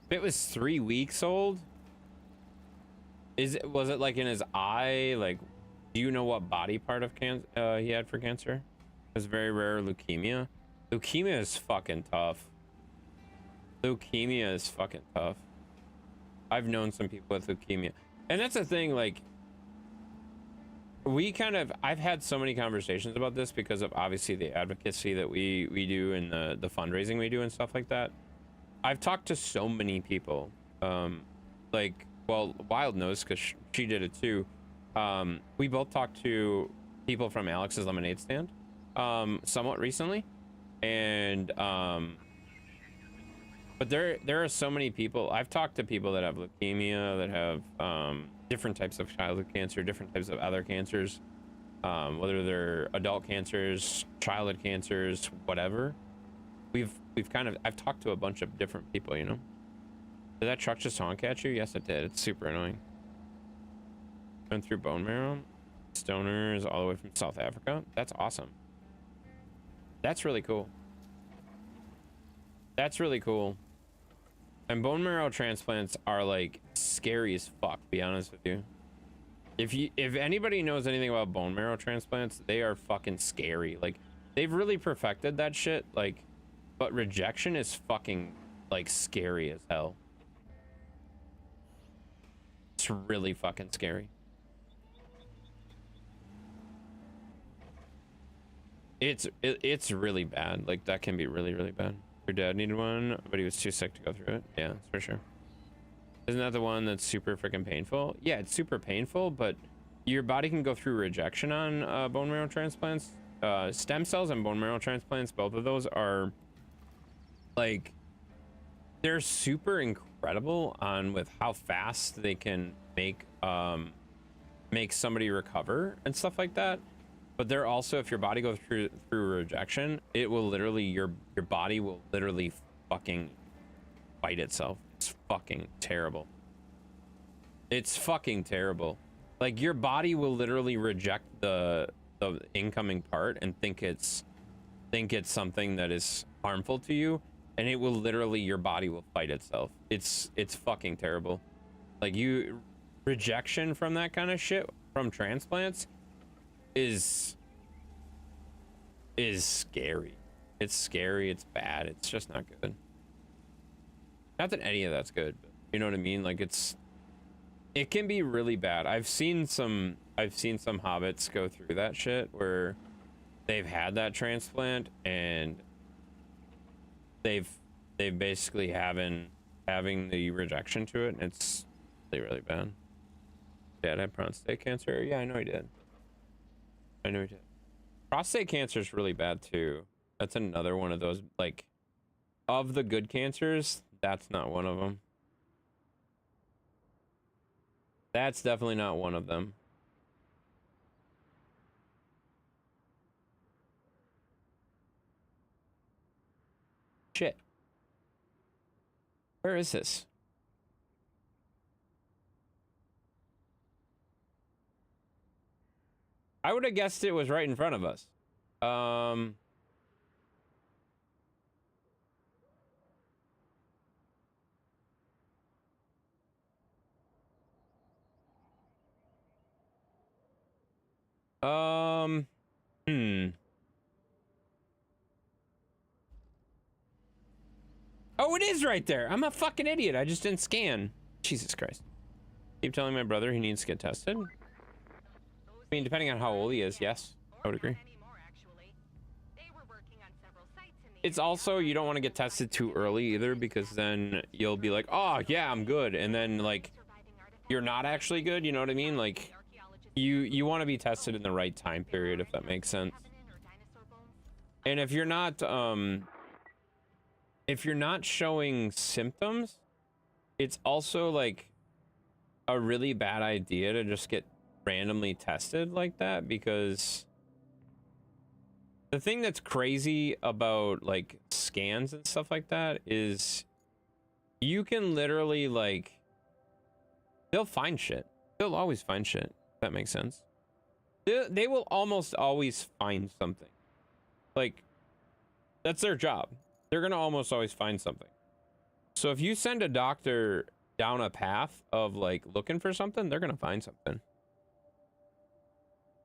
If it was 3 weeks old, was it like in his eye? Like, do you know what body part of cancer he had for cancer? It was very rare leukemia. Leukemia is fucking tough. Leukemia is fucking tough. I've known some people with leukemia, and that's the thing. Like, I've had so many conversations about this because of obviously the advocacy that we do and the fundraising we do and stuff like that. I've talked to so many people, like, well, Wild knows because she did it too. We both talked to people from Alex's Lemonade Stand, somewhat recently, and but there are so many people. I've talked to people that have leukemia, that have different types of childhood cancer, different types of other cancers, whether they're adult cancers, childhood cancers, whatever. I've talked to a bunch of different people, you know. Did that truck just honk at you? Yes, it did. It's super annoying. Went through bone marrow. Stoners all the way from South Africa. That's awesome. That's really cool. That's really cool. And bone marrow transplants are like scary as fuck, to be honest with you. If anybody knows anything about bone marrow transplants, they are fucking scary. Like, they've really perfected that shit, like, but rejection is fucking like scary as hell. It's really fucking scary. It's really bad. Like, that can be really, really bad. Your dad needed one, but he was too sick to go through it. Yeah, that's for sure. Isn't that the one that's super freaking painful? Yeah, it's super painful, but your body can go through rejection on bone marrow transplants. Stem cells and bone marrow transplants, both of those are like, they're super incredible on with how fast they can make somebody recover and stuff like that. But they're also, if your body goes through rejection, it will literally, your body will literally fucking fight itself. It's fucking terrible. It's fucking terrible. Like, your body will literally reject the incoming part and think it's something that is harmful to you, and it will literally, your body will fight itself. It's fucking terrible. Like, rejection from that kind of shit, from transplants, is scary. It's scary. It's bad. It's just not good. Not that any of that's good, but you know what I mean? Like, it can be really bad. I've seen some hobbits go through that shit where they've had that transplant and they've basically having the rejection to it, and it's really, really bad. Dad had prostate cancer. Yeah, I know he did. Prostate cancer is really bad too. That's another one of those, like, of the good cancers, that's not one of them. That's definitely not one of them. Shit. Where is this? I would have guessed it was right in front of us. Oh, it is right there. I'm a fucking idiot. I just didn't scan. Jesus Christ. Keep telling my brother he needs to get tested. I mean, depending on how old he is, yes, I would agree. It's also, you don't want to get tested too early either, because then you'll be like, oh yeah, I'm good, and then like you're not actually good, you know what I mean? Like, you want to be tested in the right time period, if that makes sense. And if you're not showing symptoms, it's also like a really bad idea to just get randomly tested like that, because the thing that's crazy about like scans and stuff like that is you can literally, like, they'll find shit. They'll always find shit, if that makes sense. They will almost always find something. Like, that's their job. They're gonna almost always find something. So if you send a doctor down a path of like looking for something, they're gonna find something.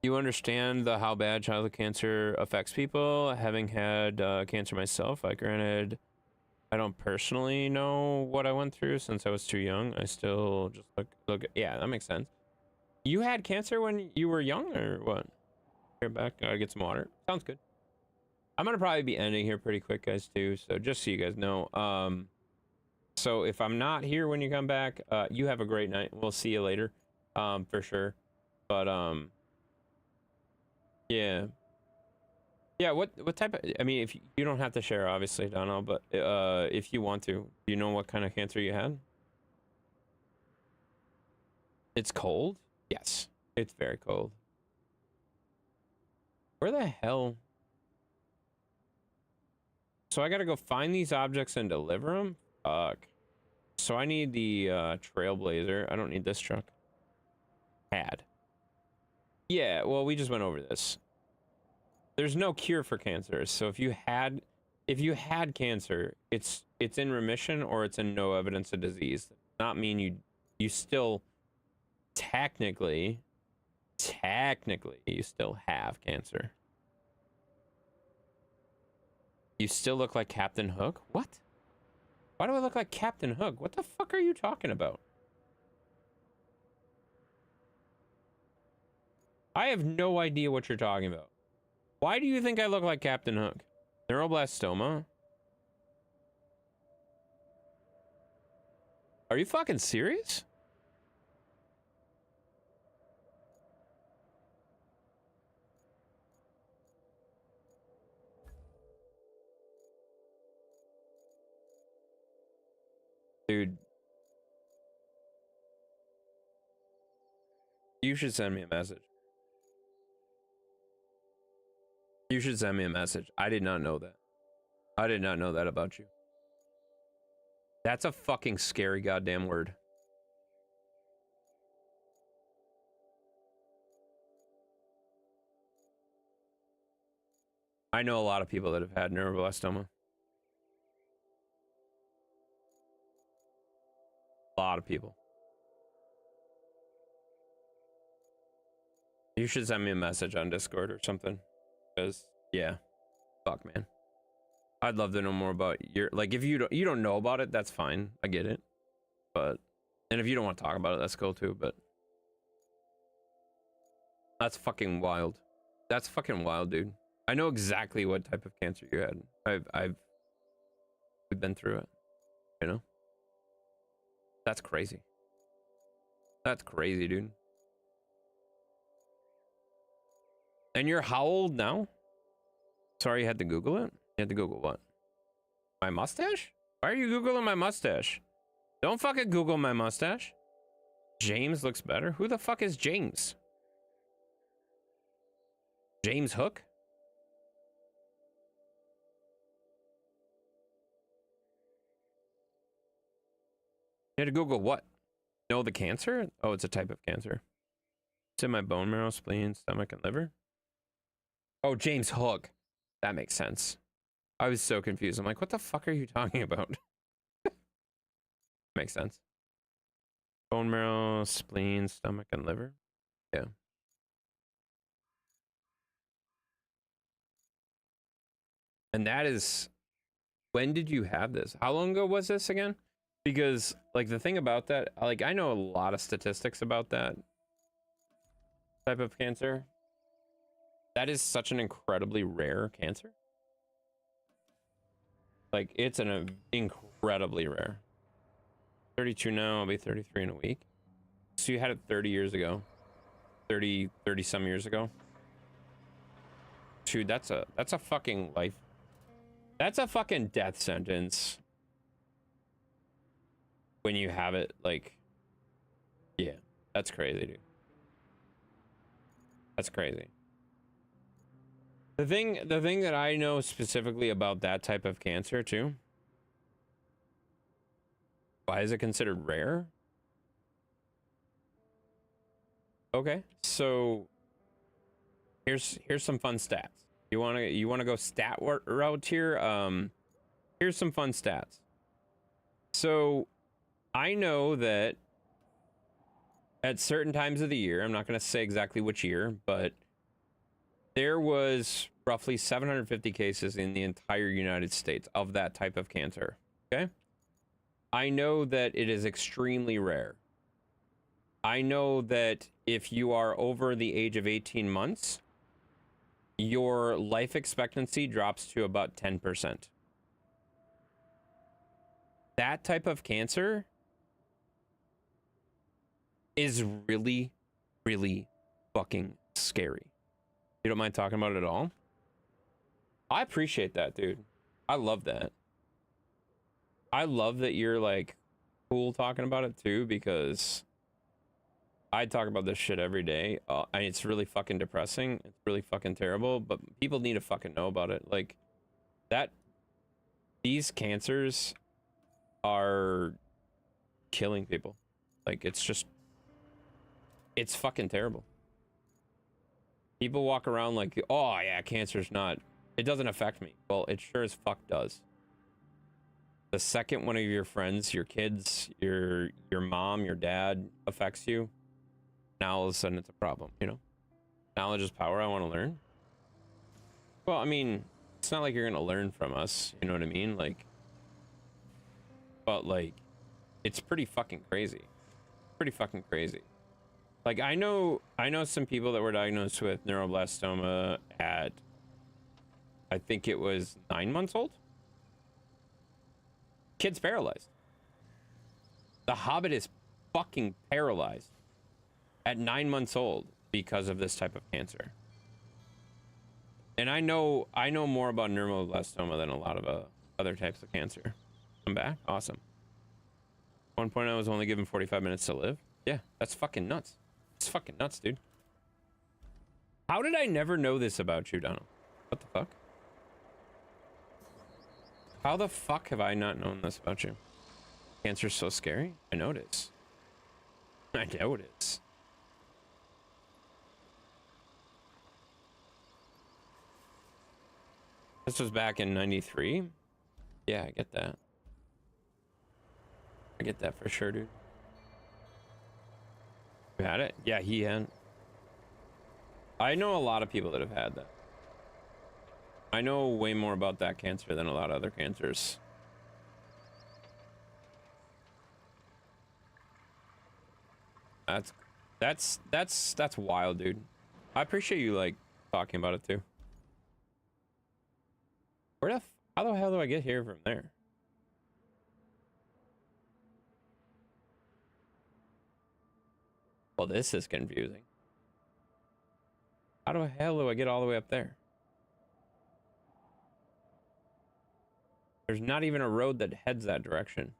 You understand how bad childhood cancer affects people? Having had cancer myself, granted, I don't personally know what I went through since I was too young. I still just look. Yeah, that makes sense. You had cancer when you were young, or what? Here, back. Gotta get some water. Sounds good. I'm gonna probably be ending here pretty quick, guys, too. So just so you guys know, so if I'm not here when you come back, you have a great night. We'll see you later, for sure. But yeah, yeah. What type of? I mean, if you don't have to share, obviously, Donald, but if you want to, do you know what kind of cancer you had? It's cold. Yes, it's very cold. Where the hell? So I gotta go find these objects and deliver them? Fuck. So I need the Trailblazer. I don't need this truck. Had. Yeah, well, we just went over this. There's no cure for cancer. So if you had cancer, it's in remission or it's in no evidence of disease. Does not mean you still technically you still have cancer. You still look like Captain Hook? What? Why do I look like Captain Hook? What the fuck are you talking about? I have no idea what you're talking about. Why do you think I look like Captain Hook? Neuroblastoma? Are you fucking serious? Dude. You should send me a message. You should send me a message. I did not know that. I did not know that about you. That's a fucking scary goddamn word. I know a lot of people that have had neuroblastoma. A lot of people. You should send me a message on Discord or something. Because, yeah. Fuck, man. I'd love to know more about your... Like, if you don't know about it, that's fine. I get it. But... And if you don't want to talk about it, that's cool too, but... That's fucking wild. That's fucking wild, dude. I know exactly what type of cancer you had. We've been through it. You know? That's crazy. That's crazy, dude. And you're how old now? Sorry, you had to Google it? You had to Google what? My mustache? Why are you Googling my mustache? Don't fucking Google my mustache. James looks better. Who the fuck is James? James Hook? You had to Google what? No, the cancer? Oh, it's a type of cancer. It's in my bone marrow, spleen, stomach, and liver. Oh, James Hook. That makes sense. I was so confused. I'm like, what the fuck are you talking about? Makes sense. Bone marrow, spleen, stomach, and liver. Yeah. And that is... When did you have this? How long ago was this again? Because, like, the thing about that... Like, I know a lot of statistics about that type of cancer. That is such an incredibly rare cancer. Like, it's an incredibly rare. 32 now, I'll be 33 in a week. So you had it 30 years ago. 30 some years ago. Dude, that's a fucking life. That's a fucking death sentence. When you have it, like, yeah, that's crazy, dude. That's crazy. The thing that I know specifically about that type of cancer too. Why is it considered rare? Okay, so here's some fun stats. You wanna go stat route here? Here's some fun stats. So I know that at certain times of the year, I'm not gonna say exactly which year, but there was roughly 750 cases in the entire United States of that type of cancer. Okay, I know that it is extremely rare. I know that if you are over the age of 18 months, your life expectancy drops to about 10%. That type of cancer is really, really fucking scary. You don't mind talking about it at all? I appreciate that, dude. I love that. I love that you're like cool talking about it too, because I talk about this shit every day. And it's really fucking depressing. It's really fucking terrible, but people need to fucking know about it. Like that, these cancers are killing people. Like it's just, it's fucking terrible. People walk around like, oh yeah, cancer's not, it doesn't affect me. Well, it sure as fuck does. The second one of your friends, your kids, your mom, your dad affects you, now all of a sudden it's a problem, you know? Knowledge is power, I want to learn. Well, I mean, it's not like you're gonna learn from us, you know what I mean? Like, but like, it's pretty fucking crazy. Pretty fucking crazy. Like, I know some people that were diagnosed with neuroblastoma at, I think it was 9 months old. Kid's paralyzed. The Hobbit is fucking paralyzed at 9 months old because of this type of cancer. And I know more about neuroblastoma than a lot of other types of cancer. I'm back. Awesome. At one point I was only given 45 minutes to live. Yeah, that's fucking nuts. It's fucking nuts, dude. How did I never know this about you, Donald? What the fuck? How the fuck have I not known this about you? Cancer's so scary? I know it is. I know it is. This was back in 93? Yeah, I get that. I get that for sure, dude. You had it? Yeah, he had. I know a lot of people that have had that. I know way more about that cancer than a lot of other cancers. That's wild, dude. I appreciate you like talking about it too. How the hell do I get here from there? Well, this is confusing. How the hell do I get all the way up there? There's not even a road that heads that direction.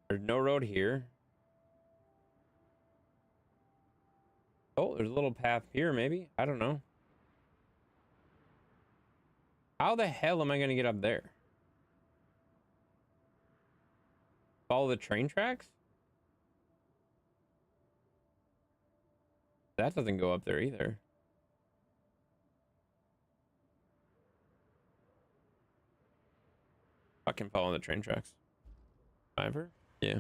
There's no road here. Oh, there's a little path here, maybe? I don't know. How the hell am I gonna get up there? Follow the train tracks? That doesn't go up there either. Fucking follow the train tracks. Fiverr? Yeah.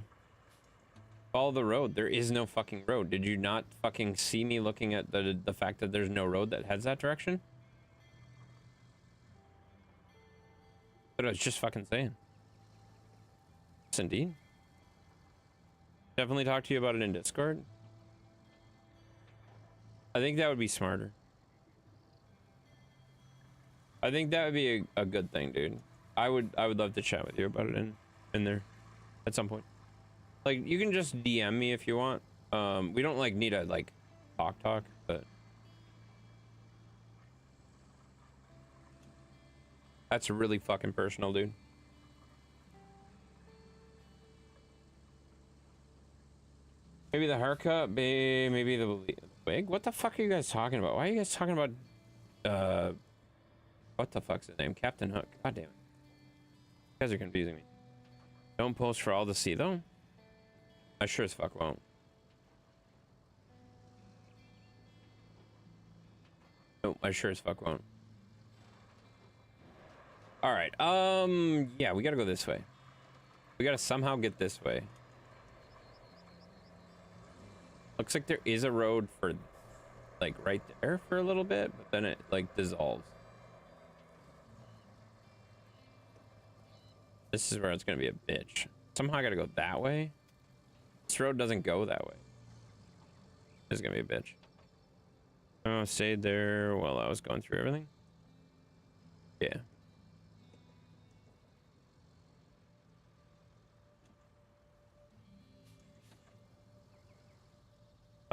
Follow the road. There is no fucking road. Did you not fucking see me looking at the fact that there's no road that heads that direction? But I was just fucking saying. Yes, indeed. Definitely talk to you about it in Discord. I think that would be smarter. I think that would be a good thing, dude. I would love to chat with you about it in there at some point. Like, you can just DM me if you want. We don't like need a like talk, but that's really fucking personal, dude. Maybe the haircut, maybe the wig. What the fuck are you guys talking about? Why are you guys talking about what the fuck's his name? Captain Hook. God damn it. You guys are confusing me. Don't post for all to see though. I sure as fuck won't. Nope, I sure as fuck won't. All right. Yeah, we gotta go this way. We gotta somehow get this way. Looks like there is a road for, like, right there for a little bit, but then it, like, dissolves. This is where it's gonna be a bitch. Somehow I gotta go that way. This road doesn't go that way. This is gonna be a bitch. Oh, stayed there while I was going through everything. Yeah.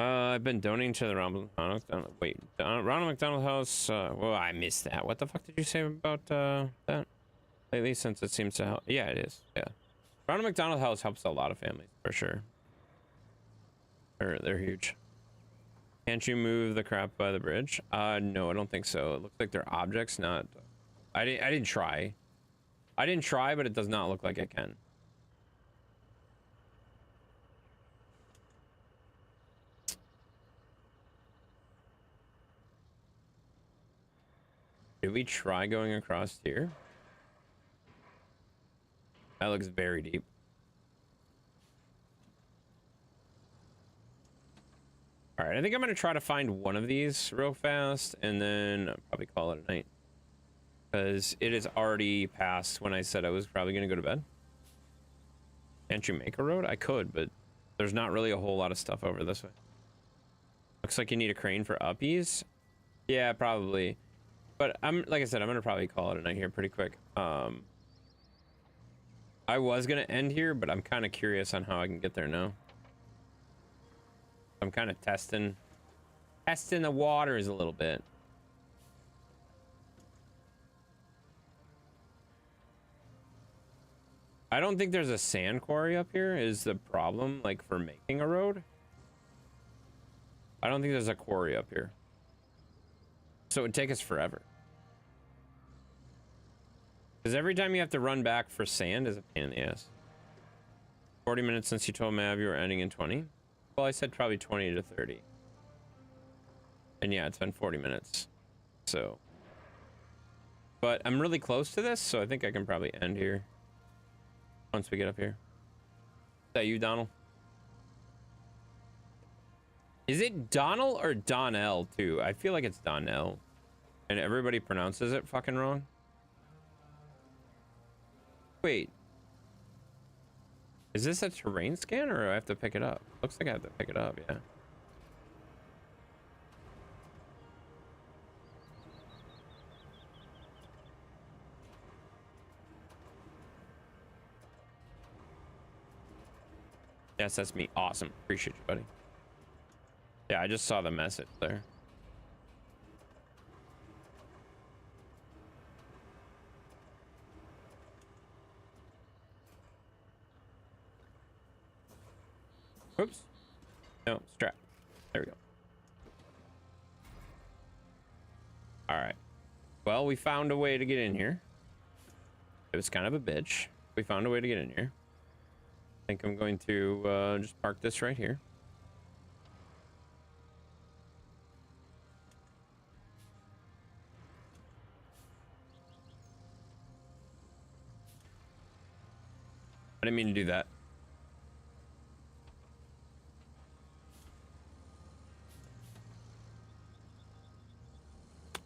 I've been donating to the Ronald McDonald. Wait, Ronald McDonald House. Well, I missed that. What the fuck did you say about that? Lately, since it seems to help. Yeah, it is. Yeah, Ronald McDonald House helps a lot of families for sure. They're huge. Can't you move the crap by the bridge? No, I don't think so. It looks like they're objects, not. I didn't try. I didn't try, but it does not look like I can. Did we try going across here? That looks very deep. All right, I think I'm gonna try to find one of these real fast and then I'll probably call it a night. Because it is already past when I said I was probably gonna go to bed. Can't you make a road? I could, but there's not really a whole lot of stuff over this way. Looks like you need a crane for uppies. Yeah, probably. But like I said, I'm gonna probably call it a night here pretty quick. I was gonna end here, but I'm kind of curious on how I can get there now. I'm kind of testing the waters a little bit. I don't think there's a sand quarry up here is the problem, like for making a road. I don't think there's a quarry up here. So it would take us forever. Because every time you have to run back for sand is a pain in the ass. 40 minutes since you told Mav you were ending in 20. Well, I said probably 20 to 30. And yeah, it's been 40 minutes. So. But I'm really close to this, so I think I can probably end here. Once we get up here. Is that you, Donald? Is it Donald or Donnell, too? I feel like it's Donnell. And everybody pronounces it fucking wrong. Wait. Is this a terrain scan or do I have to pick it up? Looks like I have to pick it up, yeah. Yes, that's me. Awesome. Appreciate you, buddy. Yeah, I just saw the message there. Oops. No, strap. There we go. All right. Well, we found a way to get in here. It was kind of a bitch. We found a way to get in here. I think I'm going to just park this right here. I didn't mean to do that.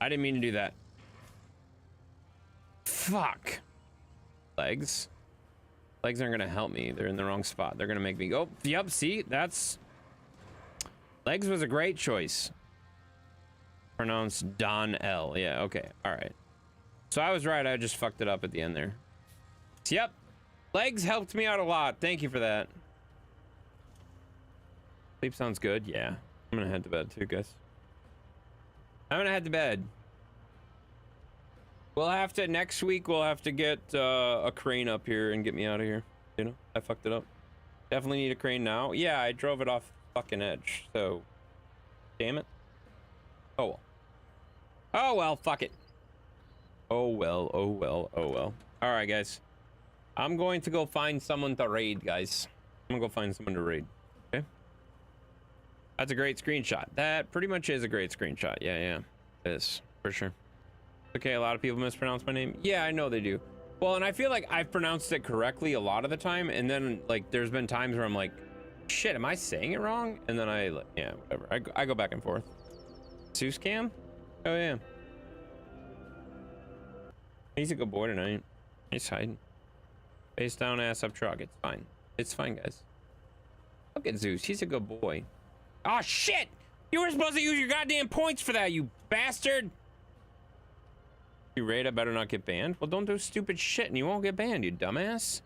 I didn't mean to do that. Fuck. Legs. Legs aren't gonna help me. They're in the wrong spot. They're gonna make me go. Yep, see? That's... Legs was a great choice. Pronounced Don-L. Yeah, okay. Alright. So I was right. I just fucked it up at the end there. Yep. Legs helped me out a lot. Thank you for that. Sleep sounds good. Yeah. I'm gonna head to bed too, guys. I'm gonna head to bed. We'll have to, next week, we'll have to get a crane up here and get me out of here. You know, I fucked it up. Definitely need a crane now. Yeah, I drove it off the fucking edge, so. Damn it. Oh well. Oh well, fuck it. Oh well, oh well, oh well. Alright, guys. I'm going to go find someone to raid, guys. I'm gonna go find someone to raid. Okay? That's a great screenshot. That pretty much is a great screenshot. Yeah, yeah. It is, for sure. Okay, a lot of people mispronounce my name. Yeah, I know they do. Well, and I feel like I've pronounced it correctly a lot of the time, and then, like, there's been times where I'm like, shit, am I saying it wrong? And then yeah, whatever. I go back and forth. Zeus Cam? Oh, yeah. He's a good boy tonight. He's hiding. Face down, ass up truck. It's fine. It's fine, guys. Look at Zeus. He's a good boy. Oh, shit! You were supposed to use your goddamn points for that, you bastard! You raid, I better not get banned? Well, don't do stupid shit and you won't get banned, you dumbass.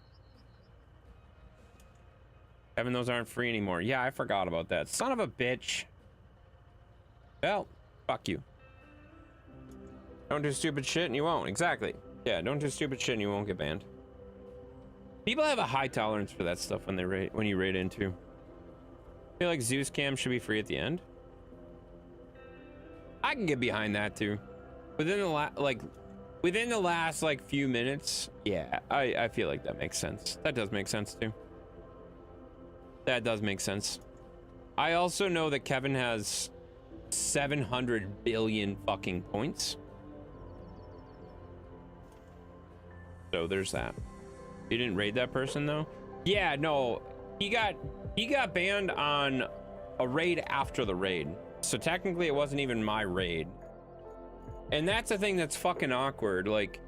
Kevin, those aren't free anymore. Yeah, I forgot about that. Son of a bitch. Well, fuck you. Don't do stupid shit and you won't. Exactly. Yeah, don't do stupid shit and you won't get banned. People have a high tolerance for that stuff when they raid, when you raid into. I feel like Zeus Cam should be free at the end. I can get behind that too. Within the last few minutes, yeah, I feel like that makes sense. That does make sense too. That does make sense. I also know that Kevin has 700 billion fucking points. So there's that. You didn't raid that person though? Yeah, no. He got banned on a raid after the raid. So technically it wasn't even my raid. And that's the thing that's fucking awkward. Like,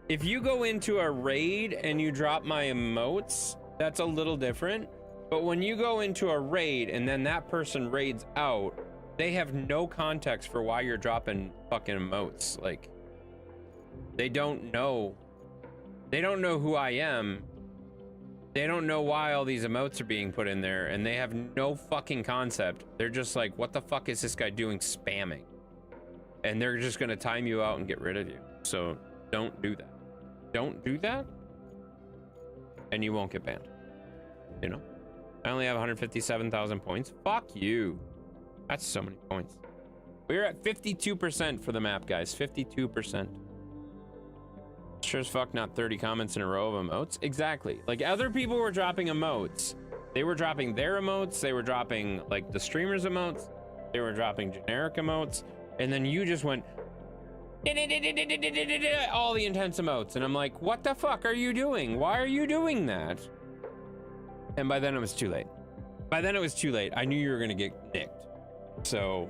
if you go into a raid and you drop my emotes, that's a little different. But when you go into a raid and then that person raids out, they have no context for why you're dropping fucking emotes. Like, they don't know. They don't know who I am. They don't know why all these emotes are being put in there, and they have no fucking concept. They're just like, what the fuck is this guy doing spamming? And they're just gonna time you out and get rid of you. So don't do that. Don't do that, and you won't get banned. You know? I only have 157,000 points. Fuck you. That's so many points. We're at 52% for the map, guys. 52%. Sure as fuck not 30 comments in a row of emotes. Exactly. Like, other people were dropping emotes. They were dropping their emotes. They were dropping, like, the streamers' emotes. They were dropping generic emotes. And then you just went all the intense emotes. And I'm like, what the fuck are you doing? Why are you doing that? And by then it was too late. By then it was too late. I knew you were gonna get nicked. So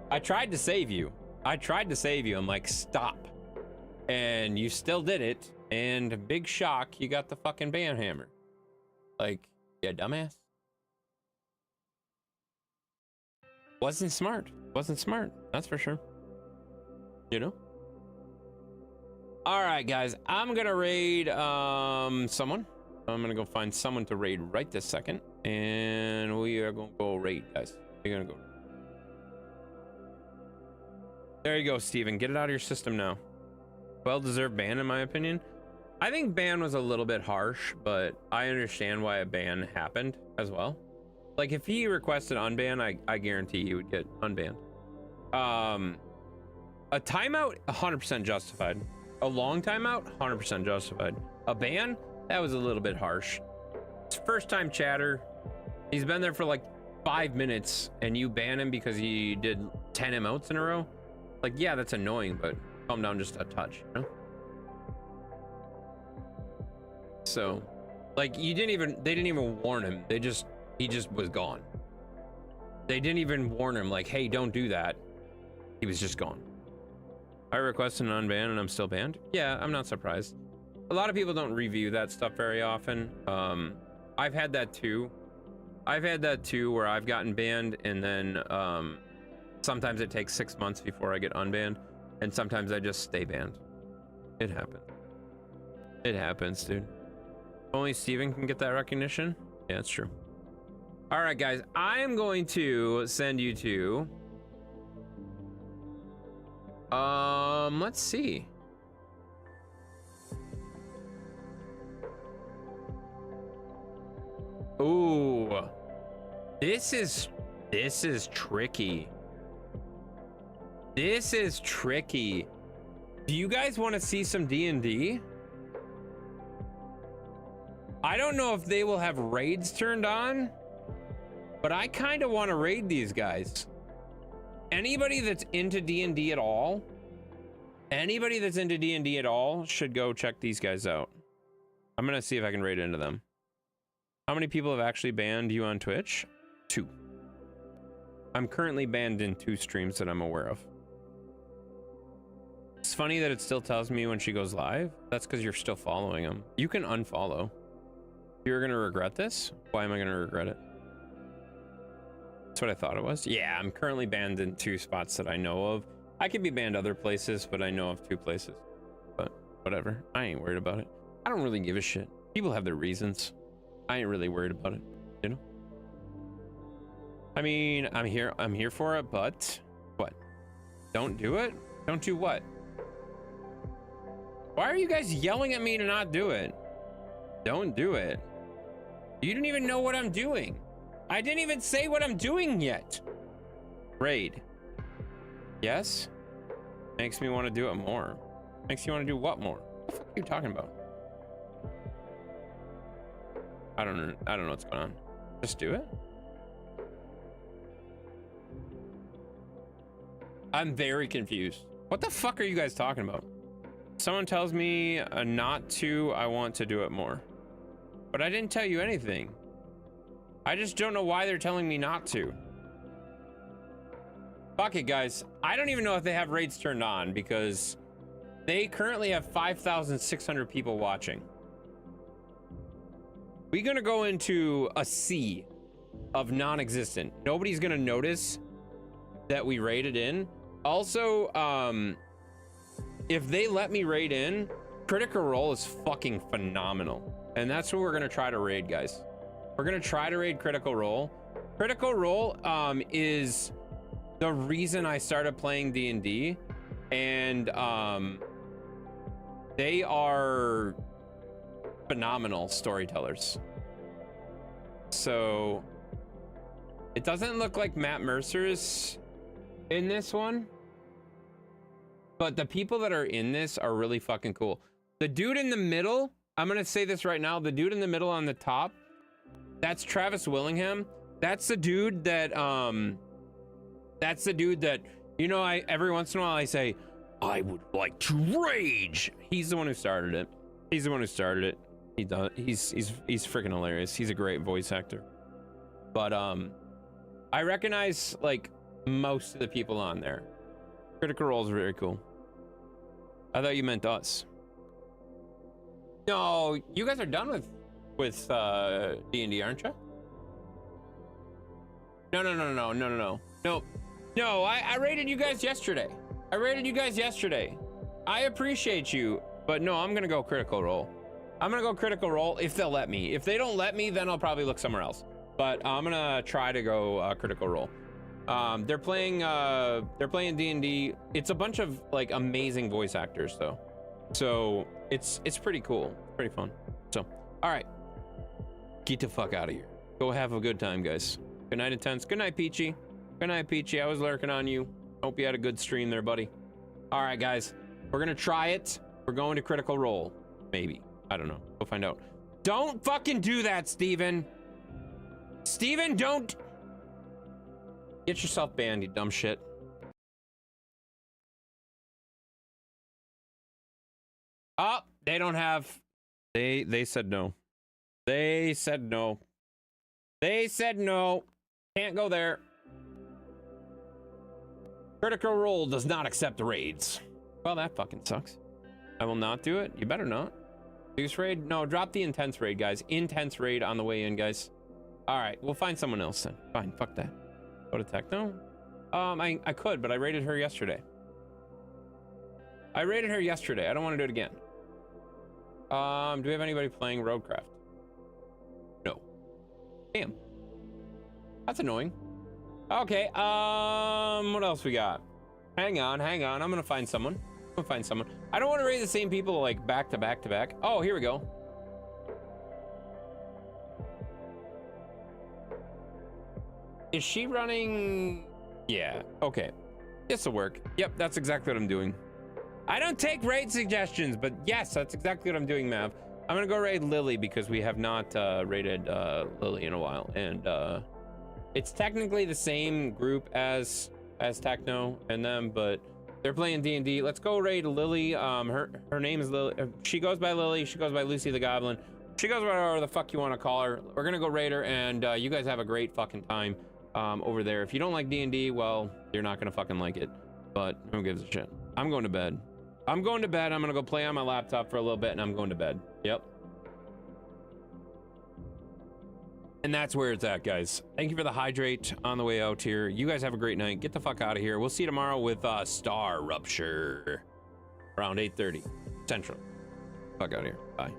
I tried to save you. I tried to save you. I'm like, stop. And you still did it. And big shock, you got the fucking ban hammer. Like, yeah, dumbass. Wasn't smart. Wasn't smart. That's for sure. You know? All right, guys. I'm gonna raid someone. I'm gonna go find someone to raid right this second. And we are gonna go raid, guys. We're gonna go. There you go, Steven. Get it out of your system now. Well-deserved ban, in my opinion. I think ban was a little bit harsh, but I understand why a ban happened as well. Like, if he requested unban, I guarantee he would get unbanned. A timeout, 100% justified. A long timeout, 100% justified. A ban, that was a little bit harsh. It's first time chatter. He's been there for like 5 minutes and you ban him because he did 10 emotes in a row. Like, yeah, that's annoying, but calm down just a touch, you know? So, like, they didn't even warn him. He just was gone. They didn't even warn him, like, hey, don't do that. He was just gone. I requested an unban and I'm still banned. Yeah, I'm not surprised. A lot of people don't review that stuff very often. I've had that too. Where I've gotten banned and then sometimes it takes 6 months before I get unbanned, and sometimes I just stay banned. It happens. It happens, dude. Only Steven can get that recognition. Yeah, that's true. All right, guys, I am going to send you to let's see. Ooh, this is tricky. This is tricky. Do you guys want to see some D&D? I don't know if they will have raids turned on, but I kind of want to raid these guys. Anybody that's into D&D at all, should go check these guys out. I'm gonna see if I can raid into them. How many people have actually banned you on Twitch? 2. I'm currently banned in 2 streams that I'm aware of. It's funny that it still tells me when she goes live. That's because you're still following them. You can unfollow. You're gonna regret this? Why am I gonna regret it? That's what I thought it was. Yeah, I'm currently banned in 2 spots that I know of. I could be banned other places, but I know of 2 places. But whatever, I ain't worried about it. I don't really give a shit. People have their reasons. I ain't really worried about it, you know? I mean, I'm here for it, but what? Don't do it? Don't do what? Why are you guys yelling at me to not do it? Don't do it. You didn't even know what I'm doing. I didn't even say what I'm doing yet. Raid. Yes? Makes me want to do it more. Makes you want to do what more? What the fuck are you talking about? I don't know what's going on. Just do it? I'm very confused. What the fuck are you guys talking about? Someone tells me not to, I want to do it more. But I didn't tell you anything. I just don't know why they're telling me not to. Fuck it, guys. I don't even know if they have raids turned on because they currently have 5,600 people watching. We're gonna go into a sea of non-existent. Nobody's gonna notice that we raided in. Also, if they let me raid in, Critical Role is fucking phenomenal. And that's what we're gonna try to raid, guys. We're gonna try to raid Critical Role. Critical Role is the reason I started playing D&D, and they are phenomenal storytellers. So it doesn't look like Matt Mercer's in this one, but the people that are in this are really fucking cool. The dude in the middle, I'm gonna say this right now, the dude in the middle on the top, that's Travis Willingham. That's the dude that you know, I every once in a while I say I would like to rage. He's the one who started it. He's the one who started it. He does. He's freaking hilarious. He's a great voice actor. But I recognize like most of the people on there. Critical Role is very cool. I thought you meant us. No, you guys are done with D&D, aren't you? No, I rated you guys yesterday. I appreciate you, but no, I'm gonna go Critical Role. I'm gonna go Critical Role if they'll let me. If they don't let me, then I'll probably look somewhere else. But I'm gonna try to go Critical Role. They're playing D&D. It's a bunch of like amazing voice actors though, so it's pretty cool, pretty fun. So all right, get the fuck out of here. Go have a good time, guys. Good night, Intense. Good night, Peachy. Good night, Peachy. I was lurking on you. Hope you had a good stream there, buddy. All right, guys, we're gonna try it. We're going to Critical Role, maybe. I don't know. We'll find out. Don't fucking do that, Steven. Steven, don't. Get yourself banned, you dumb shit. Oh, they don't have. They said no. They said no. They said no. Can't go there. Critical Role does not accept raids. Well, that fucking sucks. I will not do it. You better not. Goose raid? No, drop the Intense raid, guys. Intense raid on the way in, guys. All right, we'll find someone else then. Fine, fuck that. Go to Techno? I could, but I raided her yesterday. I don't want to do it again. Do we have anybody playing Roadcraft? No. Damn. That's annoying. Okay, what else we got? Hang on. I'm gonna find someone. I don't want to raid the same people like back to back to back. Oh, here we go. Is she running? Yeah, okay. This'll work. Yep, that's exactly what I'm doing. I don't take raid suggestions, but yes, that's exactly what I'm doing, Mav. I'm gonna go raid Lily because we have not raided Lily in a while, and it's technically the same group as Techno and them, but they're playing D&D. Let's go raid Lily. Her name is Lily. She goes by Lily. She goes by Lucy the Goblin. She goes by whatever the fuck you want to call her. We're gonna go raid her, and you guys have a great fucking time over there. If you don't like D&D, well, you're not gonna fucking like it, but who gives a shit? I'm going to bed. I'm going to bed. I'm gonna go play on my laptop for a little bit, and I'm going to bed. Yep. And that's where it's at, guys. Thank you for the hydrate on the way out here. You guys have a great night. Get the fuck out of here. We'll see you tomorrow with Star Rupture around 8:30 Central. Fuck out of here. Bye.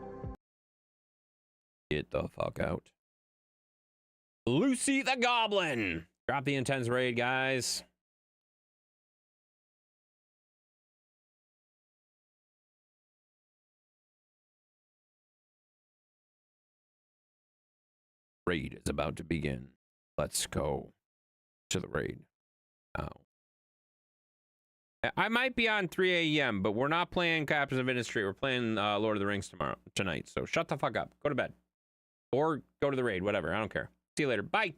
Get the fuck out. Lucy the Goblin. Drop the intense raid, guys. Raid is about to begin. Let's go to the raid. Oh. I might be on 3 a.m., but we're not playing Captains of Industry. We're playing Lord of the Rings tonight. So shut the fuck up. Go to bed. Or go to the raid. Whatever. I don't care. See you later. Bye.